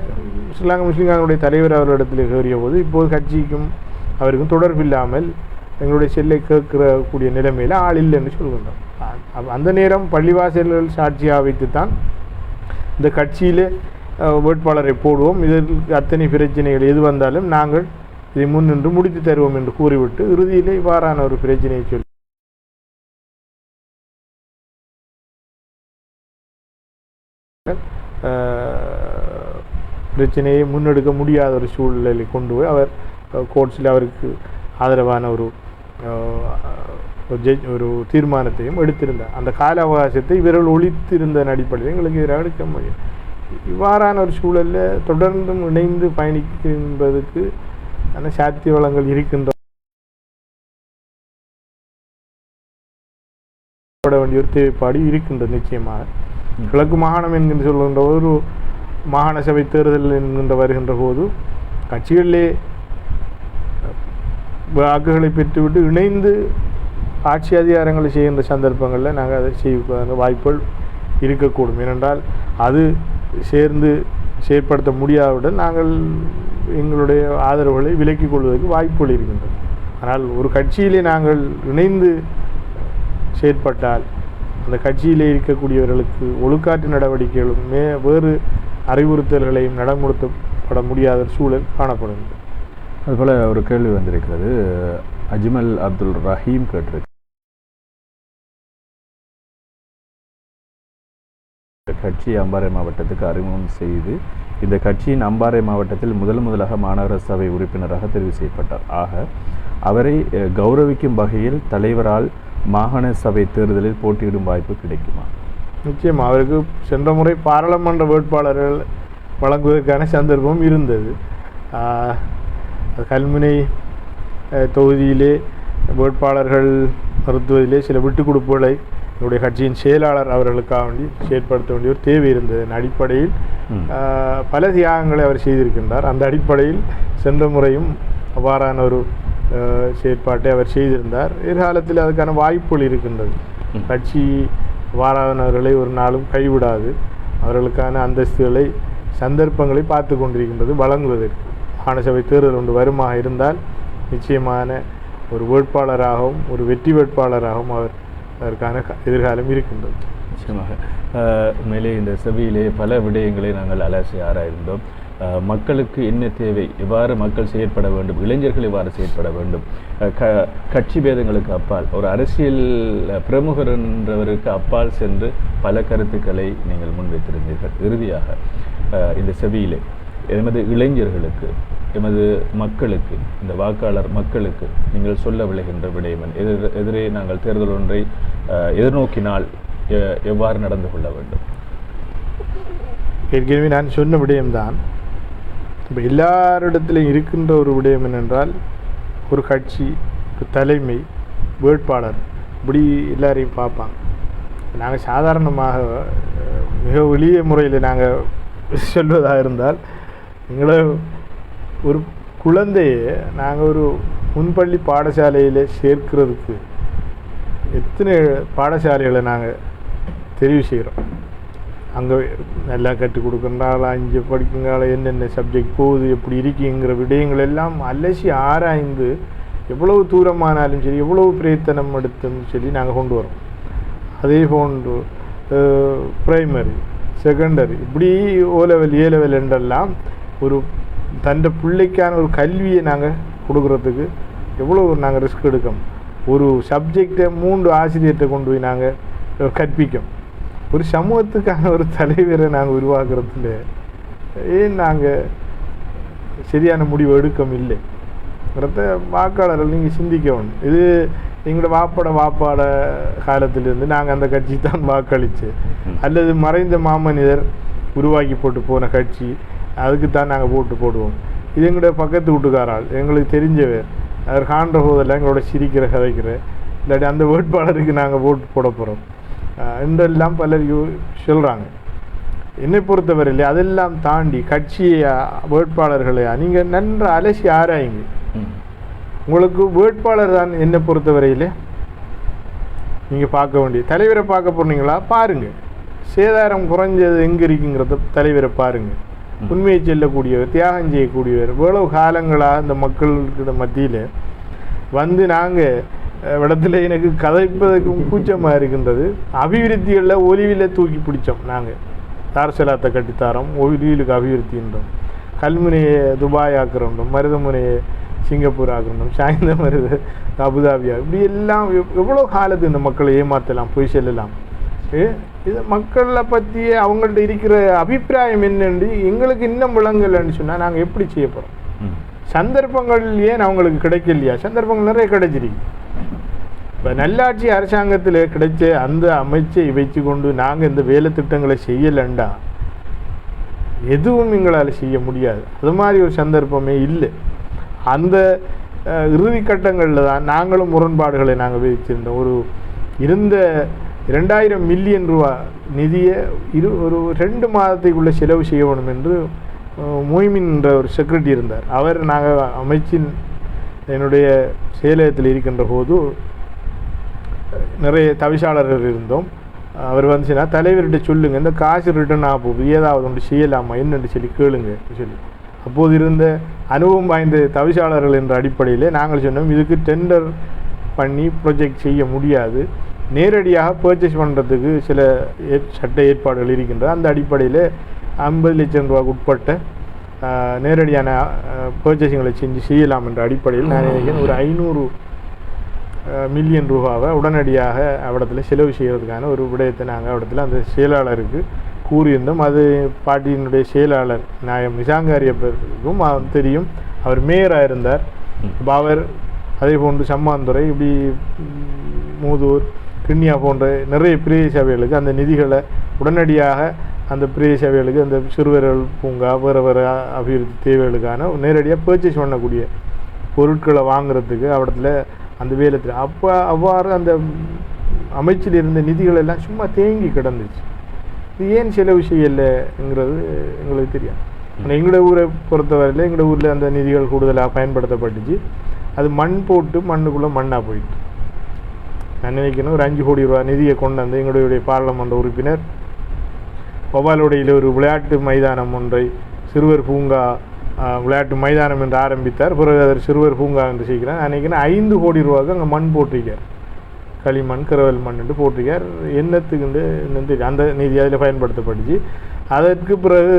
ஸ்ரீலங்கா முஸ்லீம் காங்கிரஸுடைய தலைவர் அவர்களிடத்தில் கோரிய போது இப்போது கட்சிக்கும் அவருக்கும் தொடர்பில்லாமல் எங்களுடைய செல்லை கேட்கக்கூடிய நிலைமையில் ஆள் இல்லை என்று சொல்கின்றோம். அந்த நேரம் பள்ளிவாசல்கள் சாட்சியாக வைத்துத்தான் இந்த கட்சியில் வேட்பாளரை போடுவோம், இதற்கு அத்தனை பிரச்சனைகள் எது வந்தாலும் நாங்கள் இதை முன்னின்று முடித்து தருவோம் என்று கூறிவிட்டு இறுதியிலே இவ்வாறான ஒரு பிரச்சனையை சொல்லி பிரச்சனையை முன்னெடுக்க முடியாத ஒரு சூழ்நிலையை கொண்டு போய் அவர் கோர்ட்ஸில் அவருக்கு ஆதரவான ஒரு தீர்மானத்தையும் எடுத்திருந்தார். அந்த கால அவகாசத்தை இவர்கள் ஒழித்திருந்த அடிப்படையில் எங்களுக்கு எதிராக எடுக்க முடியும். இவ்வாறான ஒரு சூழலில் தொடர்ந்தும் இணைந்து பயணிக்கின்றதுக்கு சாத்திய வளங்கள் இருக்கின்ற வேண்டிய ஒரு தேவைப்பாடு இருக்கின்றது. நிச்சயமாக கிழக்கு மாகாணம் என்கின்ற சொல்கின்ற ஒரு மாகாண சபை தேர்தல் என்கின்ற வருகின்ற போது கட்சிகளிலே வாக்குகளை பெற்றுவிட்டு இணைந்து ஆட்சி அதிகாரங்களை செய்கின்ற சந்தர்ப்பங்களில் நாங்கள் அதை செய்ய வாய்ப்புகள் இருக்கக்கூடும். ஏனென்றால் அது சேர்ந்து செயற்படுத்த முடியாதவுடன் நாங்கள் எங்களுடைய ஆதரவுகளை விலக்கிக் கொள்வதற்கு வாய்ப்புகள் இருக்கின்றன. ஆனால் ஒரு கட்சியிலே நாங்கள் இணைந்து செயற்பட்டால் அந்த கட்சியிலே இருக்கக்கூடியவர்களுக்கு ஒழுக்காற்று நடவடிக்கைகளும் வேறு அறிவுறுத்தல்களையும் நடைமுறைப்பட முடியாத சூழல் காணப்படுகிறது. அதுபோல் ஒரு கேள்வி வந்திருக்கிறது. அஜ்மல் அப்துல் ரஹீம் கேட்டிருக்கு, கட்சி அம்பாறை மாவட்டத்துக்கு அறிமுகம் செய்து இந்த கட்சியின் அம்பாறை மாவட்டத்தில் முதலாக மாநகர சபை உறுப்பினராக தெரிவு செய்யப்பட்டார். ஆக அவரை கௌரவிக்கும் வகையில் தலைவரால் மாகாண சபை தேர்தலில் போட்டியிடும் வாய்ப்பு கிடைக்குமா? நிச்சயம். அவருக்கு சென்ற முறை பாராளுமன்ற வேட்பாளர்கள் வழங்குவதற்கான சந்தர்ப்பம் இருந்தது. கல்முனை தொகுதியிலே வேட்பாளர்கள் நிறுத்துவதிலே சில விட்டுக் கொடுப்புகளை என்னுடைய கட்சியின் செயலாளர் அவர்களுக்காக வேண்டி செயற்படுத்த வேண்டிய ஒரு தேவை இருந்தது. அடிப்படையில் பல தியாகங்களை அவர் செய்திருக்கின்றார். அந்த அடிப்படையில் சென்ற முறையும் அவ்வாறான ஒரு செயற்பாட்டை அவர் செய்திருந்தார். எதிர்காலத்தில் அதுக்கான வாய்ப்புகள் இருக்கின்றது. கட்சி வாரானவர்களை ஒரு நாளும் கைவிடாது. அவர்களுக்கான அந்தஸ்துகளை சந்தர்ப்பங்களை பார்த்து கொண்டிருக்கின்றது வழங்குவதற்கு. மாநசபை தேர்தல் ஒன்று வருமாக இருந்தால் நிச்சயமான ஒரு வேட்பாளராகவும் ஒரு வெற்றி வேட்பாளராகவும் அவர் அதற்கான எதிர்காலம் இருக்கின்றது. நிச்சயமாக. மேலே இந்த சபையிலே பல விடயங்களை நாங்கள் அலசி ஆராய்ந்தோம். மக்களுக்கு என்ன தேவை, எவ்வாறு மக்கள் செயற்பட வேண்டும், இளைஞர்கள் எவ்வாறு செயற்பட வேண்டும், கட்சி பேதங்களுக்கு அப்பால் ஒரு அரசியல் பிரமுகர் என்றவருக்கு அப்பால் சென்று பல கருத்துக்களை நீங்கள் முன்வைத்திருந்தீர்கள். இறுதியாக இந்த செவியிலே எமது இளைஞர்களுக்கு, எமது மக்களுக்கு, இந்த வாக்காளர் மக்களுக்கு நீங்கள் சொல்ல விளைகின்ற விடயமன், எதிரே நாங்கள் தேர்தல் ஒன்றை எதிர்நோக்கினால் எவ்வாறு நடந்து கொள்ள வேண்டும்? ஏற்கனவே நான் சொன்ன விடயம்தான். இப்போ எல்லாரிடத்திலும் இருக்கின்ற ஒரு விடயம் என்னென்றால், ஒரு கட்சி, ஒரு தலைமை, வேட்பாளர், இப்படி எல்லாரையும் பார்ப்பாங்க. நாங்கள் சாதாரணமாக மிக எளிய முறையில் நாங்கள் சொல்வதாக இருந்தால், எங்களை ஒரு குழந்தையை நாங்கள் ஒரு முன்பள்ளி பாடசாலையில் சேர்க்கிறதுக்கு எத்தனை பாடசாலைகளை நாங்கள் தெரிவு செய்கிறோம். அங்கே நல்லா கற்றுக் கொடுக்குறாங்களா, இங்கே படிக்குங்கால என்னென்ன சப்ஜெக்ட் போகுது, எப்படி இருக்குங்கிற விடயங்கள் எல்லாம் அலசி ஆராய்ந்து எவ்வளவு தூரமானாலும் சரி, எவ்வளவு பிரயத்தனம் எடுத்தும் சரி நாங்கள் கொண்டு வரோம். அதே போன்று பிரைமரி, செகண்டரி, இப்படி ஓ லெவல், ஏ லெவல் என்றெல்லாம் ஒரு தன்னை பிள்ளைக்கான ஒரு கல்வியை நாங்கள் கொடுக்குறதுக்கு எவ்வளோ நாங்கள் ரிஸ்க் எடுக்கோம். ஒரு சப்ஜெக்டை 3 ஆசிரியர்கிட்ட கொண்டு போய் நாங்கள் கற்பிக்கும். ஒரு சமூகத்துக்கான ஒரு தலைவரை நாங்கள் உருவாக்குறதுல ஏன் நாங்கள் சரியான முடிவு எடுக்கம் இல்லைங்கிறத வாக்காளர்கள் நீங்கள் சிந்திக்க வேணும். இது எங்களோட வாப்பாட காலத்திலிருந்து நாங்கள் அந்த கட்சி தான் வாக்களித்து, அல்லது மறைந்த மாமனிதர் உருவாக்கி போட்டு போன கட்சி, அதுக்கு தான் நாங்கள் ஓட்டு போடுவோம். இது எங்களோட பக்கத்து வீட்டுக்காரால் எங்களுக்கு தெரிஞ்சவர், அவர் காண்ற போதெல்லாம் எங்களோட சிரிக்கிற கதைக்கிற, இல்லாட்டி அந்த வேட்பாளருக்கு நாங்கள் ஓட்டு போட போகிறோம் என்றெல்லாம் பலர் சொல்கிறாங்க. என்னை பொறுத்தவரையிலே அதெல்லாம் தாண்டி கட்சியை, வேட்பாளர்களையா நீங்கள் நன்ற அலசி ஆராயுங்க. உங்களுக்கு வேட்பாளர் தான் என்னை பொறுத்தவரையிலே நீங்கள் பார்க்க வேண்டிய. தலைவரை பார்க்க போனீங்களா பாருங்கள், சேதாரம் குறைஞ்சது எங்கே இருக்குங்கிறத தலைவரை பாருங்கள். உண்மையை செல்லக்கூடியவர், தியாகம் செய்யக்கூடியவர், இவ்வளவு காலங்களாக இந்த மக்களுக்கு மத்தியில் வந்து நாங்கள் இடத்துல எனக்கு கதைப்பதற்கும் கூச்சமாக இருக்கின்றது. அபிவிருத்திகளில் ஒலிவில் தூக்கி பிடிச்சோம். நாங்கள் தார்சலாத்தை கட்டித்தாரோம், ஒலிவிலுக்கு அபிவிருத்தின்றோம், கல்முனையை துபாய் ஆக்குறோம், மருதமுனையை சிங்கப்பூர் ஆக்குறோம், சாய்ந்த மருத அபுதாபியா, இப்படி எல்லாம் எவ்வளோ காலத்து இந்த மக்களை ஏமாற்றலாம், போய் செல்லலாம். இது மக்களை பற்றி அவங்கள்ட்ட இருக்கிற அபிப்பிராயம் என்னென்று எங்களுக்கு இன்னும் விளங்கலைன்னு சொன்னால் நாங்கள் எப்படி செய்ய போகிறோம்? சந்தர்ப்பங்கள் ஏன் அவங்களுக்கு கிடைக்கலையா? சந்தர்ப்பங்கள் நிறைய கிடைச்சிருக்கு. இப்போ நல்லாட்சி அரசாங்கத்தில் கிடைச்ச அந்த அமைச்சை வைத்து கொண்டு நாங்கள் இந்த வேலை திட்டங்களை செய்யலைண்டா எதுவும் எங்களால் செய்ய முடியாது. அது மாதிரி ஒரு சந்தர்ப்பமே இல்லை. அந்த இறுதி கட்டங்களில் தான் நாங்களும் முரண்பாடுகளை நாங்கள் வைத்திருந்தோம். ஒரு இருந்த 2000 மில்லியன் ரூபா நிதியை ஒரு 2 மாதத்துக்குள்ளே செலவு செய்யணும் என்று மொய்மின் என்ற ஒரு செக்ரட்டரி இருந்தார். அவர் நாங்கள் அமைச்சின் என்னுடைய செயலகத்தில் இருக்கின்ற போது நிறைய தவிசாளர்கள் இருந்தோம். அவர் வந்துச்சுன்னா தலைவர்கிட்ட சொல்லுங்கள், இந்த காசு ரிட்டர்ன் ஆக போகுது, ஏதாவது ஒன்று செய்யலாமா என்னென்று சொல்லி கேளுங்க சொல்லி. அப்போது இருந்த அனுபவம் வாய்ந்த தவிசாளர்கள் என்ற அடிப்படையில் நாங்கள் சொன்னோம், இதுக்கு டெண்டர் பண்ணி ப்ரொஜெக்ட் செய்ய முடியாது, நேரடியாக பர்ச்சேஸ் பண்ணுறதுக்கு சில சட்ட ஏற்பாடுகள் இருக்கின்றன. அந்த அடிப்படையில் 50 லட்சம் ரூபாய்க்கு உட்பட்ட நேரடியான பர்ச்சேசிங்களை செய்யலாம் என்ற அடிப்படையில் நான் நினைக்கிறேன் ஒரு 500 மில்லியன் ரூபாவை உடனடியாக அவடத்தில் செலவு செய்கிறதுக்கான ஒரு விடயத்தை நாங்கள் அவடத்தில் அந்த செயலாளருக்கு கூறியிருந்தோம். அது பார்ட்டியினுடைய செயலாளர் நாயம் நிசாங்காரியப்பருக்கும் தெரியும். அவர் மேயராக இருந்தார். இப்போ அவர் அதே போன்று சம்மாந்துறை, இப்படி மூதூர், கிண்ணியா போன்ற நிறைய பிரதேச சபைகளுக்கு அந்த நிதிகளை உடனடியாக அந்த பிரதேச சபைகளுக்கு அந்த சிறுவர்கள் பூங்கா வேறு வேறு அபிவிருத்தி தேவைகளுக்கான நேரடியாக பர்ச்சேஸ் பண்ணக்கூடிய பொருட்களை வாங்குறதுக்கு அவடத்தில் அந்த வேலத்தில் அவ்வாறு அந்த அமைச்சில் இருந்த நிதிகள் எல்லாம் சும்மா தேங்கி கிடந்துச்சு. இது ஏன் செலவு செய்யலைங்கிறது எங்களுக்கு தெரியும். ஆனால் எங்களோட ஊரை பொறுத்தவரையில் எங்களோட ஊரில் அந்த நிதிகள் கூடுதலாக பயன்படுத்தப்பட்டுச்சு. அது மண் போட்டு மண்ணுக்குள்ளே மண்ணாக போயிட்டு. நான் நினைக்கணும் ஒரு 5 கோடி ரூபா நிதியை கொண்டு வந்து எங்களுடைய பாராளுமன்ற உறுப்பினர் பவாலோடையில் ஒரு விளையாட்டு மைதானம் ஒன்றை சிறுவர் பூங்கா விளையாட்டு மைதானம் என்று ஆரம்பித்தார். பிறகு அவர் சிறுவர் பூங்கா என்று செய்கிறார். நினைக்கிறேன் 5 கோடி ரூபாய்க்கு அங்கே மண் போட்டிருக்கார், களிமண் கிரவல் மண் என்று போட்டிருக்கார். என்னத்துக்கு அந்த நிதி அதில் பயன்படுத்தப்பட்டுச்சு. அதற்கு பிறகு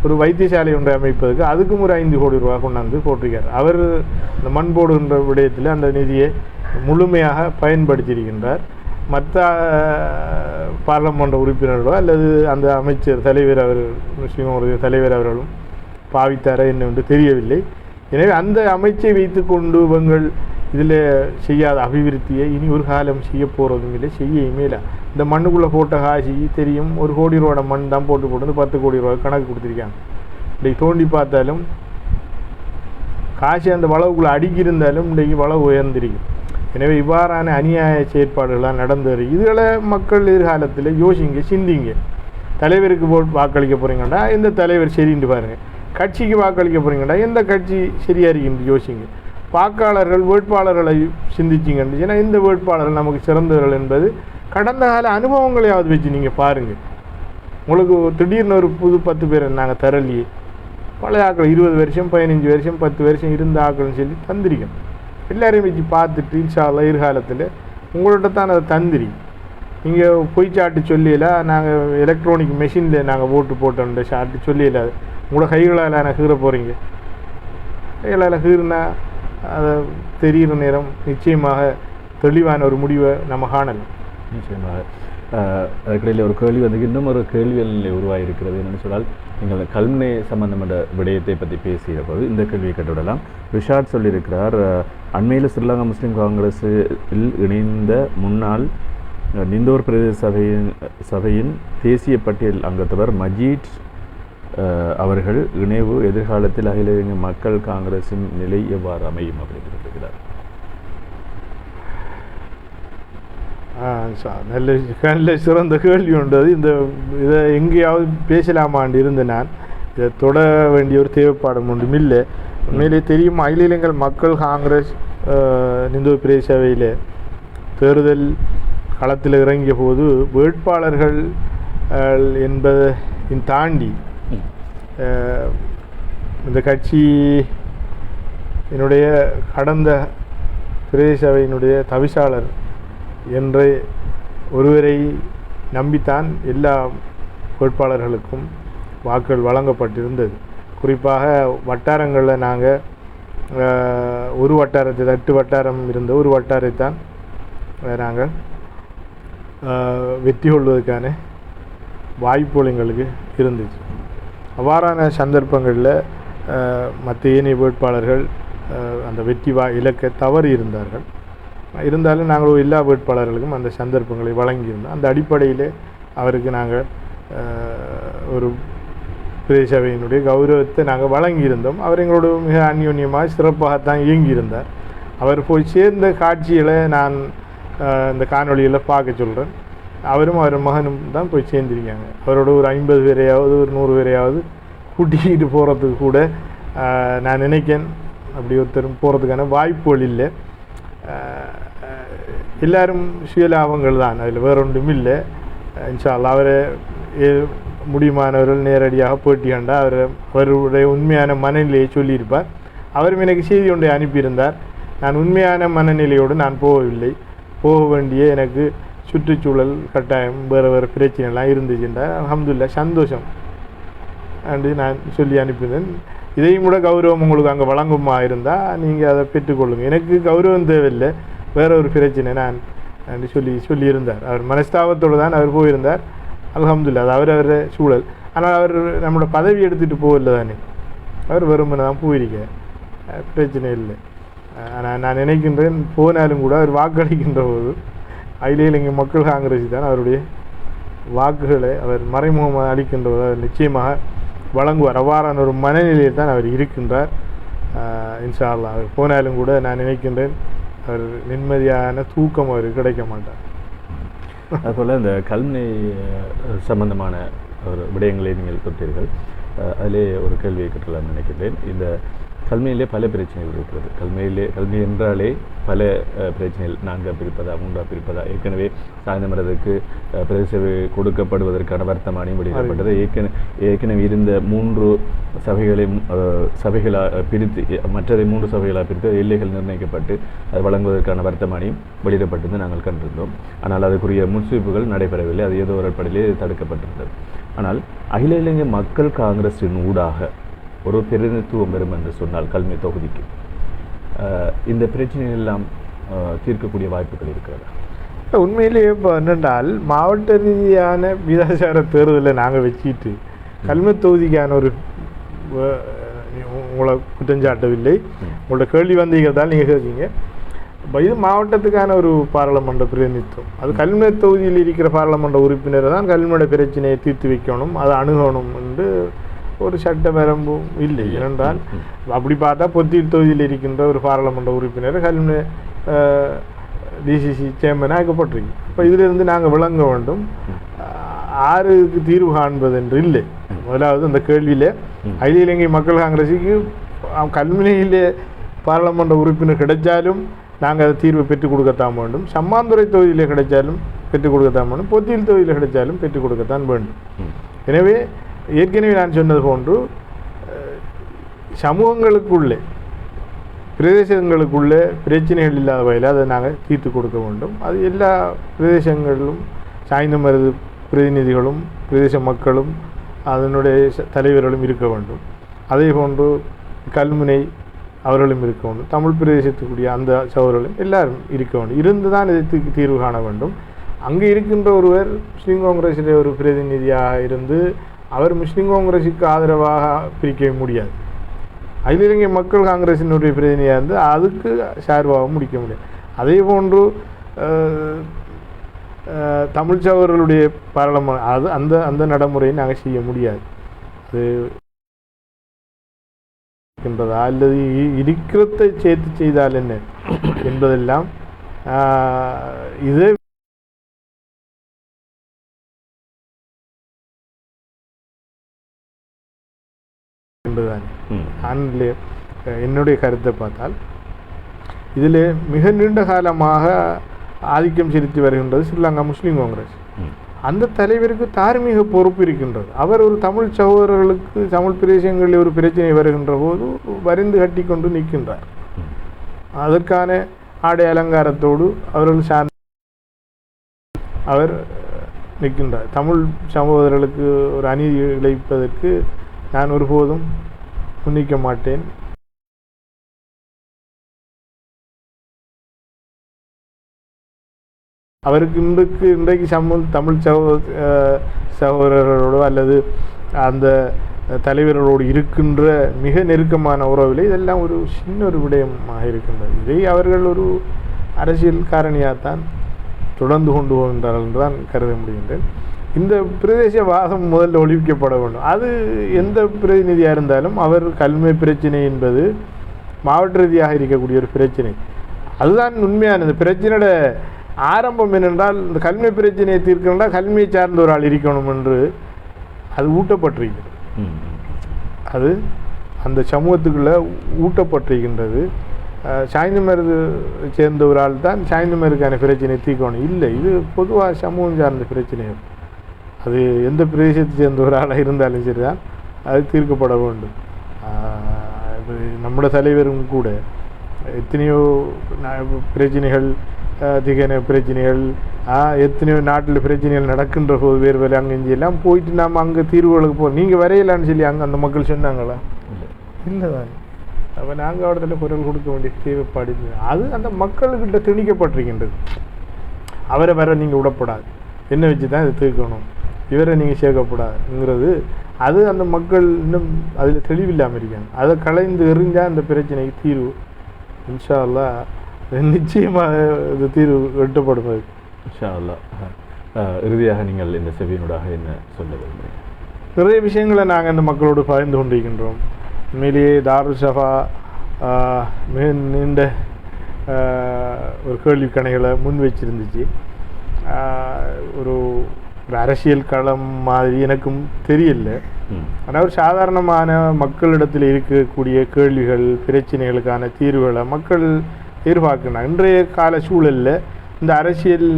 ஒரு வைத்தியசாலை ஒன்றை அமைப்பதற்கு அதுக்கும் ஒரு 5 கோடி ரூபா கொண்டாந்து போட்டிருக்கார். அவர் இந்த மண் போடுகின்ற விடயத்தில் அந்த நிதியை முழுமையாக பயன்படுத்தியிருக்கின்றார். மற்ற பாராளுமன்ற உறுப்பினர்களோ அல்லது அந்த அமைச்சர் தலைவர் முஸ்லீம் தலைவர் அவர்களும் பாவித்தாரா என்னவென்று தெரியவில்லை. எனவே அந்த அமைச்சை வைத்து கொண்டு இவங்கள் இதில் செய்யாத அபிவிருத்தியை இனி ஒரு காலம் செய்ய போகிறதும் இல்லை, செய்யவுமே இல்லை. இந்த மண்ணுக்குள்ளே போட்ட காசி தெரியும், 1 கோடி ரூபாயோட மண் தான் போட்டு 10 கோடி ரூபாய் கணக்கு கொடுத்துருக்காங்க. இன்றைக்கு தோண்டி பார்த்தாலும் காசி அந்த வளவுக்குள்ளே அடுக்கியிருந்தாலும் இன்றைக்கு வளவு உயர்ந்திருக்கும். எனவே இவ்வாறான அநியாய செயற்பாடுகளாக நடந்து வருது. இதுகளை மக்கள் எதிர்காலத்தில் யோசிங்க, சிந்திங்க. தலைவருக்கு வாக்களிக்க போகிறீங்கண்டா எந்த தலைவர் சரின்னு பாருங்கள். கட்சிக்கு வாக்களிக்க போகிறீங்கண்டா எந்த கட்சி சரியாக இருக்குன்னு யோசிங்க. வாக்காளர்கள் வேட்பாளர்களை சிந்திச்சிங்கன்னு ஏன்னா இந்த வேட்பாளர்கள் நமக்கு சிறந்தவர்கள் என்பது கடந்த கால அனுபவங்களையாவது வச்சு நீங்கள் பாருங்கள். உங்களுக்கு திடீர்னு ஒரு புது 10 பேர் நாங்கள் தரலையே, பழைய ஆக்கள் 20 வருஷம் 15 வருஷம் 10 வருஷம் இருந்த ஆக்கள்னு சொல்லி தந்திரிக்கோம். எல்லாரையும் வச்சு பார்த்துட்டு இன்ஷா அல்லாஹ் எதிர்காலத்தில் உங்கள்கிட்ட தான் அதை தந்திரி. நீங்கள் பொய் சாட்டு சொல்லியில நாங்கள் எலக்ட்ரானிக் மெஷினில் நாங்கள் ஓட்டு போட்டோன்ற சாட்டு சொல்லியில உங்களோட கைகளால் நான் கீற போகிறீங்க. கைகளால் கீறினா அதை தெரிகிற நேரம் நிச்சயமாக தெளிவான ஒரு முடிவை நம்ம காணலாம். நிச்சயமாக அதுக்கிடையில் ஒரு கேள்வி வந்து இன்னும் ஒரு கேள்விகளில் உருவாகிருக்கிறது. என்னென்னு சொன்னால் நீங்கள் கல்முனை சம்பந்தமான விடயத்தை பற்றி பேசிய போது இந்த கேள்வியை கட்டுவிடலாம். ரிஷாட் சொல்லியிருக்கிறார், அண்மையில் ஸ்ரீலங்கா முஸ்லீம் காங்கிரஸில் இணைந்த முன்னாள் நிந்தோர் பிரதேச சபையின் தேசிய பட்டியல் அங்கத்தவர் மஜீத் அவர்கள் இணைவு எதிர்காலத்தில் அகில இலங்கை மக்கள் காங்கிரஸின் நிலை எவ்வாறு அமையும் அப்படின்னு இருக்கிறார். நல்ல சிறந்த கேள்வி உண்டது. இதை எங்கேயாவது பேசலாமான்னு இருந்து நான் இதை தொட வேண்டிய ஒரு தேவைப்பாடும் ஒன்றும் இல்லை. உண்மையிலே தெரியும், அகில இலங்கை மக்கள் காங்கிரஸ் நிந்தோர் பிரதேச சபையில் தேர்தல் களத்தில் இறங்கிய போது வேட்பாளர்கள் என்பதை தாண்டி இந்த கட்சி என்னுடைய கடந்த பிரதேச சபையினுடைய தவிசாளர் என்ற ஒருவரை நம்பித்தான் எல்லா வேட்பாளர்களுக்கும் வாக்குகள் வழங்கப்பட்டிருந்தது. குறிப்பாக வட்டாரங்களில் நாங்கள் ஒரு வட்டாரத்தை 8 வட்டாரம் இருந்த ஒரு வட்டாரத்தைத்தான் நாங்கள் வெற்றி கொள்வதற்கான வாய்ப்புகள் எங்களுக்கு இருந்துச்சு. அவ்வாறான சந்தர்ப்பங்களில் மற்ற ஏனைய வேட்பாளர்கள் அந்த வெற்றி இலக்க தவறி இருந்தார்கள். இருந்தாலும் நாங்கள் எல்லா வேட்பாளர்களுக்கும் அந்த சந்தர்ப்பங்களை வழங்கியிருந்தோம். அந்த அடிப்படையில் அவருக்கு நாங்கள் ஒரு பிரதேச சபையினுடைய கௌரவத்தை நாங்கள் வழங்கியிருந்தோம். அவர் எங்களோட மிக அந்யோன்யமாக சிறப்பாகத்தான் இயங்கியிருந்தார். அவர் போய் சேர்ந்த காட்சிகளை நான் இந்த காணொலியில் பார்க்க சொல்கிறேன். அவரும் அவர் மகனும் தான் போய் சேர்ந்திருக்காங்க. அவரோட ஒரு 50 பேரையாவது ஒரு 100 பேரையாவது கூட்டிக்கிட்டு போகிறதுக்கு கூட நான் நினைக்கிறேன். அப்படி ஒருத்தரும் போகிறதுக்கான வாய்ப்புகள் இல்லை. எல்லாரும் சுயலாபங்கள் தான், அதில் வேற ஒன்றும் இல்லை. இன்ஷா அல்லாஹ் அவரை முடியுமானவர்கள் நேரடியாக போட்டி கண்டா அவருடைய உண்மையான மனநிலையை சொல்லியிருப்பார். அவரும் எனக்கு செய்தி ஒன்றை அனுப்பியிருந்தார். நான் உண்மையான மனநிலையோடு நான் போகவில்லை, போக வேண்டிய எனக்கு சுற்றுச்சூழல் கட்டாயம் வேறு பிரச்சனைலாம் இருந்துச்சுன்றார். அல்ஹம்துலில்லாஹ் சந்தோஷம் அண்டு நான் சொல்லி அனுப்பினேன். இதையும் கூட கௌரவம் உங்களுக்கு அங்கே வழங்குமா இருந்தால் நீங்கள் அதை பெற்றுக்கொள்ளுங்கள். எனக்கு கௌரவம் தேவையில்லை, வேற ஒரு பிரச்சனை நான் சொல்லியிருந்தார். அவர் மனஸ்தாபத்தோடு தான் அவர் போயிருந்தார். அல்ஹம்துலில்லாஹ் அது அவரவர சூழல். ஆனால் அவர் நம்மளோட பதவி எடுத்துகிட்டு போகல தானே, அவர் வெறுமனை தான் போயிருக்க, பிரச்சனை இல்லை. ஆனால் நான் நினைக்கின்றேன் போனாலும் கூட அவர் வாக்களிக்கின்ற போது அகில இலங்கை மக்கள் காங்கிரஸ் தான் அவருடைய வாக்குகளை அவர் மறைமுகமாக அளிக்கின்ற போது அவர் நிச்சயமாக வழங்குவார். அவ்வாறான ஒரு மனநிலையில் தான் அவர் இருக்கின்றார். இன்ஷா அல்லாஹ் அவர் போனாலும் கூட நான் நினைக்கின்றேன் அவர் நிம்மதியான தூக்கம் அவர் கிடைக்க மாட்டார். அதுபோல் இந்த கல்முனை சம்பந்தமான ஒரு விடயங்களை நீங்கள் தொட்டீர்கள். அதிலே ஒரு கேள்வியை கேட்கலாம்னு நினைக்கின்றேன். இந்த கல்வியிலே பல பிரச்சனைகள் இருக்கிறது. கல்வி என்றாலே பல பிரச்சனைகள், 4 பிரிப்பதா 3 பிரிப்பதா, ஏற்கனவே சாய்ந்தமரத்துக்கு பிரதேச கொடுக்கப்படுவதற்கான வர்த்தமானியம் வெளியிடப்பட்டது. ஏற்கனவே இருந்த 3 சபைகளாக பிரித்து மற்றதை 3 சபைகளாக பிரித்து எல்லைகள் நிர்ணயிக்கப்பட்டு அது வழங்குவதற்கான வர்த்தமானியம் வெளியிடப்பட்டது நாங்கள் கண்டிருந்தோம். ஆனால் அதுக்குரிய முன்சீப்புகள் நடைபெறவில்லை. அது ஏதோ ஒரு அடிப்படையிலே தடுக்கப்பட்டிருந்தது. ஆனால் அகில இலங்கை மக்கள் காங்கிரஸின் ஊடாக ஒரு பிரதிநிதித்துவம் வரும் என்று சொன்னால் கல்வி தொகுதிக்கு இந்த பிரச்சனைகள் எல்லாம் தீர்க்கக்கூடிய வாய்ப்புகள் இருக்கிறதா? உண்மையிலேயே இப்போ என்னென்றால் மாவட்ட ரீதியான விகிதாசார தேர்தலை நாங்கள் வச்சுட்டு கல்வி தொகுதிக்கான ஒரு உங்களை குற்றஞ்சாட்டவில்லை, உங்களோட கேள்வி வந்தீங்கதால் நீங்கள் கேட்குறீங்க. இப்போ இது மாவட்டத்துக்கான ஒரு பாராளுமன்ற பிரதிநிதித்துவம். அது கல்வி தொகுதியில் இருக்கிற பாராளுமன்ற உறுப்பினர் தான் கல்வியோட பிரச்சனையை தீர்த்து வைக்கணும், அதை அணுகணும் என்று ஒரு சட்ட வரம்பும் இல்லை. ஏனென்றால் அப்படி பார்த்தா பொத்தியில் தொகுதியில் இருக்கின்ற ஒரு பாராளுமன்ற உறுப்பினர் கல்வி டிசிசி சேர்மனாக ஆக்கப்பட்டிருக்கு. இப்போ இதிலிருந்து நாங்கள் விளங்க வேண்டும், ஆறுக்கு தீர்வு காண்பது என்று இல்லை. முதலாவது அந்த கேள்வியில் அகில இலங்கை மக்கள் காங்கிரஸுக்கு கல்வியிலே பாராளுமன்ற உறுப்பினர் கிடைச்சாலும் நாங்கள் அதை தீர்வை பெற்றுக் கொடுக்கத்தான் வேண்டும். சம்மாந்துறை தொகுதியில் கிடைச்சாலும் பெற்றுக் கொடுக்கத்தான் வேண்டும், பொத்தியில் தொகுதியில் கிடைச்சாலும் பெற்றுக் கொடுக்கத்தான் வேண்டும். எனவே ஏற்கனவே நான் சொன்னது போன்று சமூகங்களுக்குள்ளே பிரதேசங்களுக்குள்ளே பிரச்சனைகள் இல்லாத வகையில் அதை நாங்கள் தீர்த்து கொடுக்க வேண்டும். அது எல்லா பிரதேசங்களிலும் சாய்ந்த மருது பிரதிநிதிகளும் பிரதேச மக்களும் அதனுடைய தலைவர்களும் இருக்க வேண்டும். அதே போன்று கல்முனை அவர்களும் இருக்க வேண்டும், தமிழ் பிரதேசத்துக்குரிய அந்த சகோதரர்களும் எல்லாரும் இருக்க வேண்டும். இருந்து தான் இதற்கு தீர்வு காண வேண்டும். அங்கே இருக்கின்ற ஒருவர் முஸ்லீம் காங்கிரஸிலே ஒரு பிரதிநிதியாக இருந்து அவர் முஸ்லீம் காங்கிரஸுக்கு ஆதரவாக பிரிக்க முடியாது. அகில இலங்கை மக்கள் காங்கிரஸினுடைய பிரதிநிதியாக இருந்து அதுக்கு சார்பாக முடிக்க முடியாது. அதே போன்று தமிழ் சகோதரர்களுடைய பாராளுமன்ற அது அந்த அந்த நடைமுறையை நாங்கள் செய்ய முடியாது. அது என்பதா அல்லது இருக்கிறதை சேர்த்து செய்தால் என்ன என்பதெல்லாம் இது என்பதுதான். ஆண்டிலே என்னுடைய கருத்தை பார்த்தால் இதில் மிக நீண்ட காலமாக ஆதிக்கம் செலுத்தி வருகின்றது ஸ்ரீலங்கா முஸ்லீம் காங்கிரஸ். அந்த தலைவருக்கு தார்மீக பொறுப்பு இருக்கின்றது. அவர் ஒரு தமிழ் சகோதரர்களுக்கு தமிழ் பிரதேசங்களில் ஒரு பிரச்சனை வருகின்ற போது வரிந்து கட்டி கொண்டு நிற்கின்றார். அதற்கான ஆடை அலங்காரத்தோடு அவர்கள் சார்ந்த அவர் நிற்கின்றார். தமிழ் சகோதரர்களுக்கு ஒரு அநீதி இழைப்பதற்கு நான் ஒருபோதும் முன்னிக்க மாட்டேன். அவருக்கு இன்றைக்கு தமிழ் சகோதரர்களோடு அல்லது அந்த தலைவர்களோடு இருக்கின்ற மிக நெருக்கமான உறவில் இதெல்லாம் ஒரு சின்ன ஒரு விடயமாக இருக்கின்றது. இதை அவர்கள் ஒரு அரசியல் காரணியாகத்தான் தொடர்ந்து கொண்டு போகின்றார்கள் என்று தான் கருத முடிகின்றேன். இந்த பிரதேசவாதம் முதல்ல ஒழிக்கப்பட வேண்டும். அது எந்த பிரதிநிதியாக இருந்தாலும் அவர் கல்வி பிரச்சனை என்பது மாவட்ட ரீதியாக இருக்கக்கூடிய ஒரு பிரச்சனை. அதுதான் உண்மையானது. பிரச்சனையோட ஆரம்பம் என்னென்றால் இந்த கல்வி பிரச்சனையை தீர்க்கணும்னா கல்வியை சார்ந்த ஒரு ஆள் இருக்கணும் என்று அது ஊட்டப்பட்டிருக்கிறது. அது அந்த சமூகத்துக்குள்ளே ஊட்டப்பட்டிருக்கின்றது. சாய்ந்தமருது சேர்ந்த ஒரு ஆள் தான் சாய்ந்தமருக்கான பிரச்சனையை தீர்க்கணும் இல்லை. இது பொதுவாக சமூகம் சார்ந்த பிரச்சனை. அது எந்த பிரதேசத்தை சேர்ந்த ஒரு ஆளாக இருந்தாலும் சரி தான் அது தீர்க்கப்பட வேண்டும். நம்முடைய தலைவரும் கூட எத்தனையோ பிரச்சனைகள் திகன பிரச்சனைகள் எத்தனையோ நாட்டில் பிரச்சனைகள் நடக்கின்ற போது வேறு வேலை அங்கே எல்லாம் போயிட்டு நாம் அங்கே தீர்வுகளுக்கு போகிறோம். நீங்கள் வரையலான்னு சொல்லி அங்கே அந்த மக்கள் சொன்னாங்களா? இல்லை தான். அப்போ நாங்கள் இடத்துல குரல் கொடுக்க வேண்டிய தேவைப்பாடு அது அந்த மக்கள்கிட்ட திணிக்கப்பட்டிருக்கின்றது. அவரை வேற நீங்கள் விடப்படாது, என்ன வச்சு தான் இதை தீர்க்கணும், இவரை நீங்கள் சேர்க்கப்படாதுங்கிறது அது அந்த மக்கள் இன்னும் அதில் தெளிவில்லாமல் இருக்காங்க. அதை கலைந்து எறிஞ்சால் அந்த பிரச்சனைக்கு தீர்வு இன்ஷா அல்லாஹ் நிச்சயமாக இது தீர்வு எட்டப்படுவது இன்ஷா அல்லாஹ். இறுதியாக நீங்கள் இந்த செவியினூடாக என்ன சொல்ல விரும்புகிறீங்க? நிறைய விஷயங்களை நாங்கள் இந்த மக்களோடு பகிர்ந்து கொண்டிருக்கின்றோம். உண்மையிலேயே தாருல் ஷஃபா மிக நீண்ட ஒரு கேள்வி கணைகளை முன் வச்சிருந்துச்சு. ஒரு அரசியல் களம் மாதிரி எனக்கும் தெரியல. ஆனால் ஒரு சாதாரணமான மக்களிடத்தில் இருக்கக்கூடிய கேள்விகள் பிரச்சனைகளுக்கான தீர்வுகளை மக்கள் எதிர்பார்க்கணும். இன்றைய கால சூழலில் இந்த அரசியல்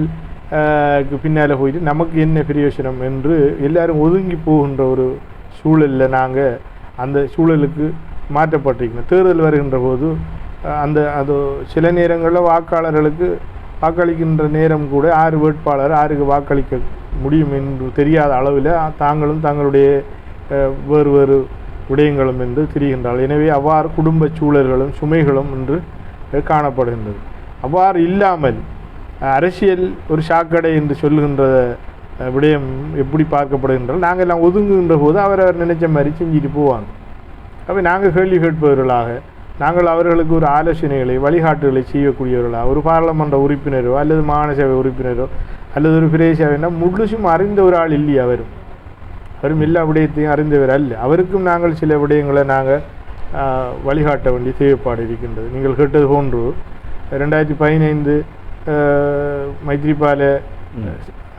பின்னால் போயிட்டு நமக்கு என்ன பிரயோஜனம் என்று எல்லாரும் ஒதுங்கி போகின்ற ஒரு சூழலில் நாங்கள் அந்த சூழலுக்கு மாற்றப்பட்டிருக்கணும். தேர்தல் வருகின்ற போது அது சில நேரங்களில் வாக்காளர்களுக்கு வாக்களிக்கின்ற நேரம் கூட யார் வேட்பாளர் யாருக்கு வாக்களிக்க முடியும் என்று தெரியாத அளவில் தாங்களும் தங்களுடைய வேறு வேறு விடயங்களும் என்று தெரிகின்றார்கள். எனவே அவ்வாறு குடும்ப சூழல்களும் சுமைகளும் என்று காணப்படுகின்றது. அவ்வாறு இல்லாமல் அரசியல் ஒரு சாக்கடை என்று சொல்லுகின்ற விடயம் எப்படி பார்க்கப்படுகின்றால் நாங்கள் எல்லாம் ஒதுங்குகின்ற போது அவர் நினைச்ச மாதிரி செஞ்சுட்டு போவாங்க. அப்போ நாங்கள் கேள்வி கேட்பவர்களாக, நாங்கள் அவர்களுக்கு ஒரு ஆலோசனைகளை வழிகாட்டுகளை செய்யக்கூடியவர்களாக ஒரு பாராளுமன்ற உறுப்பினரோ அல்லது மாகாண சபை உறுப்பினரோ அல்லது ஒரு பிரதேச முழுசும் அறிந்த ஒரு ஆள் இல்லையா? அவரும் எல்லா விடயத்தையும் அறிந்தவர் அல்ல. அவருக்கும் நாங்கள் சில விடயங்களை நாங்கள் வழிகாட்ட வேண்டிய தேவைப்பாடு இருக்கின்றது. நீங்கள் கேட்டது போன்று 2015 மைத்ரிபால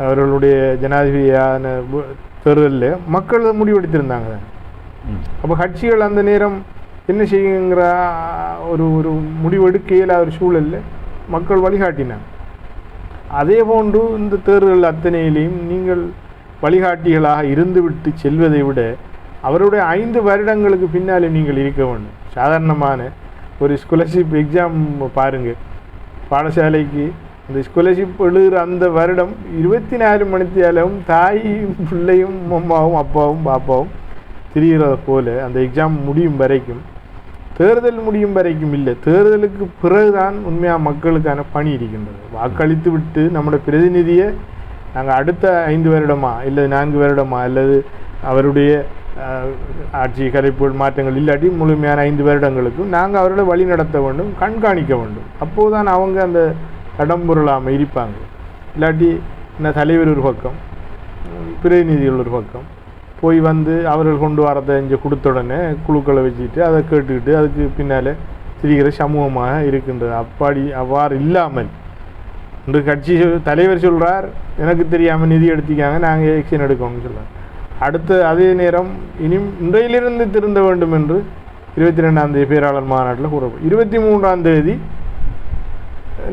அவர்களுடைய ஜனாதிபதியான தேர்தலில் மக்கள் முடிவெடுத்திருந்தாங்க. அப்போ கட்சிகள் அந்த நேரம் என்ன செய்யுங்கிற ஒரு முடிவெடுக்க இயலாத ஒரு சூழலில் மக்கள் வழிகாட்டினாங்க. அதே போன்று இந்த தேர்தல் அத்தனையிலையும் நீங்கள் வழிகாட்டிகளாக இருந்துவிட்டு செல்வதை விட அவருடைய 5 வருடங்களுக்கு பின்னாலே நீங்கள் இருக்க வேண்டும். சாதாரணமான ஒரு ஸ்காலர்ஷிப் எக்ஸாம் பாருங்கள், பாடசாலைக்கு அந்த ஸ்காலர்ஷிப் எழுதுகிற அந்த வருடம் 24 மணித்தியாலும் தாயும் பிள்ளையும் அம்மாவும் அப்பாவும் பாப்பாவும் திரிகிறத போல அந்த எக்ஸாம் முடியும் வரைக்கும், தேர்தல் முடியும் வரைக்கும் இல்லை, தேர்தலுக்கு பிறகுதான் உண்மையாக மக்களுக்கான பணி இருக்கின்றது. வாக்களித்து விட்டு நம்முடைய பிரதிநிதியை நாங்கள் அடுத்த 5 வருடமா இல்லை 4 வருடமா அல்லது அவருடைய ஆட்சி கலைப்புகள் மாற்றங்கள் இல்லாட்டி முழுமையான 5 வருடங்களுக்கும் நாங்கள் அவர்களை வழி நடத்த வேண்டும், கண்காணிக்க வேண்டும். அப்போதுதான் அவங்க அந்த இடம்பொருளாமல் இருப்பாங்க. இல்லாட்டி என்ன தலைவர் ஒரு பக்கம், பிரதிநிதிகள் ஒரு பக்கம் போய் வந்து அவர்கள் கொண்டு வரதை இங்கே கொடுத்த உடனே குழுக்களை வச்சுக்கிட்டு அதை கேட்டுக்கிட்டு அதுக்கு பின்னால் திரிகிற சமூகமாக இருக்கின்றது. அவ்வாறு இல்லாமல் இன்று கட்சி தலைவர் சொல்கிறார், எனக்கு தெரியாமல் நிதி எடுத்திக்காங்க, நாங்கள் ஆக்ஷன் எடுக்கணும்னு சொல்கிறார். அடுத்து அதே நேரம் இன்றையிலிருந்து திருந்த வேண்டும் என்று 22ஆம் தேதி பேராளர் மாநாட்டில் கூறப்படும். 23ஆம் தேதி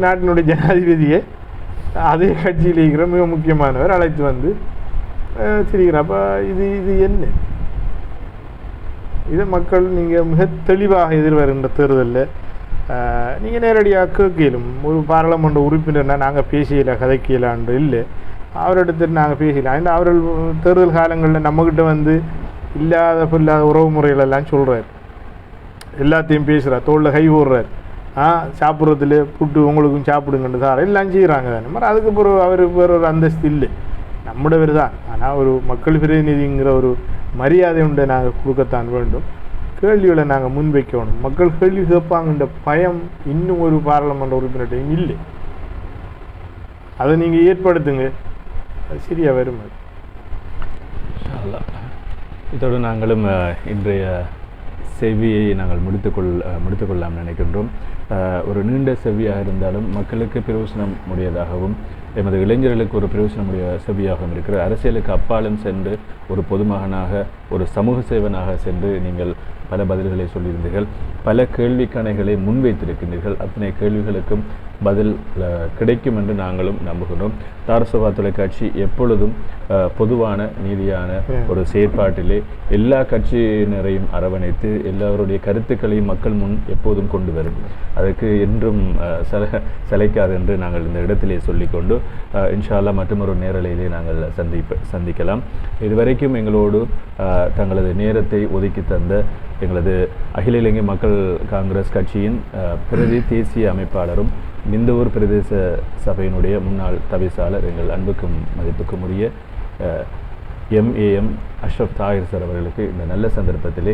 நாட்டினுடைய ஜனாதிபதியை அதே கட்சியில் இருக்கிற மிக முக்கியமானவர் அழைத்து வந்து திரிகிறார். அப்போ இது என்ன? இதை மக்கள் நீங்கள் மிக தெளிவாக எதிர்வருகின்ற தேர்தலில் நீங்கள் நேரடியாக கேட்கலும். ஒரு பாராளுமன்ற உறுப்பினர்னால் நாங்கள் பேசியல கதைக்கலான்று இல்லை, அவரிடத்தில் நாங்கள் பேசலாம். அவர்கள் தேர்தல் காலங்களில் நம்மக்கிட்ட வந்து இல்லாத உறவு முறைகளெல்லாம் சொல்கிறார், எல்லாத்தையும் பேசுகிறார், தோளில் கை போடுறார், சாப்பிட்றதுல புட்டு உங்களுக்கும் சாப்பிடுங்கன்னு சார் எல்லாம் செய்கிறாங்க தானே. மாதிரி அதுக்கு பிறகு அவர் வேற ஒரு அந்தஸ்து இல்லை, நம்முடையவர் தான். ஆனால் ஒரு மக்கள் பிரதிநிதிங்கிற ஒரு மரியாதை உண்டை நாங்கள் கொடுக்கத்தான் வேண்டும். கேள்விகளை நாங்கள் முன்வைக்கணும். மக்கள் கேள்வி கேட்பாங்கன்ற பயம் இன்னும் ஒரு பாராளுமன்ற உறுப்பினர்கிட்டையும் இல்லை. அதை நீங்கள் ஏற்படுத்துங்க, அது சரியாக வரும். இதோடு நாங்களும் இன்றைய செவியை நாங்கள் முடித்துக்கொள்ளலாம் நினைக்கின்றோம். ஒரு நீண்ட செவியாக இருந்தாலும் மக்களுக்கு பிரயோசனம் உடையதாகவும் எமது இளைஞர்களுக்கு ஒரு பிரயோசனமுடைய செவியாகவும் இருக்கிற அரசியலுக்கு அப்பாலும் சென்று ஒரு பொதுமகனாக ஒரு சமூக சேவனாக சென்று நீங்கள் பல பதில்களை சொல்லியிருந்தீர்கள், பல கேள்விக்கணைகளை முன்வைத்திருக்கின்றீர்கள். அத்தனை கேள்விகளுக்கும் பதில் கிடைக்கும் என்று நாங்களும் நம்புகிறோம். தாரசபா தொலைக்காட்சி எப்பொழுதும் பொதுவான நீதியான ஒரு செயற்பாட்டிலே எல்லா கட்சியினரையும் அரவணைத்து எல்லாருடைய கருத்துக்களையும் மக்கள் முன் எப்போதும் கொண்டு வரும். அதற்கு என்றும் சளைக்காது என்று நாங்கள் இந்த இடத்திலே சொல்லிக்கொண்டு இன்ஷா அல்லாஹ் மற்றொரு நேரலையிலே நாங்கள் சந்திக்கலாம். இதுவரைக்கும் எங்களோடு தங்களது நேரத்தை ஒதுக்கி தந்த எங்களது அகில இலங்கை மக்கள் காங்கிரஸ் கட்சியின் பிரதி தேசிய அமைப்பாளரும் மிந்தவூர் பிரதேச சபையினுடைய முன்னாள் தவிசாளர் எங்கள் அன்புக்கும் மதிப்புக்கும் உரிய MAM அஷ்ரப் தாகிர் சார் அவர்களுக்கு இந்த நல்ல சந்தர்ப்பத்திலே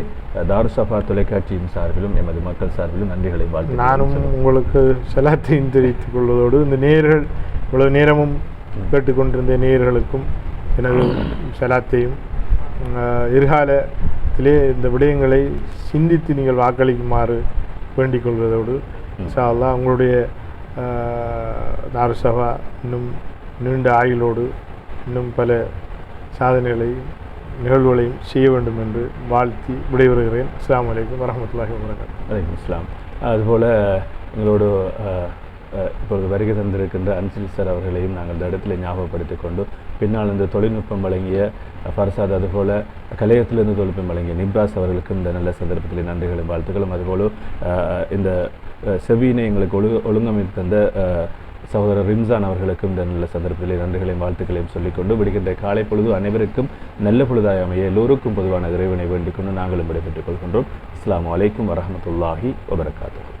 தாருசபா தொலைக்காட்சியின் சார்பிலும் எமது மக்கள் சார்பிலும் நன்றிகளை வாழ்த்து. நானும் உங்களுக்கு செலாத்தையும் தெரிவித்துக் கொள்வதோடு இந்த நேயர்கள் இவ்வளவு நேரமும் கேட்டுக்கொண்டிருந்த நேயர்களுக்கும் எனது செலாத்தையும் எதிர்காலத்திலே இந்த விடயங்களை சிந்தித்து நீங்கள் வாக்களிக்குமாறு வேண்டிக் கொள்வதோடு இன்ஷா அல்லாஹ் உங்களுடைய தாருசபா இன்னும் நீண்ட ஆயுளோடு இன்னும் பல சாதனைகளையும் நிகழ்வுகளையும் செய்ய வேண்டும் என்று வாழ்த்தி விடைபெறுகிறேன். அஸ்ஸலாமு அலைக்கும் வரஹ்மத்துல்லாஹி வபரகாத்துஹு. வலைக்கும் அஸ்ஸலாம். அதுபோல் எங்களோடு இப்பொழுது வருகை தந்திருக்கின்ற அன்சில் சார் அவர்களையும் நாங்கள் இந்த இடத்துல ஞாபகப்படுத்திக் கொண்டு பின்னால் இந்த தொழில்நுட்பம் வழங்கிய ஃபர்சாத், அதுபோல் கலையத்திலிருந்து தொழில்நுட்பம் வழங்கிய நிப்ராஸ் அவர்களுக்கும் இந்த நல்ல சந்தர்ப்பத்தில் நன்றிகளும் வாழ்த்துக்களும், அதுபோல் இந்த செவியினை எங்களுக்கு ஒழுங்கமைத்து தந்த சகோதரர் ரிம்சான் அவர்களுக்கும் இந்த நல்ல சந்தர்ப்பத்திலே நன்றிகளையும் வாழ்த்துக்களையும் சொல்லிக்கொண்டு விடுகின்ற காலை பொழுது அனைவருக்கும் நல்ல பொழுதாய் அமைய எல்லோருக்கும் பொதுவான இறைவனை வேண்டிக் கொண்டு நாங்களும் விடைபெற்றுக் கொள்கின்றோம். அஸ்ஸலாமு அலைக்கும் வரஹ்மத்துல்லாஹி வபரகாத்துஹு.